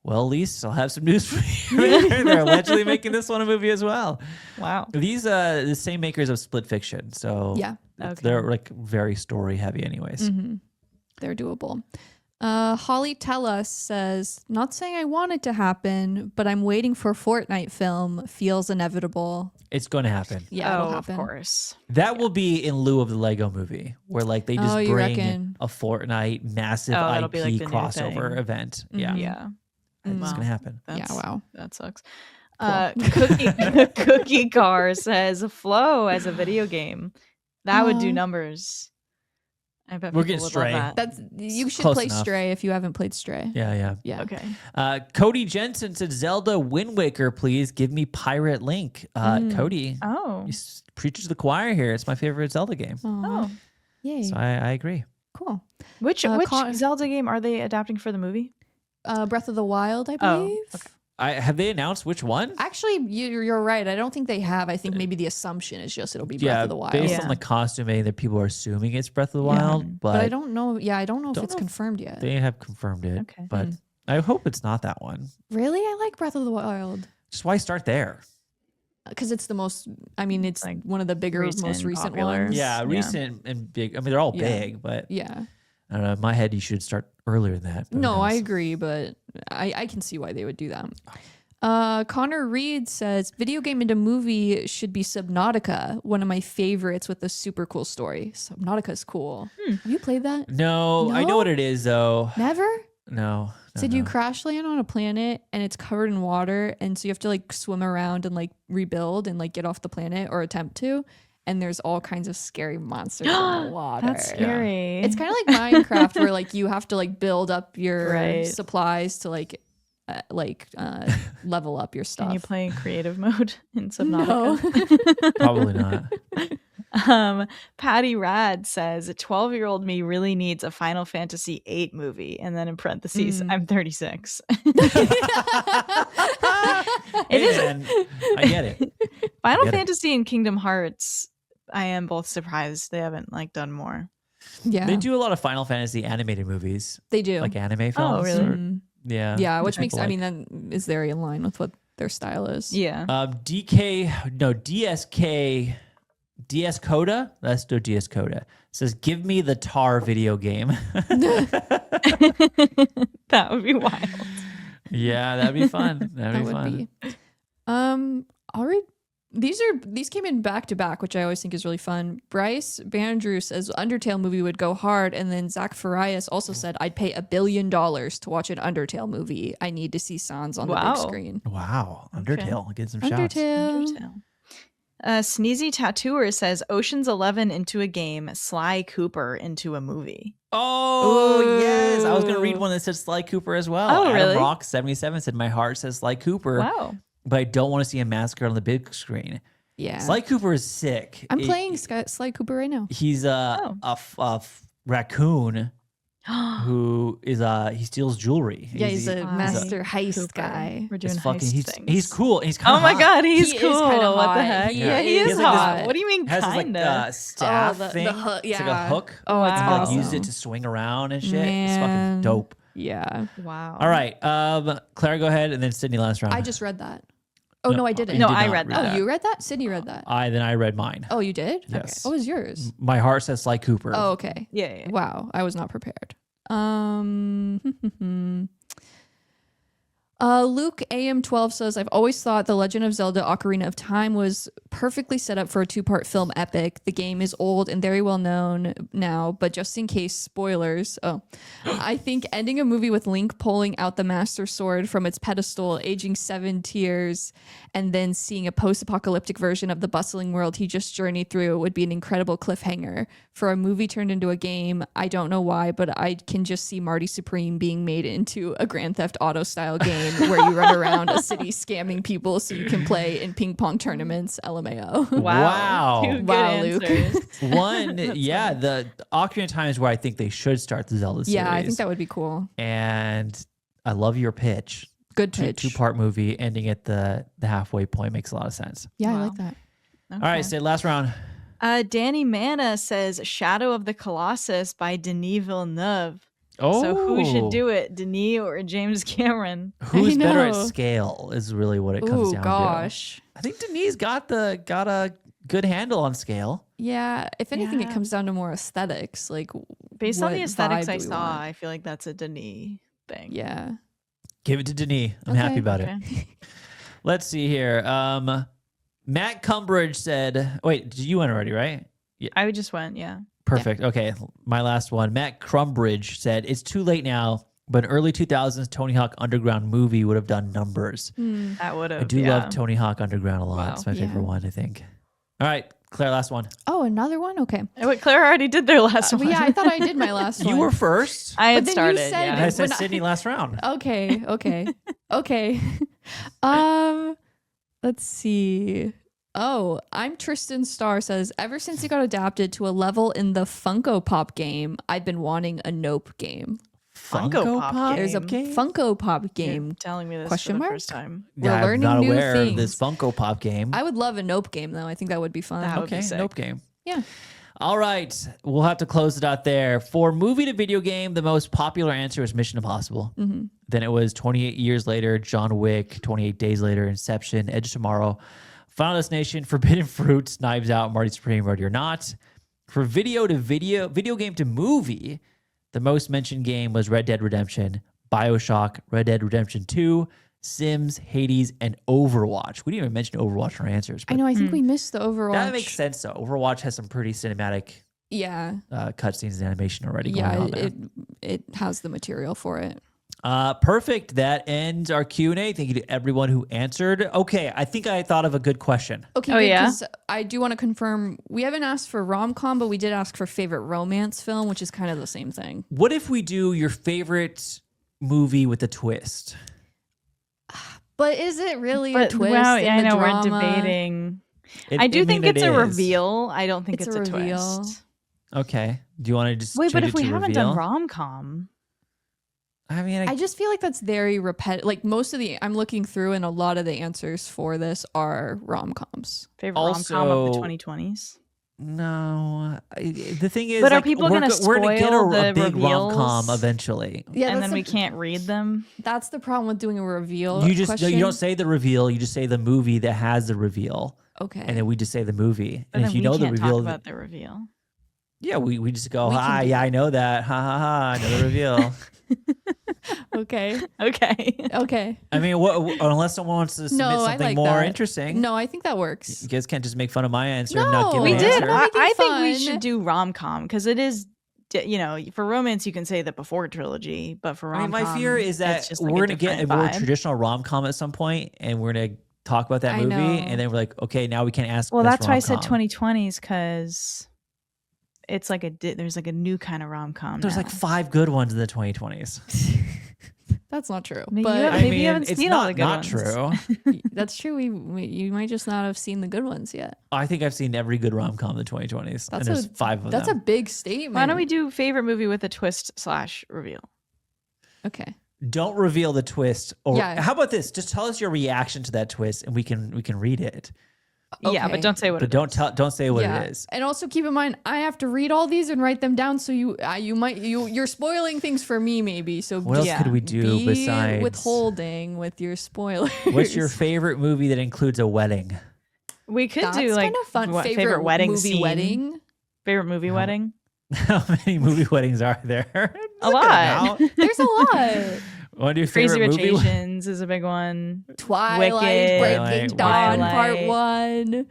Well, Elise, I'll have some news for you. They're allegedly making this one a movie as well. Wow. These the same makers of Split Fiction, so Yeah. Okay. they're like very story heavy, anyways. They're doable. Holly Tellus says, not saying I want it to happen, but I'm waiting for Fortnite film. Feels inevitable. It's going to happen. Yeah, it'll Oh, of happen. course. That will be in lieu of the Lego movie, where like they just Oh, you bring reckon? a Fortnite massive Oh, that'll IP be, like, the new crossover thing. event. Yeah, Yeah. it's Wow. going to happen. Yeah, wow. That sucks. Cookie Car says Flow as a video game. That would do Aw. numbers. I bet We're people getting would Stray. love that. That's you should Close play enough. Stray if you haven't played Stray. Yeah. Yeah. Okay. Cody Jensen said, Zelda Wind Waker, please give me Pirate Link. Cody, Oh. you preach to the choir here. It's my favorite Zelda game. Aw. Oh. Yay. So I agree. Cool. Which Zelda game are they adapting for the movie? Breath of the Wild, I Oh, believe. okay. Have they announced which one? Actually, you're right. I don't think they have. I think maybe the assumption is just it'll be Breath of the Wild. based Yeah. on the costuming, that people are assuming it's Breath of the Yeah. Wild, but I don't know. Yeah, I don't know if Don't it's know if confirmed yet. they have confirmed it. Okay. But I hope it's not that one. Really? I like Breath of the Wild. Just why start there? Because it's the most, I mean, it's Like one of the bigger, recent, most recent popular. ones. Yeah, recent and big. I mean, they're all Yeah. big, but Yeah. I don't know. In my head, you should start earlier than that. but who No, I knows? agree, but I can see why they would do that. Connor Reed says, video game into movie should be Subnautica, one of my favorites with a super cool story. Subnautica is cool. Have you played that? No, I know No? what it is, though. Never? No. Said you crash land on a planet and it's covered in water, and so you have to like swim around and like rebuild and like get off the planet or attempt to. And there's all kinds of scary monsters in the water. That's scary. It's kind of like Minecraft where like you have to like build up your Right. supplies to like level up your stuff. Can you play in creative mode in Subnautica? No. Probably not. Patty Rad says 12-year-old me really needs a Final Fantasy VIII movie, and then in parentheses, I'm 36. Man, I get it. Final Get it. Fantasy and Kingdom Hearts, I am both surprised they haven't done more. Yeah, They do a lot of Final Fantasy animated movies, They do. like anime films. Oh, really? Mhm. Yeah. Yeah, which makes, people I like. mean, that is very in line with what their style is. Yeah. DS Coda. Let's do DS Coda. Says, give me the Tar video game. That would be wild. Yeah, that'd be fun. That'd be fun. I'll read. These came in back to back, which I always think is really fun. Bryce Bandrew says Undertale movie would go hard, and then Zach Farias also said I'd pay $1 billion to watch an Undertale movie. I need to see Sans on the big screen. Wow. Undertale. Get some shots. Undertale. Sneezy Tattooer says Ocean's 11 into a game, Sly Cooper into a movie. Oh, yes. I was going to read one that said Sly Cooper as well. Oh, Adam really? Rock 77 said, my heart says Sly Cooper. Wow. But I don't want to see him massacred on the big screen. Yeah. Sly Cooper is sick. I'm playing Sly Cooper right now. He's a raccoon who is he steals jewelry. Yeah, he's a Sly master heist Cooper. guy. We're doing It's fucking, heist things. he's cool. He's kind Oh of my god, he's He is cool. kinda What the hot. heck? He Yeah, he is is like this- hot. What do you mean has this like kinda? staff the thing. hook, It's like a yeah. hook. Oh, it's And he, like, awesome. uses it to swing around and shit. It's Man. fucking dope. Yeah. Wow. All right. Clara, go ahead, and then Sydney last round. I just read that. Oh, no, I didn't. you No, did I not read that. Oh, Yeah. you read that? Sydney read that. I read mine. Oh, you did? Yes. Okay. What was yours? My heart says Sly Cooper. Oh, okay. Yeah. Wow, I was not prepared. Luke AM12 says, I've always thought The Legend of Zelda Ocarina of Time was perfectly set up for a 2-part film epic. The game is old and very well known now, but just in case, spoilers. I think ending a movie with Link pulling out the Master Sword from its pedestal, aging 7 tears, and then seeing a post-apocalyptic version of the bustling world he just journeyed through would be an incredible cliffhanger. For a movie turned into a game, I don't know why, but I can just see Marty Supreme being made into a Grand Theft Auto style game where you run around a city scamming people so you can play in ping pong tournaments. LMAO. Wow. Two good Wow, Luke. answers. One, yeah, the Ocarina of Time is where I think they should start the Zelda series. Yeah, I think that would be cool. And I love your pitch. Good pitch. 2-part movie ending at the halfway point makes a lot of sense. Yeah, I Wow. like that. All right, Sid, last round. Danny Mana says Shadow of the Colossus by Denis Villeneuve. Oh, So who should do it, Denis or James Cameron? Who's I better at know. scale is really what it comes Ooh, down gosh. to. I think Denise got a good handle on scale. Yeah, if anything, it Yeah. comes down to more aesthetics. Like, Based on what the aesthetics vibe I do we saw, want? I feel like that's a Denis thing. Yeah. Give it to Denise. I'm Okay. happy about it. Okay. Let's see here. Matt Cumbridge said, wait, did you win already, right? I just went, yeah. Perfect. Okay, my last one. Matt Crumbridge said, it's too late now, but an early 2000s Tony Hawk Underground movie would have done numbers. That would have. I do love Tony Hawk Underground a lot. Wow. It's my favorite Yeah. one, I think. All right, Claire, last one. Oh, another one? Okay. Wait, Claire already did their last But one. yeah, I thought I did my last one. You were first. I had But then you started. said And Yeah. I said when I- Sydney last round. Okay. Okay. Let's see. Oh, I'm Tristan Starr says, ever since it got adapted to a level in the Funko Pop game, I've been wanting a Nope game. Funko Pop There's a game? Funko Pop You're game. telling me this Question for the mark? first time. We're I'm learning not new aware things. of this Funko Pop game. I would love a Nope game though. I think that would be fun. That would be Okay, sick. nope game. Yeah. All right, we'll have to close it out there. For movie to video game, the most popular answer is Mission Impossible. Mm-hmm. Then it was 28 years later, John Wick, 28 days later, Inception, Edge of Tomorrow, Final Destination, Forbidden Fruits, Knives Out, Marty Supreme, Ready or Not. For video game to movie, the most mentioned game was Red Dead Redemption, BioShock, Red Dead Redemption 2, Sims, Hades, and Overwatch. We didn't even mention Overwatch in our answers. I But know. I think we missed the Overwatch. that makes sense, though. Overwatch has some pretty cinematic Yeah. cutscenes and animation already going Yeah. on there. It has the material for it. Perfect. That ends our Q&A. Thank you to everyone who answered. Okay, I think I thought of a good question. Okay, Oh, yeah? because I do want to confirm we haven't asked for rom-com, but we did ask for favorite romance film, which is kind of the same thing. What if we do your favorite movie with a twist? But is it really a But twist? wow, in yeah, I the know we're drama? debating. I do think it's a reveal. I don't think it's a reveal. twist. Okay. Do you want to just Wait, but change if it we to haven't reveal? done rom-com, I mean, I just feel like that's very repetitive. Like most of the, I'm looking through, and a lot of the answers for this are rom-coms. favorite rom-com of Also- the 2020s. no. The thing is, But are like, people we're gonna we're gonna get spoil a the big rom-com reveals? eventually. Yeah, And that's then we can't read them. That's the problem with doing a reveal. You just question. you don't say the reveal. You just say the movie that has the reveal, Okay. and then we just say the movie. But And then if you we know the can't reveal, talk about the reveal. yeah, we just go, We can hi, do yeah, that. I know that, ha ha ha, I know the reveal. Okay. Okay. Okay. I mean, unless someone wants to submit No, I something like more that. interesting. No, I think that works. You guys can't just make fun of my answer and not give No, an We did. answer. Make it I think we fun. should do rom-com because it is, for romance, you can say the before trilogy, but for I mean, rom-com, my fear is that it's just like we're a gonna get a different more vibe. traditional rom-com at some point, and we're gonna talk about that I movie, know. and then we're like, okay, now we can ask. Well, best that's why I said rom-com. 2020s because it's like there's like a new kind of rom-com. There's now. like 5 good ones in the 2020s. That's not true. Maybe but you have- I Maybe mean, you haven't it's seen all not the good not ones. true. that's true. You might just not have seen the good ones yet. I think I've seen every good rom-com in the 2020s, and there's 5 of That's them. a big statement. Why don't we do favorite movie with a twist / reveal? Okay. Don't reveal the twist, or Yeah. how about this? Just tell us your reaction to that twist, and we can read it. Yeah, Okay. but don't say what But don't say what it is. And also keep in mind, I have to read all these and write them down. So you're spoiling things for me, maybe. So What else Yeah. could we do be besides withholding with your spoilers? What's your favorite movie that includes a wedding? We could That's do like kind of fun. what, Favorite wedding movie scene? wedding. Favorite movie wedding? How many movie weddings are there? A lot. There's a lot. Want to do Crazy favorite Rich movie? Asians is a big one. Twilight, Wicked, Breaking Twilight, Dawn, Twilight. Part 1.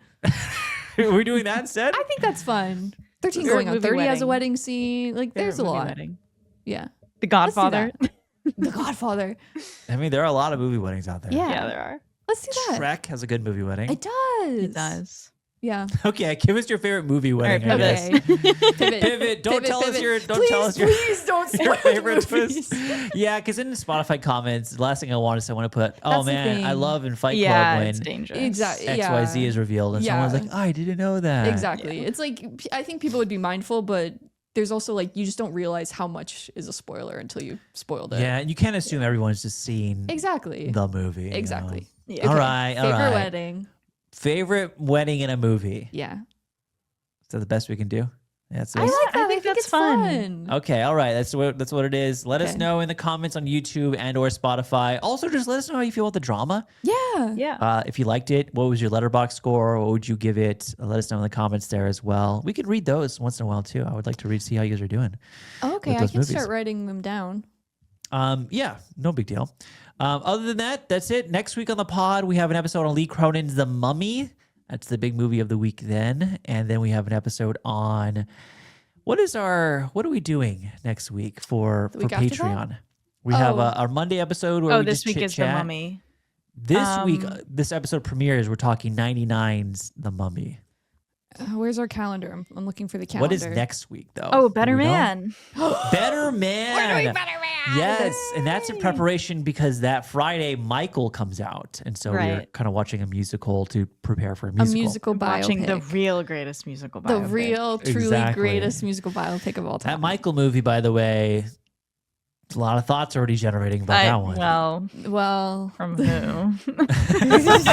Are we doing that instead? I think that's fun. 13 Favorite going on movie 30 has a wedding. wedding scene. Like, there's a Favorite movie lot. wedding. Yeah. The Godfather. The Godfather. I mean, there are a lot of movie weddings out there. Yeah. Yeah, there are. Let's do that. Shrek has a good movie wedding. It does. It does. Yeah. Okay, give us your favorite movie wedding. right, I guess. Okay. Pivot. Don't tell us your. Don't please, tell us your. Please don't spoil Your the favorite movies. twist. Yeah, because in the Spotify comments, the last thing I want is someone to put, "Oh That's the man, I thing. love in Fight Yeah, Club it's when dangerous. Exactly. XYZ is revealed," and someone's Yeah. like, "I didn't know that." Exactly. It's like, I think people would be mindful, but there's also like, you just don't realize how much is a spoiler until you spoiled it. Yeah, and you can't assume everyone's just seen Exactly. the movie. you know? Exactly. Yeah. All right. All Favorite right. wedding. Favorite wedding in a movie. Yeah. Is that the best we can do? That's I like that. I think that's it's fun. Okay, all right. That's what it is. Let us Okay. know in the comments on YouTube and or Spotify. Also, just let us know how you feel about the drama. Yeah. Yeah. If you liked it, what was your letterbox score? What would you give it? Let us know in the comments there as well. We could read those once in a while too. I would like to see how you guys are doing. Okay. with I those can movies. start writing them down. Yeah, no big deal. Other than that, that's it. Next week on the pod, we have an episode on Lee Cronin's The Mummy. That's the big movie of the week then. And then we have an episode on what are we doing next week for The week after that? Patreon? We have Oh. our Monday episode where we this just week is the chit-chat. Mummy. This week, this episode premieres. We're talking 99's The Mummy. Where's our calendar? I'm looking for the calendar. What is next week though? Oh, Do Better we know? Man. Better Man. We're doing Better Man. Yes, and that's in preparation because that Friday Michael comes out, and so we're Right. kind of watching a musical to prepare for a A musical. musical biopic. Watching the real greatest musical The biopic. real, truly Exactly. greatest musical biopic of all time. That Michael movie, by the way, a lot of thoughts already generating about that one. Well, Well, from who is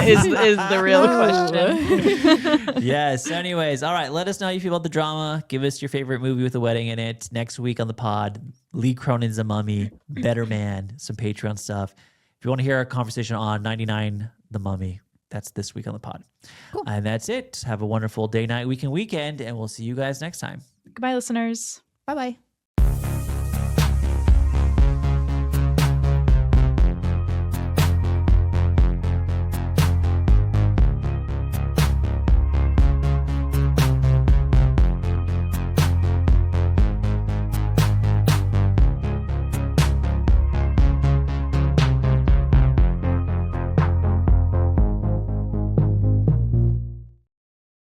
the real question. Yes. Anyways, all right. Let us know how you feel about the drama. Give us your favorite movie with a wedding in it. Next week on the pod, Lee Cronin's The Mummy, Better Man, some Patreon stuff. If you want to hear our conversation on 99 The Mummy, that's this week on the pod. Cool. And that's it. Have a wonderful day, night, weekend, and we'll see you guys next time. Goodbye, listeners. bye-bye.